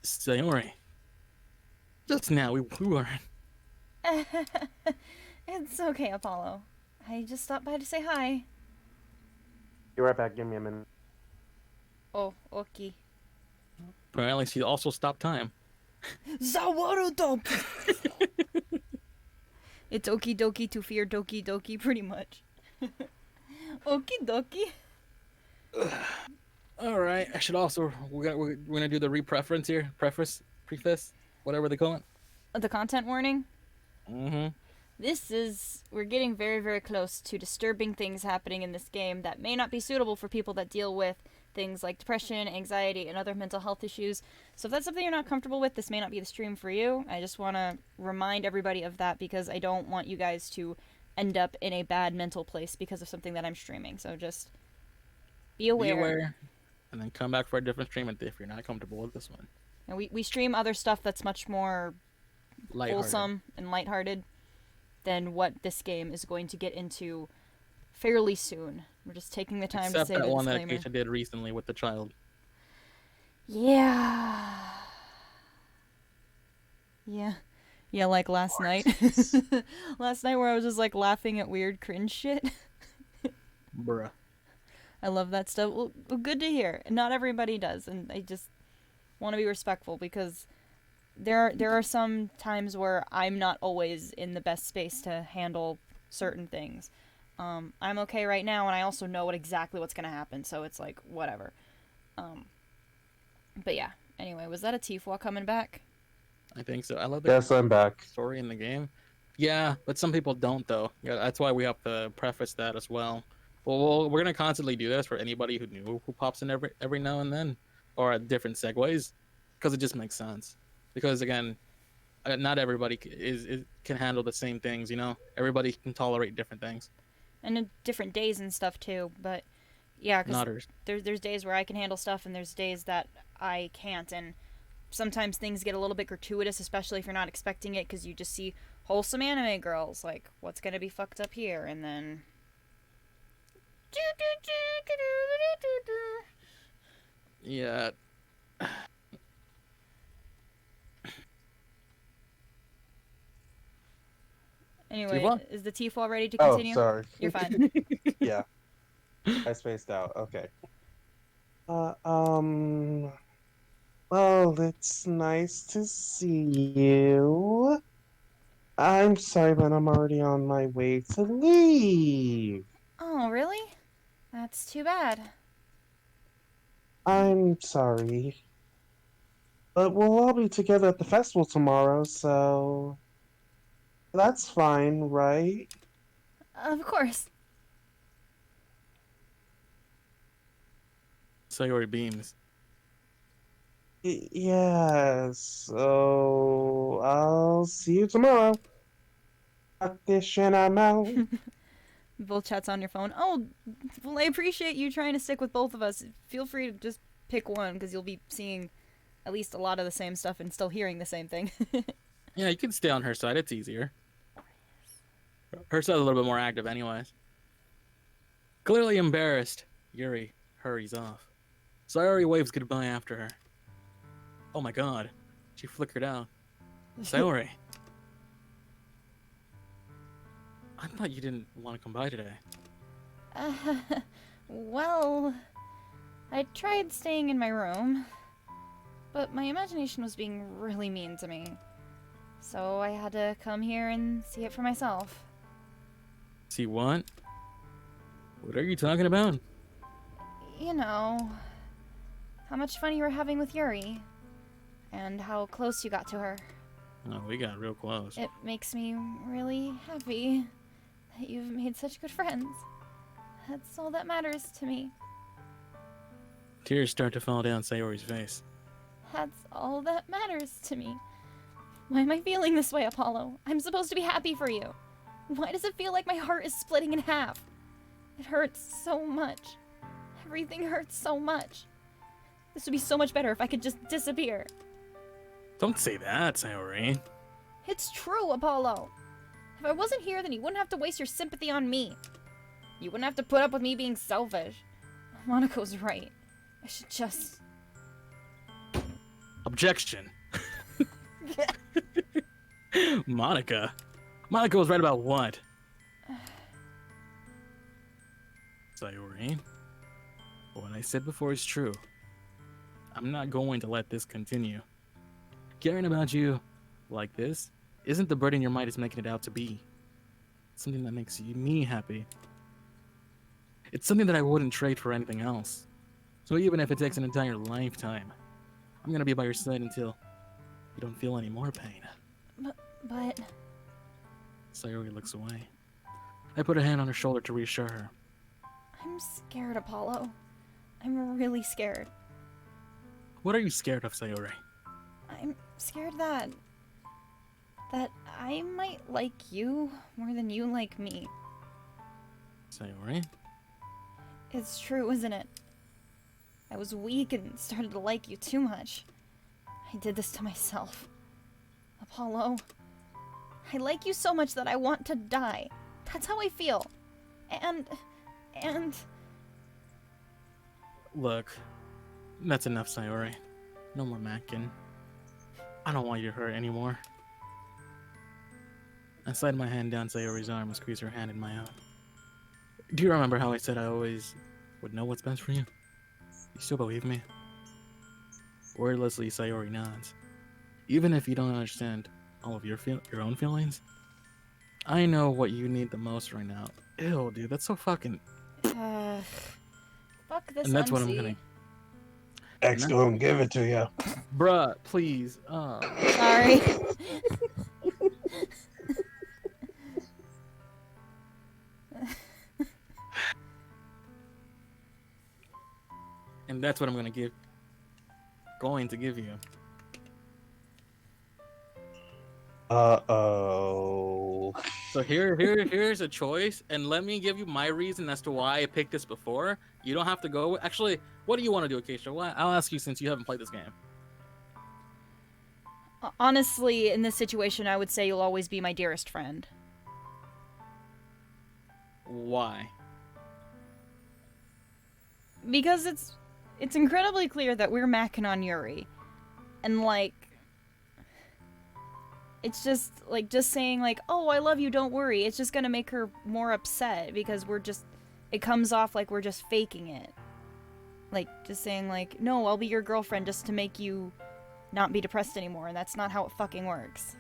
Sayori. Just now, we weren't. It's okay, Apollo. I just stopped by to say hi. Be right back, give me a minute. Oh, okay. Apparently, she also stopped time. Zawarudo! It's okie dokie to fear Doki Doki, pretty much. Okie dokie. Alright, I should also... We're gonna do the re-preference here. Preface? Whatever they call it. The content warning? Mm-hmm. We're getting very, very close to disturbing things happening in this game that may not be suitable for people that deal with things like depression, anxiety, and other mental health issues. So if that's something you're not comfortable with, this may not be the stream for you. I just want to remind everybody of that because I don't want you guys to end up in a bad mental place because of something that I'm streaming. So just be aware. Be aware, and then come back for a different stream if you're not comfortable with this one. And we stream other stuff that's much more Lighthearted. wholesome and lighthearted than what this game is going to get into fairly soon. We're just taking the time Except to say that the one that disclaimer. Keisha did recently with the child. Yeah. Yeah. Yeah, like last night. Last night where I was just like laughing at weird cringe shit. Bruh. I love that stuff. Well, good to hear. Not everybody does, and I just want to be respectful because there are some times where I'm not always in the best space to handle certain things. I'm okay right now, and I also know exactly what's gonna happen, so it's like whatever. But yeah. Anyway, was that a TFUA coming back? I think so. I love the Yes, I'm back. story in the game. Yeah, but some people don't though. Yeah, that's why we have to preface that as well. Well, we're gonna constantly do this for anybody who new who pops in every now and then, or at different segues, because it just makes sense. Because again, not everybody can handle the same things. You know, everybody can tolerate different things. And in different days and stuff too, but yeah, because Not hers. there's days where I can handle stuff and there's days that I can't, and sometimes things get a little bit gratuitous, especially if you're not expecting it, because you just see wholesome anime girls, like, what's gonna be fucked up here, and then... Yeah. Anyway, Tifa? is the TFL ready to Oh, continue? sorry. You're fine. Yeah. I spaced out. Okay. Well, it's nice to see you. I'm sorry, but I'm already on my way to leave. Oh, really? That's too bad. I'm sorry. But we'll all be together at the festival tomorrow, so that's fine, right? Of course. Sayori beams. Yes. So I'll see you tomorrow. Got this and I'm out. Both chats on your phone. Oh, well, I appreciate you trying to stick with both of us. Feel free to just pick one, because you'll be seeing at least a lot of the same stuff and still hearing the same thing. Yeah, you can stay on her side. It's easier. Her side's a little bit more active, anyways. Clearly embarrassed, Yuri hurries off. Sayori waves goodbye after her. Oh my god, she flickered out. Sayori. I thought you didn't want to come by today. Well, I tried staying in my room, but my imagination was being really mean to me. So I had to come here and see it for myself. See what? What are you talking about? You know, how much fun you were having with Yuri, and how close you got to her. Oh, we got real close. It makes me really happy that you've made such good friends. That's all that matters to me. Tears start to fall down Sayori's face. That's all that matters to me. Why am I feeling this way, Apollo? I'm supposed to be happy for you. Why does it feel like my heart is splitting in half? It hurts so much. Everything hurts so much. This would be so much better if I could just disappear. Don't say that, Sayori. It's true, Apollo. If I wasn't here, then you wouldn't have to waste your sympathy on me. You wouldn't have to put up with me being selfish. Monaco's right. I should just... Objection. Monica? Monica was right about what? Sayori, what I said before is true. I'm not going to let this continue. Caring about you like this isn't the burden your mind is making it out to be. It's something that makes me happy. It's something that I wouldn't trade for anything else. So even if it takes an entire lifetime, I'm gonna be by your side until you don't feel any more pain. But... Sayori looks away. I put a hand on her shoulder to reassure her. I'm scared, Apollo. I'm really scared. What are you scared of, Sayori? I'm scared that I might like you more than you like me. Sayori? It's true, isn't it? I was weak and started to like you too much. I did this to myself. Apollo, I like you so much that I want to die. That's how I feel. And... Look, that's enough, Sayori. No more macking. I don't want you to hurt anymore. I slide my hand down Sayori's arm and squeeze her hand in my own. Do you remember how I said I always would know what's best for you? You still believe me? Wordlessly, Sayori nods. Even if you don't understand all of your own feelings, I know what you need the most right now. Ew, dude, that's so fucking... Fuck this And that's MC. what I'm gonna... X gonna give it to you. Bruh, please. Sorry. And that's what I'm gonna give... Going to give you. Uh-oh. So here's a choice, and let me give you my reason as to why I picked this before. You don't have to go. Actually, what do you want to do, Acacia? Well, I'll ask you since you haven't played this game. Honestly, in this situation, I would say you'll always be my dearest friend. Why? Because it's incredibly clear that we're macking on Yuri. And like it's just saying like, "Oh, I love you, don't worry." It's just going to make her more upset because it comes off like we're just faking it. Like just saying like, "No, I'll be your girlfriend," just to make you not be depressed anymore, and that's not how it fucking works.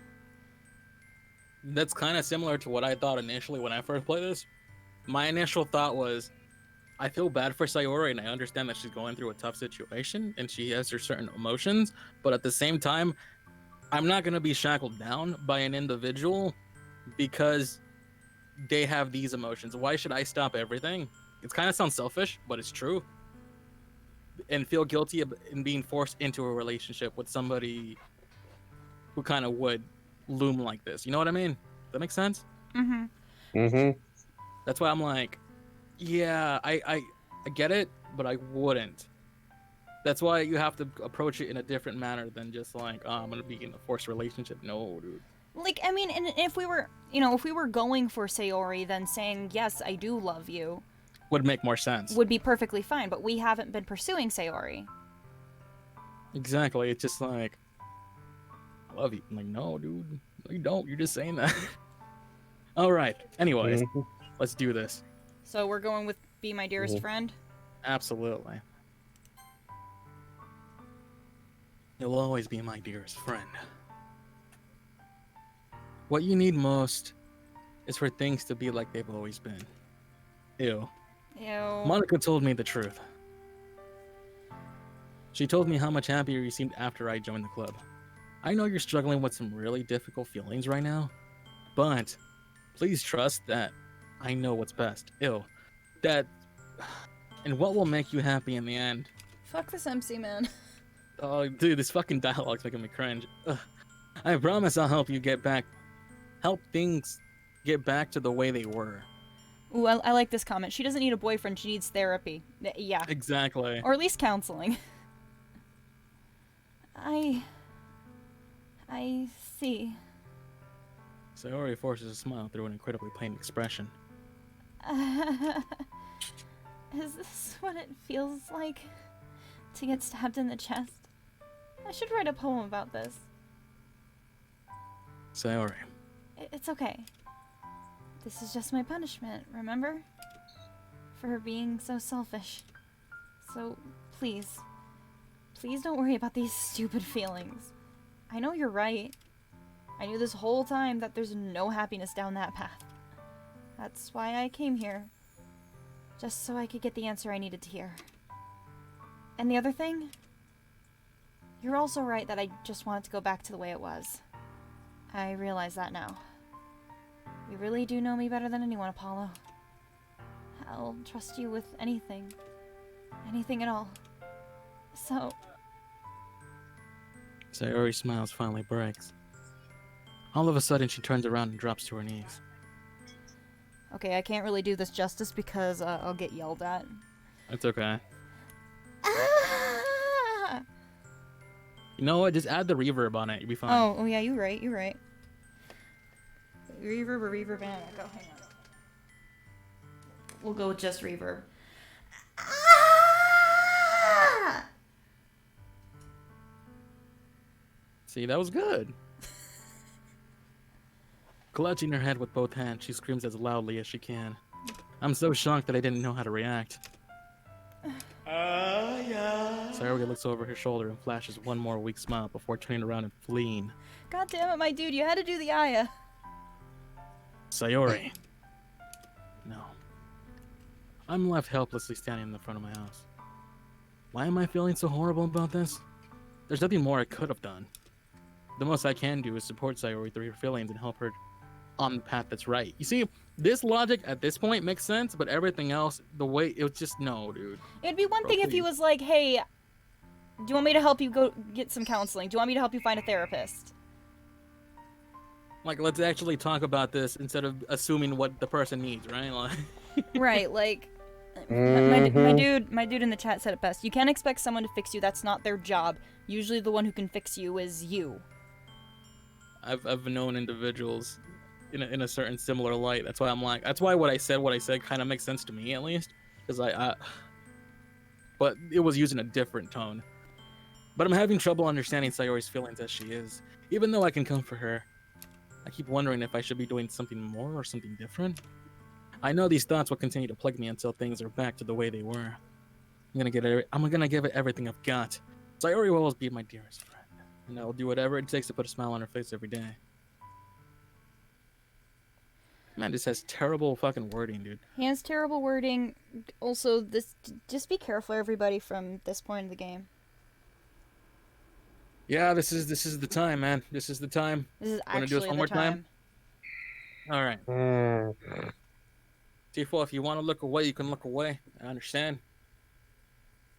That's kind of similar to what I thought initially when I first played this. My initial thought was, I feel bad for Sayori, and I understand that she's going through a tough situation, and she has her certain emotions, but at the same time, I'm not going to be shackled down by an individual because they have these emotions. Why should I stop everything? It kind of sounds selfish, but it's true. And feel guilty in being forced into a relationship with somebody who kind of would loom like this. You know what I mean? That makes sense? Mm-hmm. Mm-hmm. That's why I'm like, yeah, I get it, but I wouldn't. That's why you have to approach it in a different manner than just like, oh, I'm gonna be in a forced relationship. No, dude. Like, I mean, and if we were going for Sayori, then saying, "Yes, I do love you," Would make more sense. would be perfectly fine, but we haven't been pursuing Sayori. Exactly. It's just like, I love you. I'm like, no, dude. No, you don't. You're just saying that. All right. Anyways, let's do this. So we're going with "Be My Dearest Friend"? Absolutely. You'll always be my dearest friend. What you need most is for things to be like they've always been. Ew. Ew. Monica told me the truth. She told me how much happier you seemed after I joined the club. I know you're struggling with some really difficult feelings right now, but please trust that I know what's best. Ew. And what will make you happy in the end. Fuck this MC, man. Oh, dude, this fucking dialogue's making me cringe. Ugh. I promise I'll help things get back to the way they were. Ooh, I like this comment. She doesn't need a boyfriend, she needs therapy. Yeah. Exactly. Or at least counseling. I see. Sayori forces a smile through an incredibly plain expression. Is this what it feels like to get stabbed in the chest? I should write a poem about this. Sayori. It's okay. This is just my punishment, remember? For being so selfish. So, please. Please don't worry about these stupid feelings. I know you're right. I knew this whole time that there's no happiness down that path. That's why I came here. Just so I could get the answer I needed to hear. And the other thing? You're also right that I just want it to go back to the way it was. I realize that now. You really do know me better than anyone, Apollo. I'll trust you with anything. Anything at all. So... Sayori's smile finally breaks. All of a sudden, she turns around and drops to her knees. Okay, I can't really do this justice because I'll get yelled at. It's okay. Ah! You know what? Just add the reverb on it. You'll be fine. Oh yeah, you're right. Reverb or reverb and echo. Hang on. We'll go with just reverb. Ah! See, that was good. Clutching her head with both hands, she screams as loudly as she can. I'm so shocked that I didn't know how to react. Sayori looks over her shoulder and flashes one more weak smile before turning around and fleeing. God damn it, my dude, you had to do the Aya. Sayori. No. I'm left helplessly standing in the front of my house. Why am I feeling so horrible about this? There's nothing more I could have done. The most I can do is support Sayori through her feelings and help her on the path that's right. You see, this logic at this point makes sense, but everything else, the way it was just no, dude. It'd be one Bro, thing if he please. was like, hey, do you want me to help you go get some counseling? Do you want me to help you find a therapist? Like, let's actually talk about this instead of assuming what the person needs, right? Like, Right, like my dude in the chat said it best. You can't expect someone to fix you. That's not their job. Usually the one who can fix you is you. I've known individuals in a certain similar light. That's why I'm like, that's why what I said kind of makes sense to me, at least, because but it was using a different tone. But I'm having trouble understanding Sayori's feelings as she is. Even though I can comfort her, I keep wondering if I should be doing something more or something different. I know these thoughts will continue to plague me until things are back to the way they were. I'm gonna give it everything I've got. Sayori will always be my dearest friend, and I will do whatever it takes to put a smile on her face every day. Man, this has terrible fucking wording, dude. He has terrible wording. Also, just be careful, everybody, from this point in the game. Yeah, this is the time, man. This is the time. This is Wanna do this actually one the more time. All right. Mm. T4, if you want to look away, you can look away. I understand.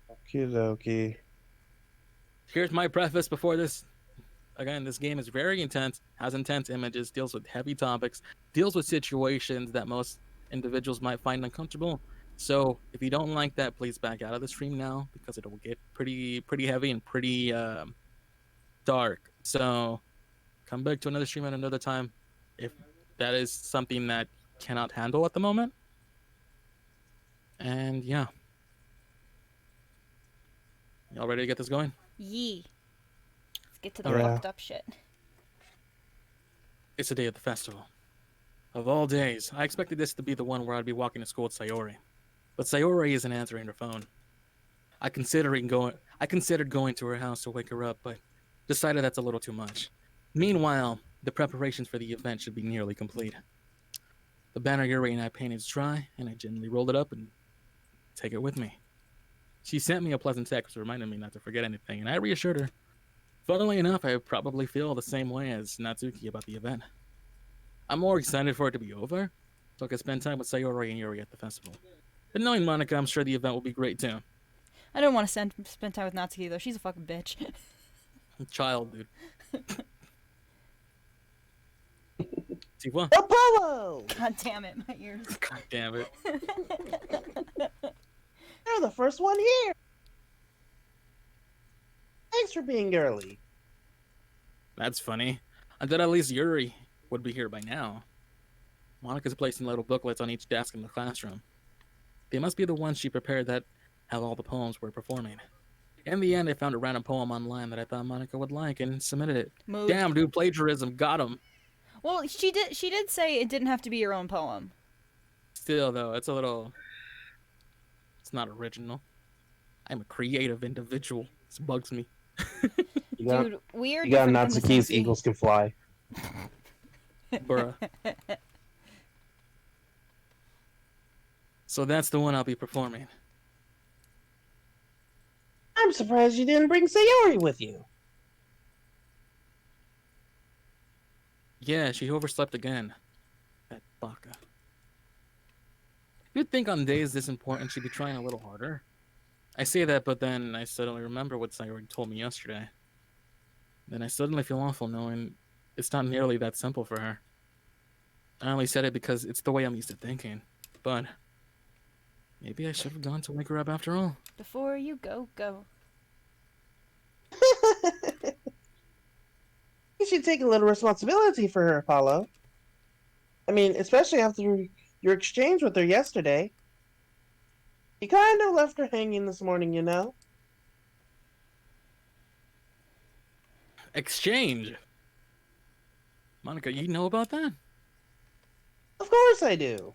Doki Doki. Here's my preface before this. Again, this game is very intense, has intense images, deals with heavy topics, deals with situations that most individuals might find uncomfortable. So if you don't like that, please back out of the stream now, because it will get pretty heavy and pretty dark. So come back to another stream at another time if that is something that you cannot handle at the moment. And yeah. Y'all ready to get this going? Yee. Let's get to the Yeah. fucked up shit. It's the day of the festival. Of all days, I expected this to be the one where I'd be walking to school with Sayori. But Sayori isn't answering her phone. I considered going to her house to wake her up, but decided that's a little too much. Meanwhile, the preparations for the event should be nearly complete. The banner Yuri and I painted is dry, and I gently rolled it up and take it with me. She sent me a pleasant text reminding me not to forget anything, and I reassured her. Funnily enough, I probably feel the same way as Natsuki about the event. I'm more excited for it to be over, so I can spend time with Sayori and Yuri at the festival. But knowing Monica, I'm sure the event will be great too. I don't want to spend time with Natsuki though. She's a fucking bitch. Child, dude. T1. Apollo! God damn it, my ears. God damn it. You're the first one here. Thanks for being early. That's funny. I thought at least Yuri would be here by now. Monica's placing little booklets on each desk in the classroom. They must be the ones she prepared that have all the poems we're performing. In the end, I found a random poem online that I thought Monica would like and submitted it. Mood. Damn, dude, plagiarism. Got him. Well, she did say it didn't have to be your own poem. Still, though, it's not original. I'm a creative individual. This bugs me. You got, Dude, we are you got different in the Natsuki's sense- Eagles Can Fly. Bruh. So that's the one I'll be performing. I'm surprised you didn't bring Sayori with you. Yeah, she overslept again. That baka. You'd think on days this important she'd be trying a little harder. I say that, but then I suddenly remember what Sayori told me yesterday. Then I suddenly feel awful knowing it's not nearly that simple for her. I only said it because it's the way I'm used to thinking. But maybe I should have gone to wake her up after all. Before you go. You should take a little responsibility for her, Apollo. I mean, especially after your exchange with her yesterday. You kind of left her hanging this morning, you know? Exchange. Monica, you know about that? Of course I do.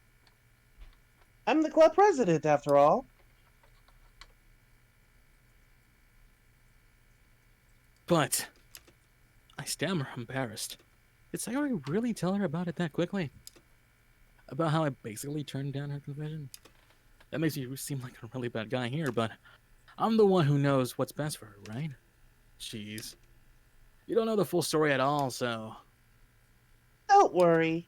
I'm the club president, after all. But I stammer, embarrassed. Did Sayori really tell her about it that quickly? About how I basically turned down her confession? That makes me seem like a really bad guy here, but I'm the one who knows what's best for her, right? Jeez. You don't know the full story at all, so... Don't worry.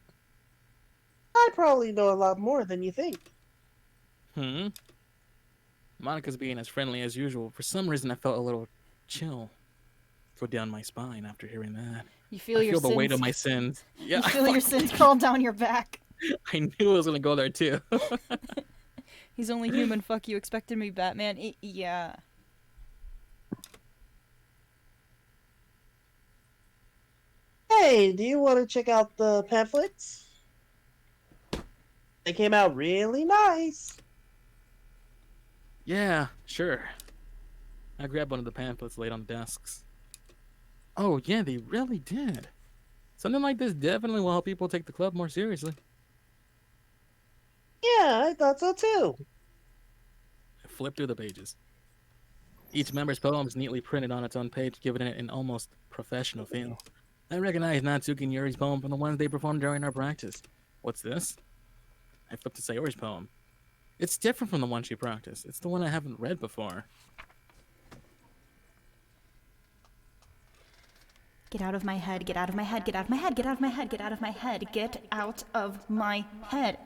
I probably know a lot more than you think. Monica's being as friendly as usual. For some reason, I felt a little chill go down my spine after hearing that. You feel I your feel the sins. weight of my sins. Yeah, You feel your sins crawl down your back. I knew it was gonna go there too. He's only human. Fuck you. Expected me, Batman. Yeah. Hey, do you want to check out the pamphlets? They came out really nice. Yeah, sure. I grabbed one of the pamphlets laid on the desks. Oh, yeah, they really did. Something like this definitely will help people take the club more seriously. Yeah, I thought so too. I flipped through the pages. Each member's poem is neatly printed on its own page, giving it an almost professional feel. I recognized Natsuki and Yuri's poem from the ones they performed during our practice. What's this? I flipped to Sayori's poem. It's different from the one she practiced. It's the one I haven't read before. Get out of my head, get out of my head, get out of my head, get out of my head, get out of my head, get out of my head.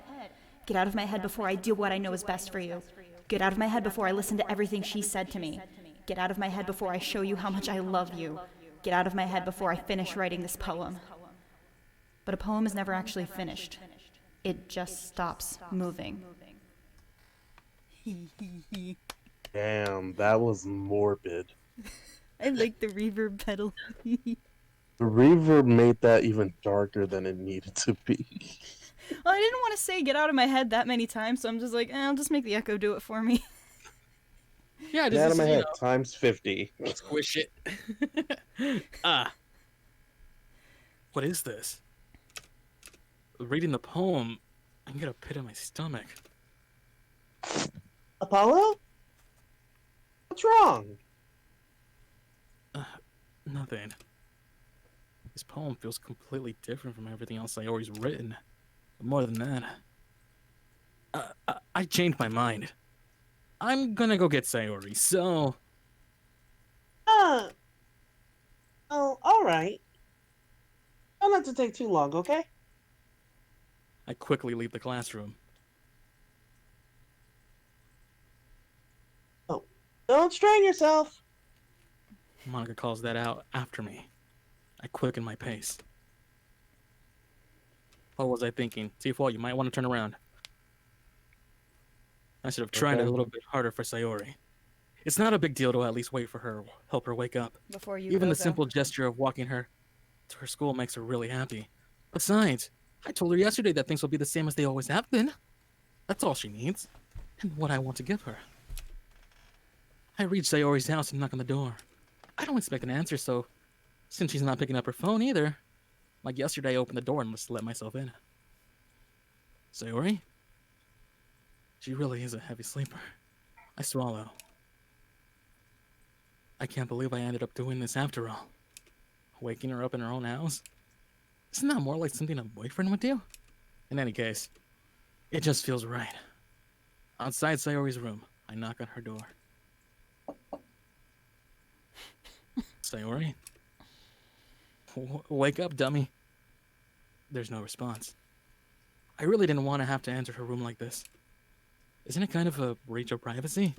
Get out of my head before I do what I know is best for you. Get out of my head before I listen to everything she said to me. Get out of my head before I show you how much I love you. Get out of my head before I finish writing this poem. But a poem is never actually finished. It just stops moving. Damn, that was morbid. I like the reverb pedal. The reverb made that even darker than it needed to be. Well, I didn't want to say get out of my head that many times, so I'm just like, I'll just make the echo do it for me. Yeah, Get out of my head, know, times 50. squish it. What is this? Reading the poem, I get a pit in my stomach. Apollo? What's wrong? Nothing. This poem feels completely different from everything else I always written. But more than that, I changed my mind. I'm gonna go get Sayori, so... Oh, alright. Don't let it take too long, okay? I quickly leave the classroom. Oh, don't strain yourself. Monica calls that out after me. I quicken my pace. What was I thinking? TFUAH, you might want to turn around. I should have tried Okay. a little bit harder for Sayori. It's not a big deal to at least wait for her, help her wake up. Before you Even go, the simple gesture of walking her to her school makes her really happy. Besides, I told her yesterday that things will be the same as they always have been. That's all she needs, and what I want to give her. I reach Sayori's house and knock on the door. I don't expect an answer, so since she's not picking up her phone either, like yesterday I opened the door and must let myself in. Sayori? She really is a heavy sleeper. I swallow. I can't believe I ended up doing this after all. Waking her up in her own house? Isn't that more like something a boyfriend would do? In any case, it just feels right. Outside Sayori's room, I knock on her door. Sayori? Wake up, dummy. There's no response. I really didn't want to have to enter her room like this. Isn't it kind of a breach of privacy?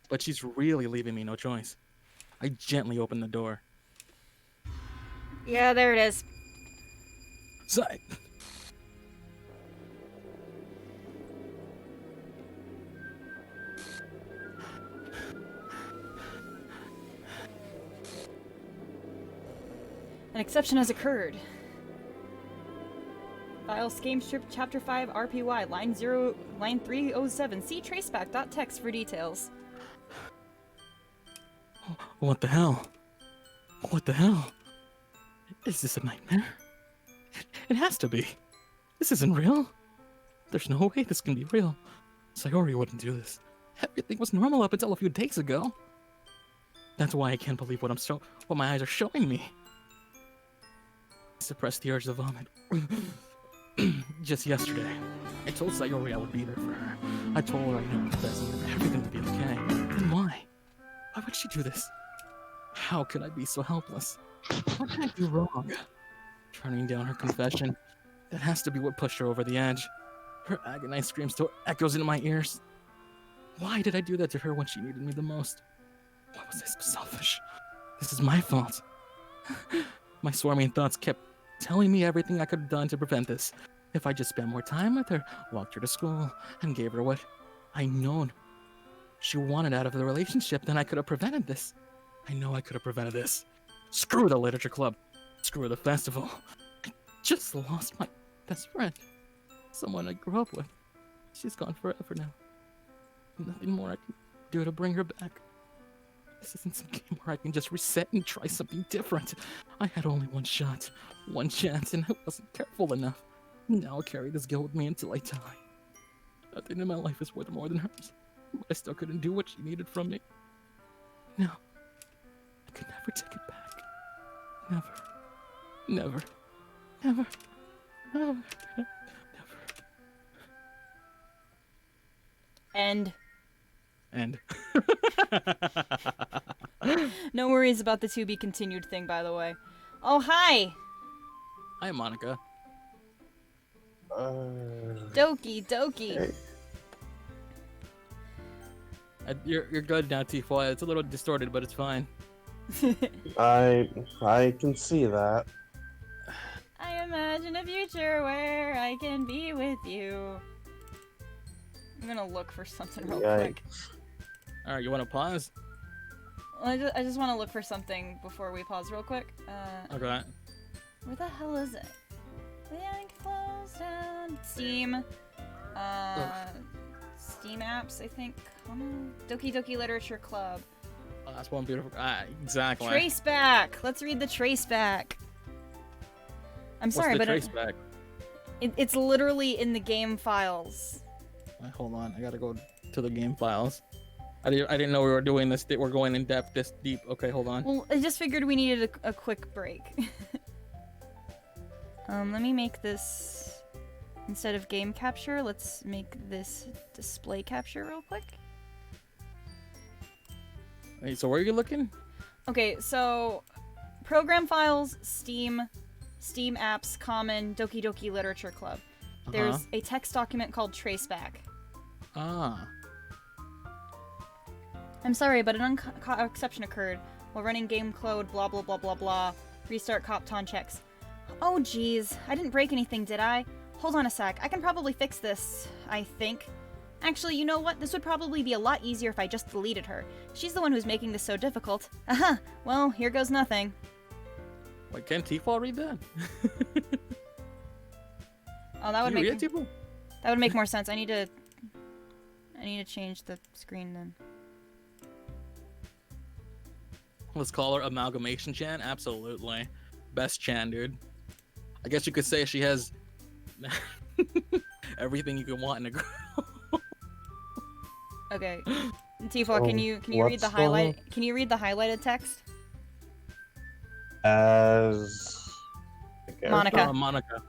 But she's really leaving me no choice. I gently open the door. Yeah, there it is. An exception has occurred. File Game Strip Chapter 5 RPY line 307. See traceback.txt for details. What the hell? What the hell? Is this a nightmare? It has to be. This isn't real. There's no way this can be real. Sayori wouldn't do this. Everything was normal up until a few days ago. That's why I can't believe what my eyes are showing me. I suppressed the urge to vomit. Just yesterday, I told Sayori I would be there for her. I told her I knew the best and for everything to be okay. Then why? Why would she do this? How could I be so helpless? What did I do wrong? Turning down her confession, that has to be what pushed her over the edge. Her agonized scream still echoes into my ears. Why did I do that to her when she needed me the most? Why was I so selfish? This is my fault. My swarming thoughts kept telling me everything I could have done to prevent this. If I just spent more time with her, walked her to school, and gave her what I known she wanted out of the relationship, then I could have prevented this. I know I could have prevented this. Screw the literature club. Screw the festival. I just lost my best friend. Someone I grew up with. She's gone forever now. Nothing more I can do to bring her back. This isn't some game where I can just reset and try something different. I had only one shot, one chance, and I wasn't careful enough. Now I'll carry this guilt with me until I die. Nothing in my life is worth more than hers. But I still couldn't do what she needed from me. No. I could never take it back. Never. Never. Never. Never. Never. End. End. No worries about the to be continued thing, by the way. Oh, hi! Hi, Monica. Doki Doki. Hey. You're good now, TFUAH. It's a little distorted, but it's fine. I can see that. I imagine a future where I can be with you. I'm gonna look for something real quick. Alright, you want to pause? Well, I just want to look for something before we pause real quick. Okay. Where the hell is it? The ink flows down. Steam. Steam apps, I think. Come on. Doki Doki Literature Club. Oh, that's one beautiful. Exactly. Trace back. Let's read the trace back. I'm What's sorry, the but trace back? it's literally in the game files. Wait, hold on, I gotta go to the game files. I didn't know we were doing this. We're going in depth, this deep. Okay, hold on. Well, I just figured we needed a quick break. Let me make this, instead of game capture, let's make this display capture real quick. Wait, so where are you looking? Okay, so program files, Steam apps, common, Doki Doki Literature Club. There's a text document called Traceback. Ah. I'm sorry, but an exception occurred. While running game code, blah blah blah blah blah. Restart Copton checks. Oh geez, I didn't break anything, did I? Hold on a sec, I can probably fix this, I think. Actually, you know what? This would probably be a lot easier if I just deleted her. She's the one who's making this so difficult. Aha! Well, here goes nothing. Wait, can TFUAH read that? Oh, that would Can you make read it, TFUAH? that would make more sense. I need to change the screen then. Let's call her Amalgamation Chan. Absolutely. Best Chan, dude. I guess you could say she has everything you could want in a girl. Okay. TFUAH, can you read the Can you read the highlighted text? As Monica. Monica.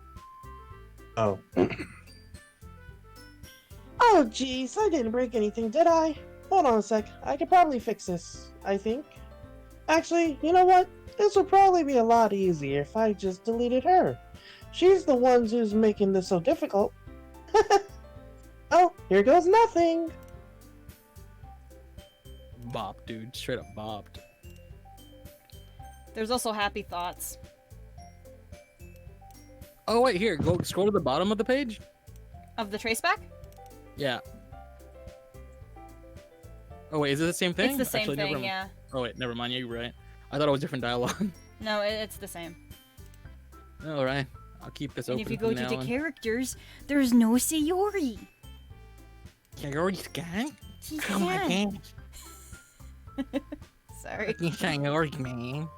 Oh. Oh, jeez, I didn't break anything, did I? Hold on a sec. I could probably fix this, I think. Actually, you know what? This would probably be a lot easier if I just deleted her. She's the one who's making this so difficult. Oh, here goes nothing. Bop, dude. Straight up bopped. There's also happy thoughts. Oh, wait, here. Go scroll to the bottom of the page. Of the traceback? Yeah. Oh, wait, is it the same thing? It's the same Actually, thing, yeah. Oh, wait, never mind. Yeah, you're right. I thought it was different dialogue. No, it's the same. All right. I'll keep this And open if you go from to now the on. characters, there's no Sayori. Sayori's gang? She's Oh my sad. god. Sorry. Fucking Sayori, man.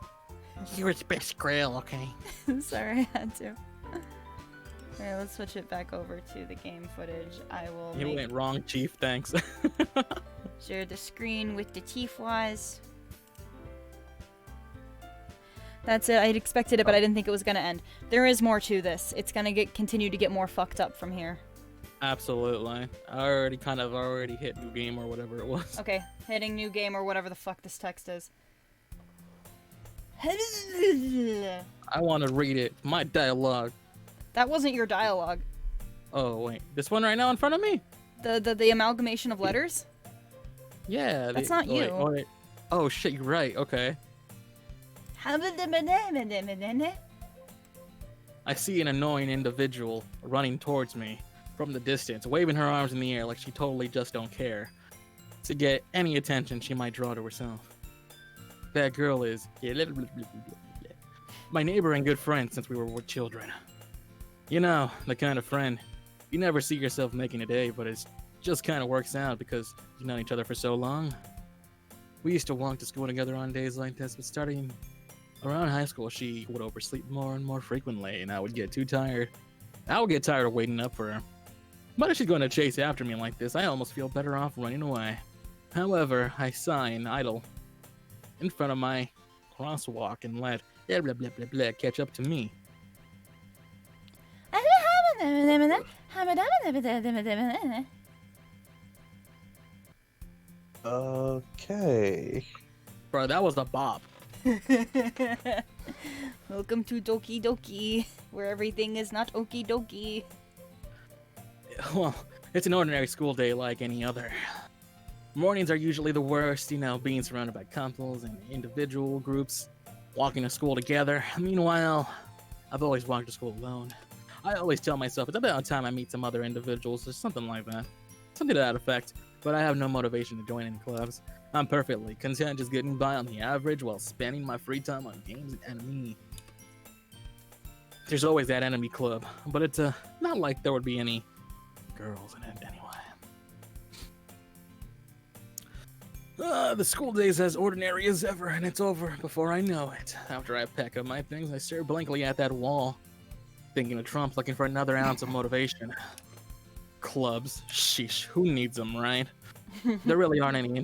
You're its best grail, okay? Sorry, I had to. Alright, let's switch it back over to the game footage. I will You make went wrong, Chief. Thanks. share the screen with the TFUAHs. That's it. I'd expected it, but I didn't think it was gonna end. There is more to this. It's gonna continue to get more fucked up from here. Absolutely. I already hit new game or whatever it was. Okay, hitting new game or whatever the fuck this text is. I want to read it. My dialogue. That wasn't your dialogue. Oh wait, this one right now in front of me? The amalgamation of letters? Yeah. That's not you. Wait. Oh shit, you're right. Okay. I see an annoying individual running towards me from the distance, waving her arms in the air like she totally just don't care to get any attention she might draw to herself. That girl is my neighbor and good friend since we were children. You know, the kind of friend you never see yourself making a day, but it just kind of works out because you've known each other for so long. We used to walk to school together on days like this, but starting around high school, she would oversleep more and more frequently, and I would get too tired. I would get tired of waiting up for her. But if she's going to chase after me like this, I almost feel better off running away. However, I sigh and idle in front of my crosswalk and let blah blah blah blah blah catch up to me. Okay. Bro, that was a bop. Welcome to Doki Doki, where everything is not okie dokie. Well, it's an ordinary school day like any other. Mornings are usually the worst, being surrounded by couples and individual groups, walking to school together. Meanwhile, I've always walked to school alone. I always tell myself it's about time I meet some other individuals or something like that. Something to that effect, but I have no motivation to join any clubs. I'm perfectly content just getting by on the average while spending my free time on games and enemy. There's always that enemy club, but it's not like there would be any girls in it anyway. The school day's as ordinary as ever, and it's over before I know it. After I pack up my things, I stare blankly at that wall, thinking of Trump, looking for another ounce of motivation. Clubs, sheesh, who needs them, right? There really aren't anything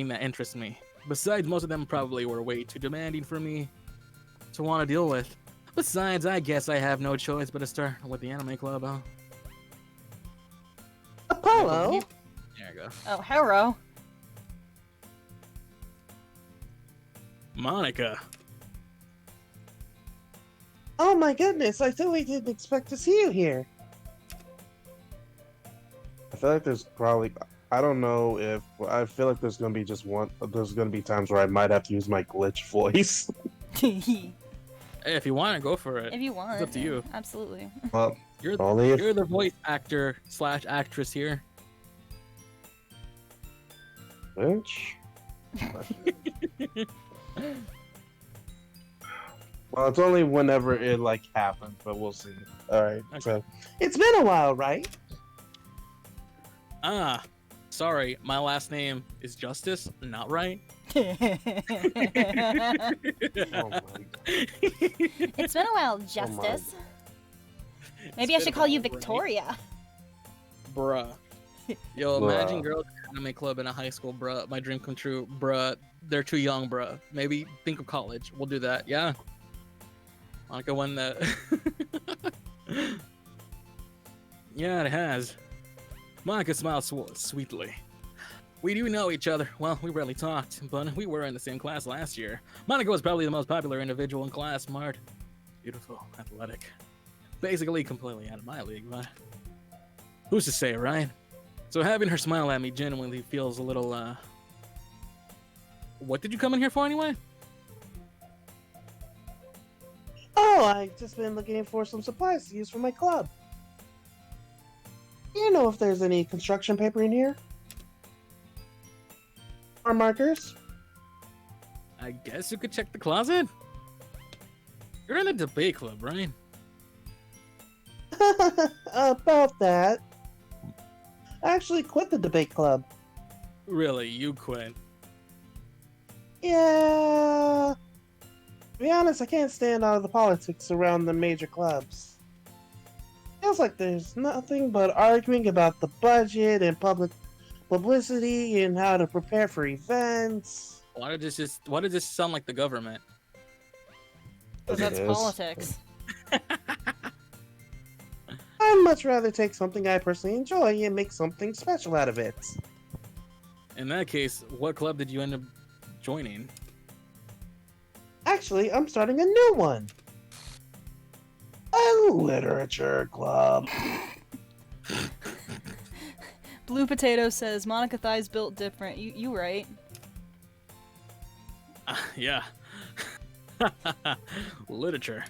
that interests me. Besides, most of them probably were way too demanding for me to want to deal with. Besides, I guess I have no choice but to start with the anime club, huh? Apollo? There you go. Oh, hello. Monica. Oh my goodness, I totally didn't expect to see you here. I feel like there's probably, I don't know if, I feel like there's gonna be there's gonna be times where I might have to use my glitch voice. Hey, if you want to go for it. If you want. It's up to you. Absolutely. Well, You're only if, you're the voice actor / actress here. which? Well, it's only whenever it like happens, but we'll see. All right. Okay. So It's been a while, right? Ah, sorry, my last name is Justice, not right? oh my It's been a while, Justice. Maybe I should call you Victoria. Bruh. Yo, imagine Bruh. girls in an anime club in a high school, bruh. My dream come true, bruh. They're too young, bruh. Maybe think of college. We'll do that, yeah? Monica won that. Yeah, it has. Monica smiles sweetly. We do know each other. Well, we rarely talked, but we were in the same class last year. Monica was probably the most popular individual in class. Smart, beautiful, athletic. Basically completely out of my league, but who's to say, right? So having her smile at me genuinely feels a little, What did you come in here for anyway? Oh, I've just been looking for some supplies to use for my club. Do you know if there's any construction paper in here? Or markers? I guess you could check the closet. You're in the debate club, right? About that. I actually quit the debate club. Really, you quit. Yeah. To be honest, I can't stand all of the politics around the major clubs. Feels like there's nothing but arguing about the budget and public publicity and how to prepare for events. Why did this sound like the government? Because It that's is. politics. I'd much rather take something I personally enjoy and make something special out of it. In that case, what club did you end up joining? Actually, I'm starting a new one. A literature club. Blue Potato says Monica thighs built different. You right. Yeah. Literature.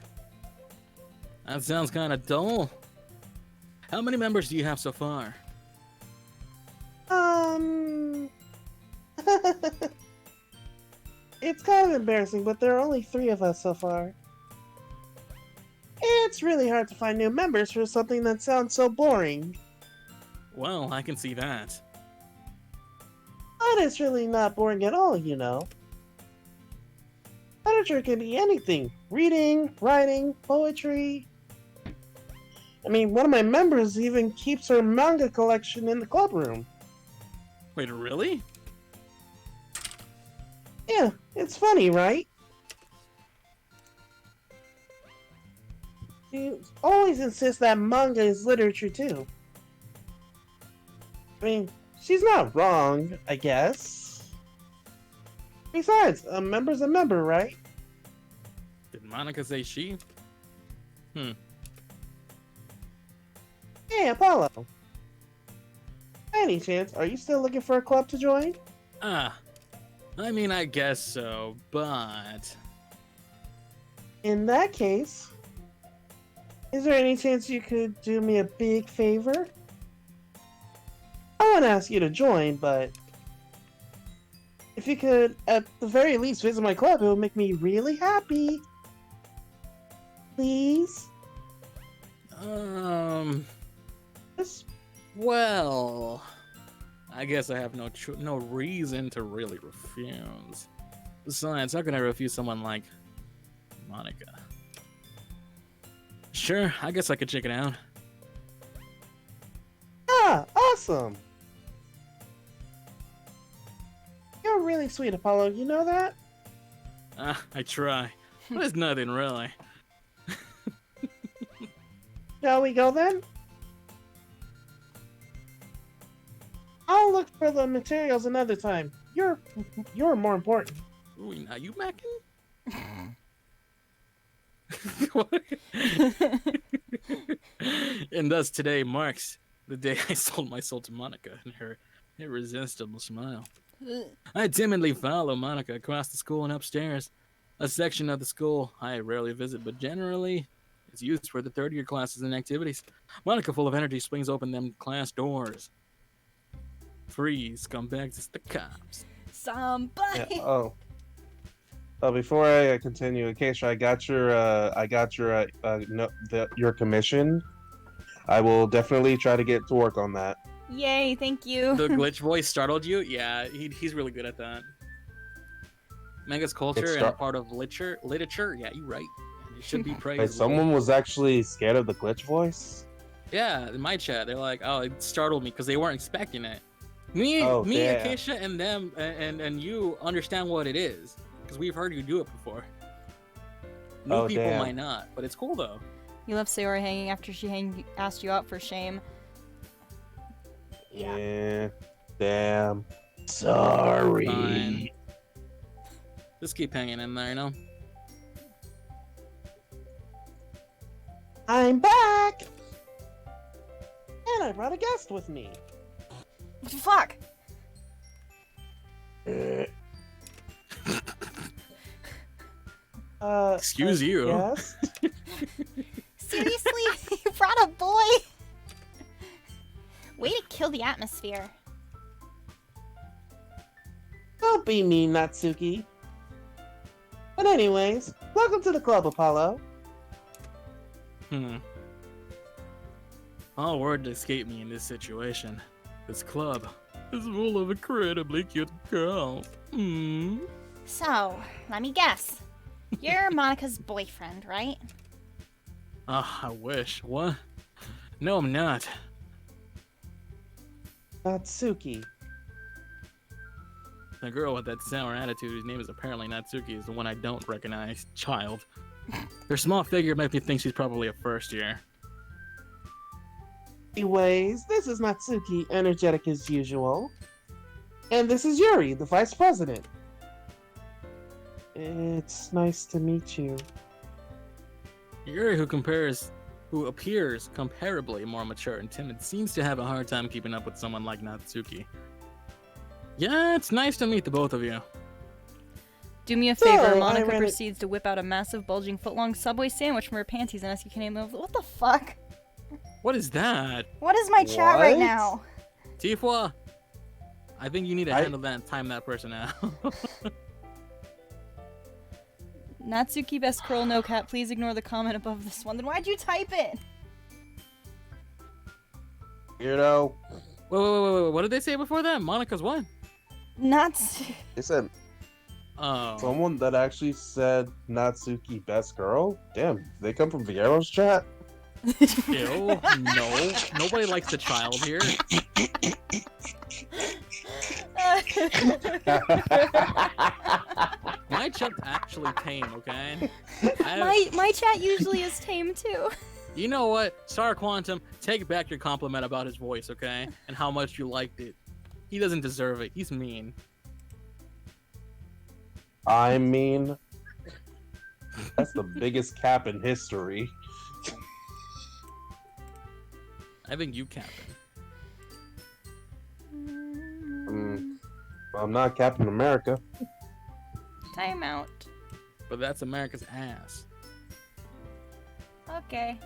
That sounds kind of dull. How many members do you have so far? It's kind of embarrassing, but there are only 3 of us so far. It's really hard to find new members for something that sounds so boring. Well, I can see that. But it's really not boring at all, you know. Literature can be anything. Reading, writing, poetry. I mean, one of my members even keeps her manga collection in the club room. Wait, really? Yeah, it's funny, right? She always insists that manga is literature too. I mean, she's not wrong, I guess. Besides, a member's a member, right? Did Monica say she? Hey, Apollo. By any chance, are you still looking for a club to join? I mean, I guess so, but... In that case, is there any chance you could do me a big favor? I won't ask you to join, but if you could, at the very least, visit my club, it would make me really happy. Please? Just Well... I guess I have no reason to really refuse. Besides, how can I refuse someone like Monica? Sure, I guess I could check it out. awesome! You're really sweet, Apollo, you know that? I try. But it's nothing really. Shall we go then? I'll look for the materials another time. You're more important. Ooh, are you macking? And thus today marks the day I sold my soul to Monica and her irresistible smile. I timidly follow Monica across the school and upstairs. A section of the school I rarely visit, but generally is used for the third-year classes and activities. Monica, full of energy, swings open them class doors. Freeze, come back, it's the cops. Somebody. Yeah, oh. Before I continue, in case I got your your commission, I will definitely try to get to work on that. Yay, thank you. The glitch voice startled you? Yeah, he's really good at that. Manga's culture and a part of literature. Yeah, you're right. And it should be praised. Wait, someone was actually scared of the glitch voice? Yeah, in my chat, they're like, "Oh, it startled me" because they weren't expecting it. Me, Oh, me, damn. Acacia, and them, and you understand what it is because we've heard you do it before. New Oh, people damn. might not, but it's cool though. You left Sayori hanging after she asked you out for shame. Yeah. Damn. Sorry. Fine. Just keep hanging in there, you know. I'm back! And I brought a guest with me. Fuck! Excuse you. Yes? Seriously? You brought a boy? Way to kill the atmosphere. Don't be mean, Natsuki. But anyways, welcome to the club, Apollo. All words escape me in this situation. This club is full of incredibly cute girls. So, let me guess. You're Monica's boyfriend, right? I wish. What? No, I'm not. Natsuki. The girl with that sour attitude, whose name is apparently Natsuki, is the one I don't recognize. Child. Her small figure makes me think she's probably a first year. Anyways, this is Natsuki, energetic as usual. And this is Yuri, the vice president. It's nice to meet you. Yuri, who appears comparably more mature and timid, seems to have a hard time keeping up with someone like Natsuki. Yeah, it's nice to meet the both of you. Do me a favor, So, I Monica ran it- proceeds to whip out a massive, bulging, foot-long Subway sandwich from her panties and asks you can name of what the fuck? What is that? What is my chat right What? now? Tifua, I think you need to I- handle that and time that person out. Natsuki best curl no cat, please ignore the comment above this one. Then why'd you type it? Weirdo. Wait, what did they say before that? Monica's what? Natsu. They said Oh. someone that actually said Natsuki best girl. Damn, they come from Villero's chat. Ew, no. Nobody likes the child here. My chat's actually tame, okay? my chat usually is tame too. You know what? Star Quantum, take back your compliment about his voice, okay? And how much you liked it. He doesn't deserve it. He's mean. I mean, that's the biggest cap in history. I think you Captain. I'm not Captain America. Time out. But that's America's ass. Okay.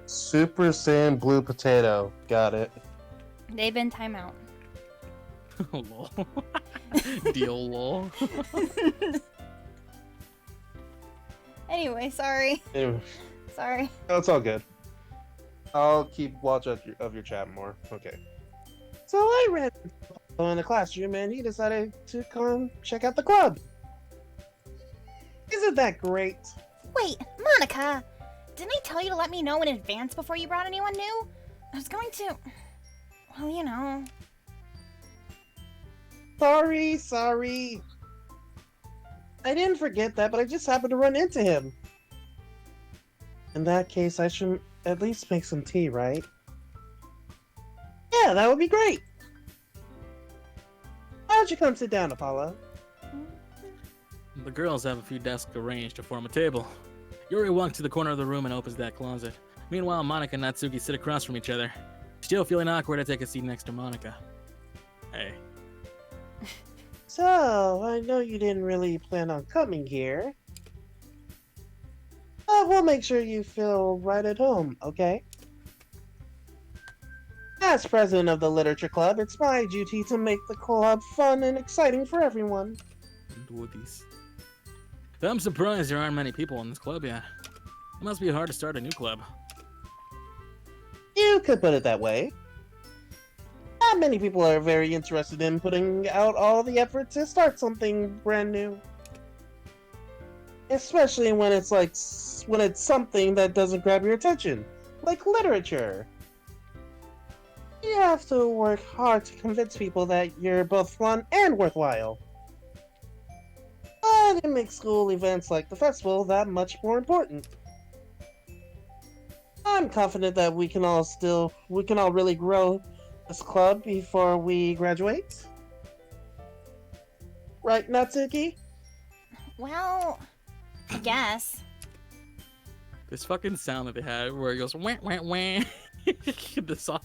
Super Saiyan Blue Potato. Got it. They've been time out. Lol. Deal, lol. Anyway, sorry. Anyway, Sorry. no, it's all good. I'll keep watch of your chat more. Okay. So I ran in the classroom and he decided to come check out the club. Isn't that great? Wait, Monica! Didn't I tell you to let me know in advance before you brought anyone new? I was going to... Well, you know... Sorry. I didn't forget that, but I just happened to run into him. In that case, I should at least make some tea, right? Yeah, that would be great. Why don't you come sit down, Apollo? The girls have a few desks arranged to form a table. Yuri walks to the corner of the room and opens that closet. Meanwhile, Monica and Natsuki sit across from each other. Still feeling awkward, I take a seat next to Monica. Hey. So, I know you didn't really plan on coming here. But we'll make sure you feel right at home, okay? As president of the Literature Club, it's my duty to make the club fun and exciting for everyone. I'm surprised there aren't many people in this club yet. It must be hard to start a new club. You could put it that way. Not many people are very interested in putting out all the effort to start something brand new. Especially when it's something that doesn't grab your attention, like literature. You have to work hard to convince people that you're both fun and worthwhile. But it makes school events like the festival that much more important. I'm confident that we can all really grow this club before we graduate. Right, Natsuki? Well... I guess. This fucking sound that they had where it goes wah wah wah. The song.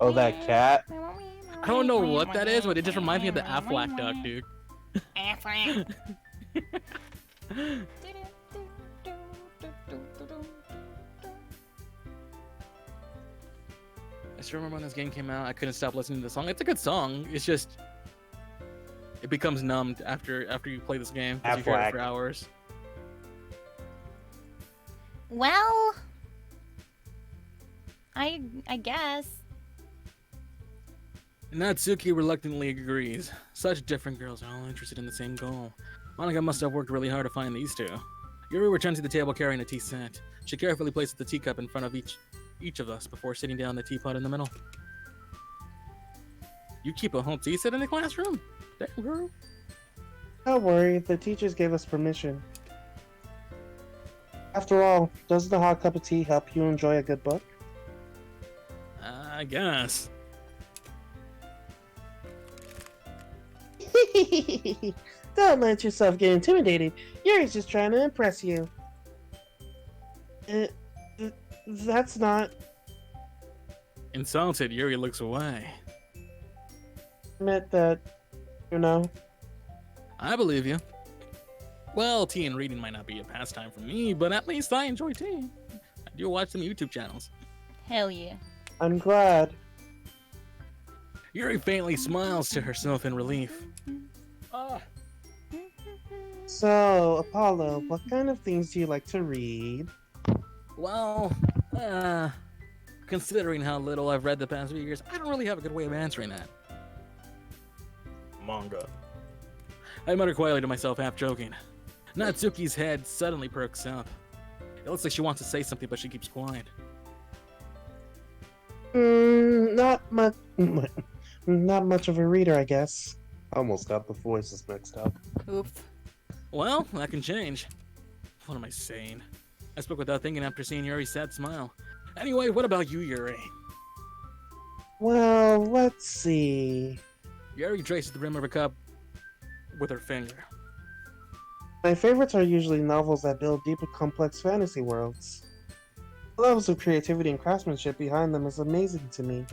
Oh, that cat. I don't know what that is, but it just reminds me of the Aflac duck, dude. I still remember when this game came out, I couldn't stop listening to the song. It's a good song. It's just it becomes numbed after you play this game because you hear it for hours. Well... I guess. Natsuki reluctantly agrees. Such different girls are all interested in the same goal. Monica must have worked really hard to find these two. Yuri returns to the table carrying a tea set. She carefully places the teacup in front of each each of us before sitting down the teapot in the middle. You keep a whole tea set in the classroom? Damn, girl. Don't worry, the teachers gave us permission. After all, doesn't a hot cup of tea help you enjoy a good book? I guess. Don't let yourself get intimidated. Yuri's just trying to impress you. That's not... Insulted, Yuri looks away. Admit that, you know. I believe you. Well, tea and reading might not be a pastime for me, but at least I enjoy tea. I do watch some YouTube channels. Hell yeah. I'm glad. Yuri faintly smiles to herself in relief. So, Apollo, what kind of things do you like to read? Well, considering how little I've read the past few years, I don't really have a good way of answering that. Manga. I mutter quietly to myself, half joking. Natsuki's head suddenly perks up. It looks like she wants to say something, but she keeps quiet. Not much. Not much of a reader, I guess. Almost got the voices mixed up. Oof. Well, that can change. What am I saying? I spoke without thinking after seeing Yuri's sad smile. Anyway, what about you, Yuri? Well, let's see. Yuri traces the rim of her cup with her finger. My favorites are usually novels that build deep and complex fantasy worlds. The levels of creativity and craftsmanship behind them is amazing to me.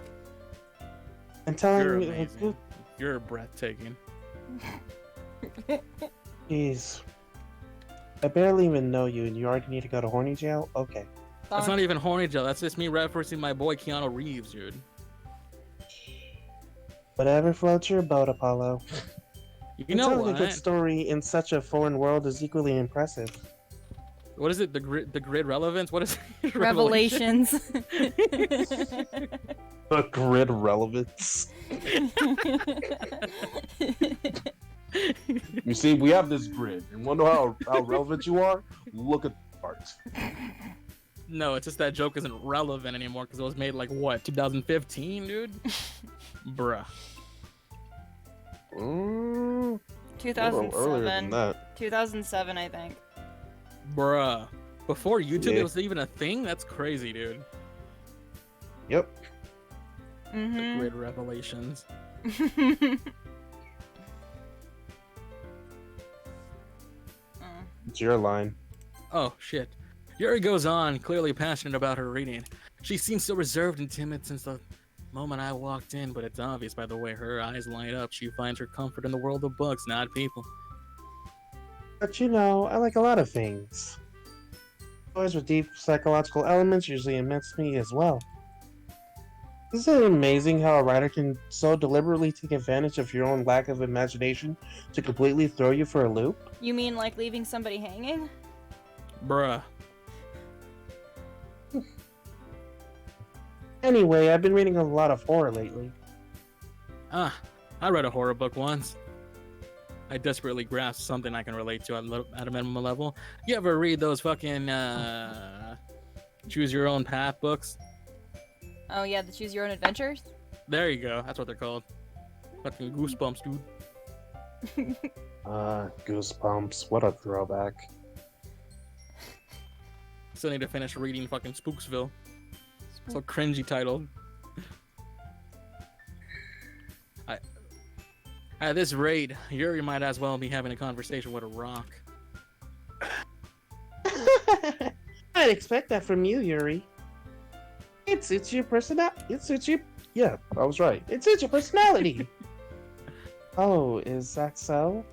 And telling You're me, amazing. You're breathtaking. Jeez. I barely even know you, and you already need to go to horny jail? Okay. That's not even horny jail. That's just me referencing my boy Keanu Reeves, dude. Whatever floats your boat, Apollo. You know telling what? a good story in such a foreign world is equally impressive. What is it? The grid relevance? What is it? Revelations. The grid relevance. You see, we have this grid, and wonder how relevant you are? Look at the parts. No, it's just that joke isn't relevant anymore because it was made like what, 2015, dude? Bruh. A little earlier than 2007. that. 2007, I think. Bruh. Before YouTube, Yeah. it was even a thing? That's crazy, dude. Yep. The Mm-hmm. grid revelations. It's your line. Oh, shit. Yuri goes on, clearly passionate about her reading. She seems so reserved and timid since the moment I walked in, but it's obvious by the way her eyes light up. She finds her comfort in the world of books, not people. But you know, I like a lot of things. Stories with deep psychological elements usually immense me as well. Isn't it amazing how a writer can so deliberately take advantage of your own lack of imagination to completely throw you for a loop? You mean like leaving somebody hanging? Bruh. Anyway, I've been reading a lot of horror lately. I read a horror book once. I desperately grasped something I can relate to at a minimum level. You ever read those fucking choose your own path books? Oh yeah, the Choose Your Own Adventures? There you go. That's what they're called. Fucking goosebumps, dude. Goosebumps. What a throwback. Still need to finish reading fucking Spooksville. So cringy titled. At this rate, Yuri might as well be having a conversation with a rock. I'd expect that from you, Yuri. It suits your personality. It suits you. Yeah, I was right. It suits your personality. Oh, is that so?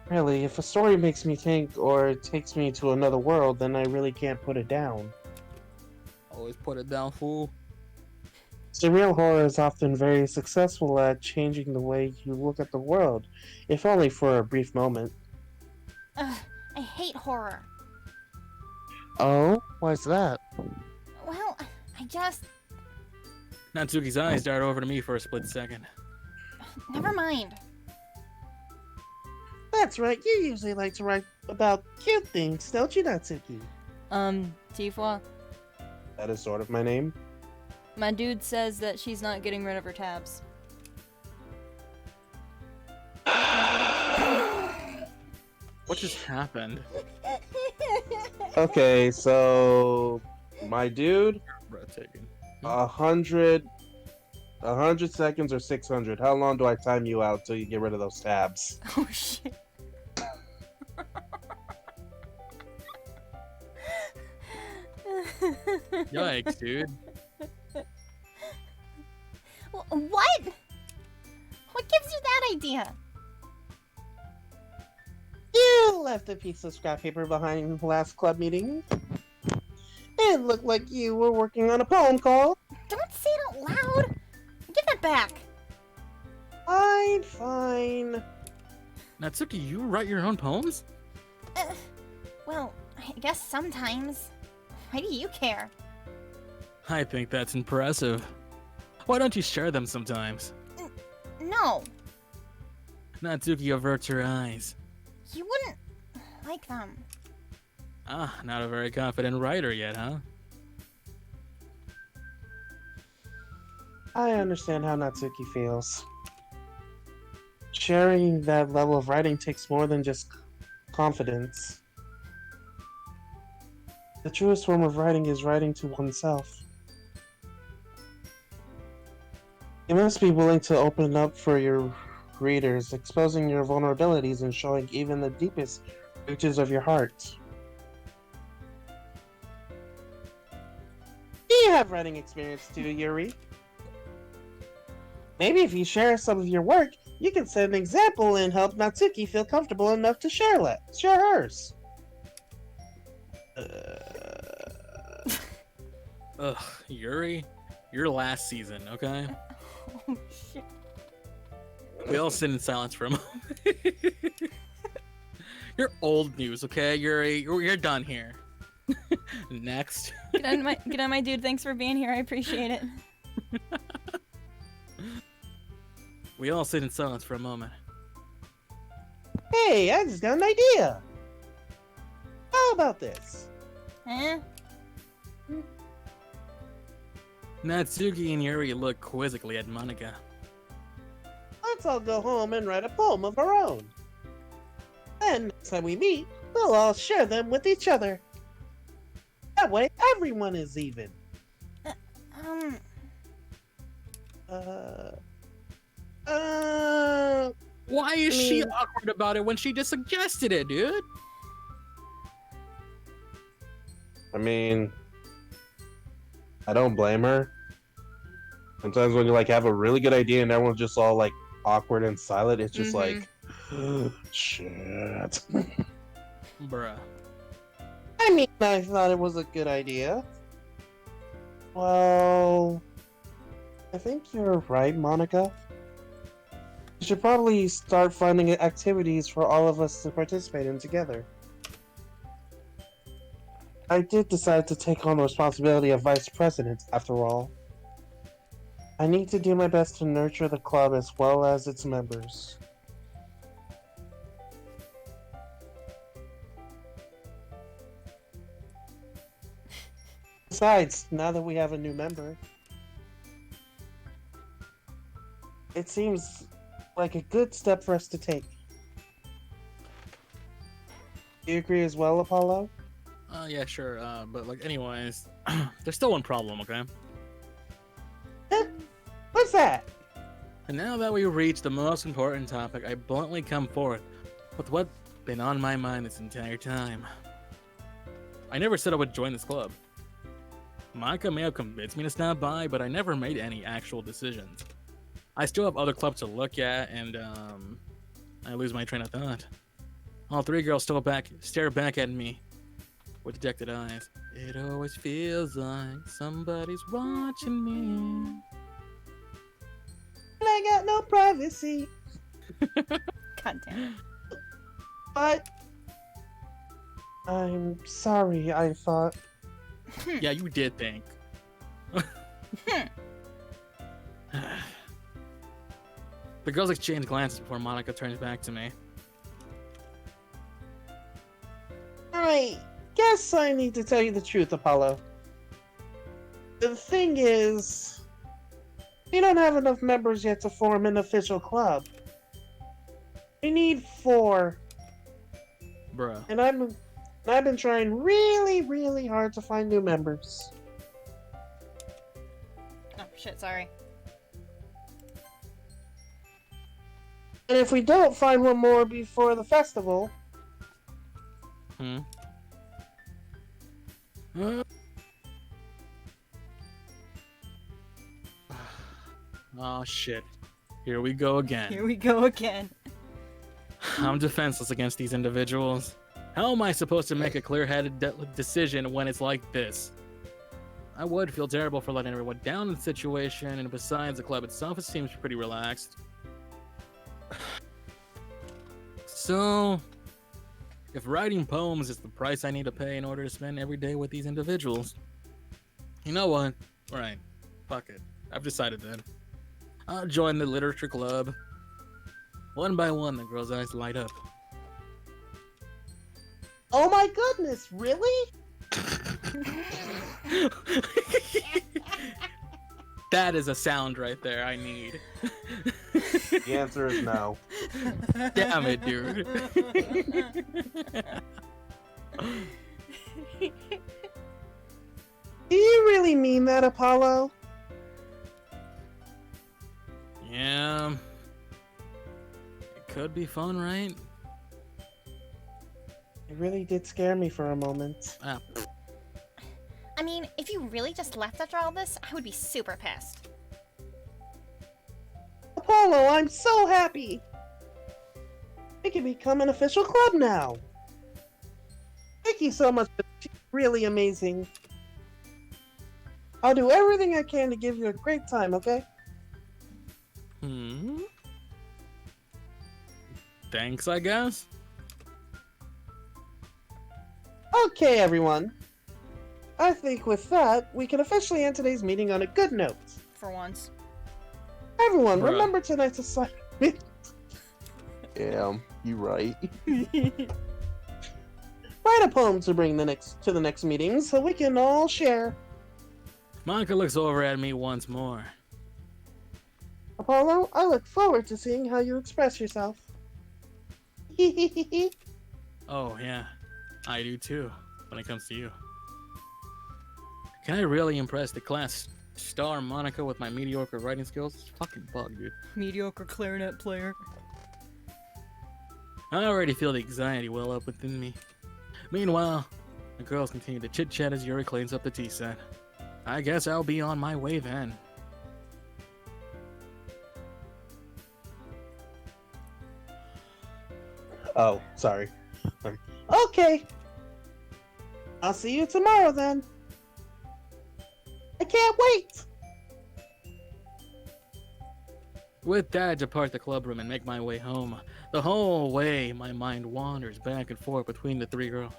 Really, if a story makes me think or takes me to another world, then I really can't put it down. Always put it down, fool. Surreal horror is often very successful at changing the way you look at the world, if only for a brief moment. Ugh, I hate horror. Oh? Why's that? Well, I just... Natsuki's eyes dart over to me for a split second. Never mind. That's right, you usually like to write about cute things, don't you, Natsuki? TFUA, That is sort of my name. My dude says that she's not getting rid of her tabs. What just happened? Okay, so my dude, Breathtaking. 100 seconds or 600. How long do I time you out till you get rid of those tabs? Oh shit. Yikes, dude. What? What gives you that idea? You left a piece of scrap paper behind last club meeting. It looked like you were working on a poem called Don't say it out loud. Give that back. Fine, fine. Natsuki, you write your own poems? Well, I guess sometimes. Why do you care? I think that's impressive. Why don't you share them sometimes? No, Natsuki averts her eyes. you wouldn't like them. Ah, not a very confident writer yet, huh? I understand how Natsuki feels. Sharing that level of writing takes more than just confidence. The truest form of writing is writing to oneself. You must be willing to open up for your readers, exposing your vulnerabilities and showing even the deepest reaches of your heart. You have writing experience too, Yuri. Maybe if you share some of your work, you can set an example and help Natsuki feel comfortable enough to share hers. Ugh, Yuri, your last season, okay? Oh shit. We all sit in silence for a moment. You're old news, okay, Yuri? You're done here. Next. Get on my dude. Thanks for being here. I appreciate it. We all sit in silence for a moment. Hey, I just got an idea. How about this? Huh? Natsuki and Yuri look quizzically at Monica. Let's all go home and write a poem of our own. Then, next time we meet, we'll all share them with each other. That way, everyone is even. Why is she awkward about it when she just suggested it, dude? I mean, I don't blame her. Sometimes when you like have a really good idea and everyone's just all like awkward and silent, it's just like, shit. Bruh. I mean, I thought it was a good idea. Well, I think you're right, Monica. We should probably start finding activities for all of us to participate in together. I did decide to take on the responsibility of vice president, after all. I need to do my best to nurture the club as well as its members. Besides, now that we have a new member, it seems like a good step for us to take. Do you agree as well, Apollo? Yeah, sure. But like, anyways, there's still one problem, okay? What's that? And now that we reached the most important topic, I bluntly come forth with what's been on my mind this entire time. I never said I would join this club. Monica may have convinced me to stop by, but I never made any actual decisions. I still have other clubs to look at, and I lose my train of thought. All three girls stare back at me with dejected eyes. It always feels like somebody's watching me. And I got no privacy. God damn it. But I'm sorry, I thought... Yeah, you did think. The girls exchange glances before Monica turns back to me. I guess I need to tell you the truth, Apollo. The thing is, we don't have enough members yet to form an official club. We need 4, Bruh. and I've been trying really, really hard to find new members. Oh shit, sorry. And if we don't find one more before the festival, Oh shit. Here we go again. Here we go again. I'm defenseless against these individuals. How am I supposed to make a clear-headed decision when it's like this? I would feel terrible for letting everyone down in the situation, and besides, the club itself, it seems pretty relaxed. So, if writing poems is the price I need to pay in order to spend every day with these individuals, you know what? Alright, fuck it. I've decided then. I'll join the literature club. One by one, the girls' eyes light up. oh my goodness, really? That is a sound right there I need. The answer is no. Damn it, dude. Do you really mean that, Apollo? Yeah. It could be fun, right? It really did scare me for a moment. Ah, I mean, if you really just left after all this, I would be super pissed. Apollo, I'm so happy! We can become an official club now! Thank you so much, she's really amazing. I'll do everything I can to give you a great time, okay? Thanks, I guess. Okay, everyone. I think with that, we can officially end today's meeting on a good note. For once. Everyone, Bruh. remember tonight's assignment. Yeah, you right. Write a poem to bring to the next meeting so we can all share. Monica looks over at me once more. Apollo, I look forward to seeing how you express yourself. Oh, yeah. I do too, when it comes to you. Can I really impress the class star Monica with my mediocre writing skills? It's fucking bug, dude. Mediocre clarinet player. I already feel the anxiety well up within me. Meanwhile, the girls continue to chit-chat as Yuri cleans up the tea set. I guess I'll be on my way then. Oh, sorry. Okay. I'll see you tomorrow then. I can't wait. With that, I depart the club room and make my way home. The whole way, my mind wanders back and forth between the 3 girls.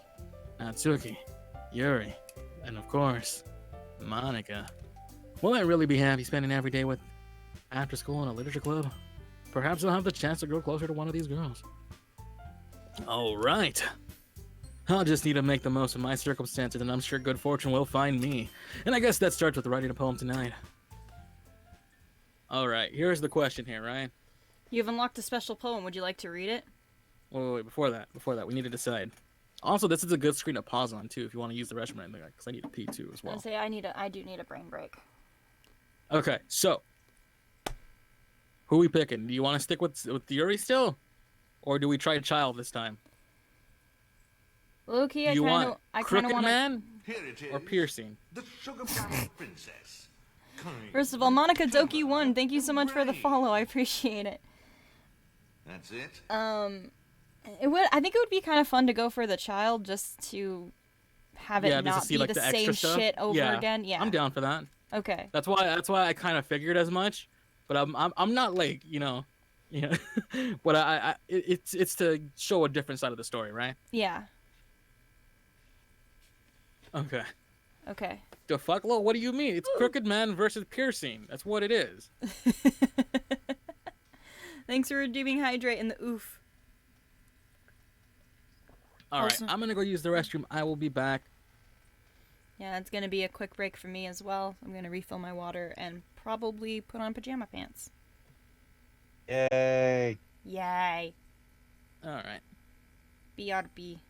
Natsuki, Yuri, and of course, Monica. Will I really be happy spending every day with after school in a literature club? Perhaps I'll have the chance to grow closer to one of these girls. Alright. I'll just need to make the most of my circumstances, and I'm sure good fortune will find me. And I guess that starts with writing a poem tonight. Alright, here's the question here, Ryan. You've unlocked a special poem. Would you like to read it? Wait, before that, we need to decide. Also, this is a good screen to pause on, too, if you want to use the restroom, because I need to pee, too, as well. I'd say I do need a brain break. Okay, so, who are we picking? Do you want to stick with Yuri still? Or do we try Child this time? Loki, I You kind of want want Crooked to. Man Here it is. or Piercing? The Sugar Plum Princess. Kind. First of all, Monica Doki 1, thank you so much for the follow. I appreciate it. That's it. I think it would be kind of fun to go for the child just to have it Yeah, just to not see, be like, the the same extra stuff? shit over Yeah, again. Yeah. I'm down for that. Okay. That's why I kind of figured as much, but I'm not like, but it's to show a different side of the story, right? Yeah. Okay. Okay. The fuck, Lo? What do you mean? It's Crooked Man versus Piercing. That's what it is. Thanks for redeeming Hydrate and the oof. All right, Awesome. I'm gonna go use the restroom. I will be back. Yeah, it's gonna be a quick break for me as well. I'm gonna refill my water and probably put on pajama pants. Yay. Yay. All right. BRB.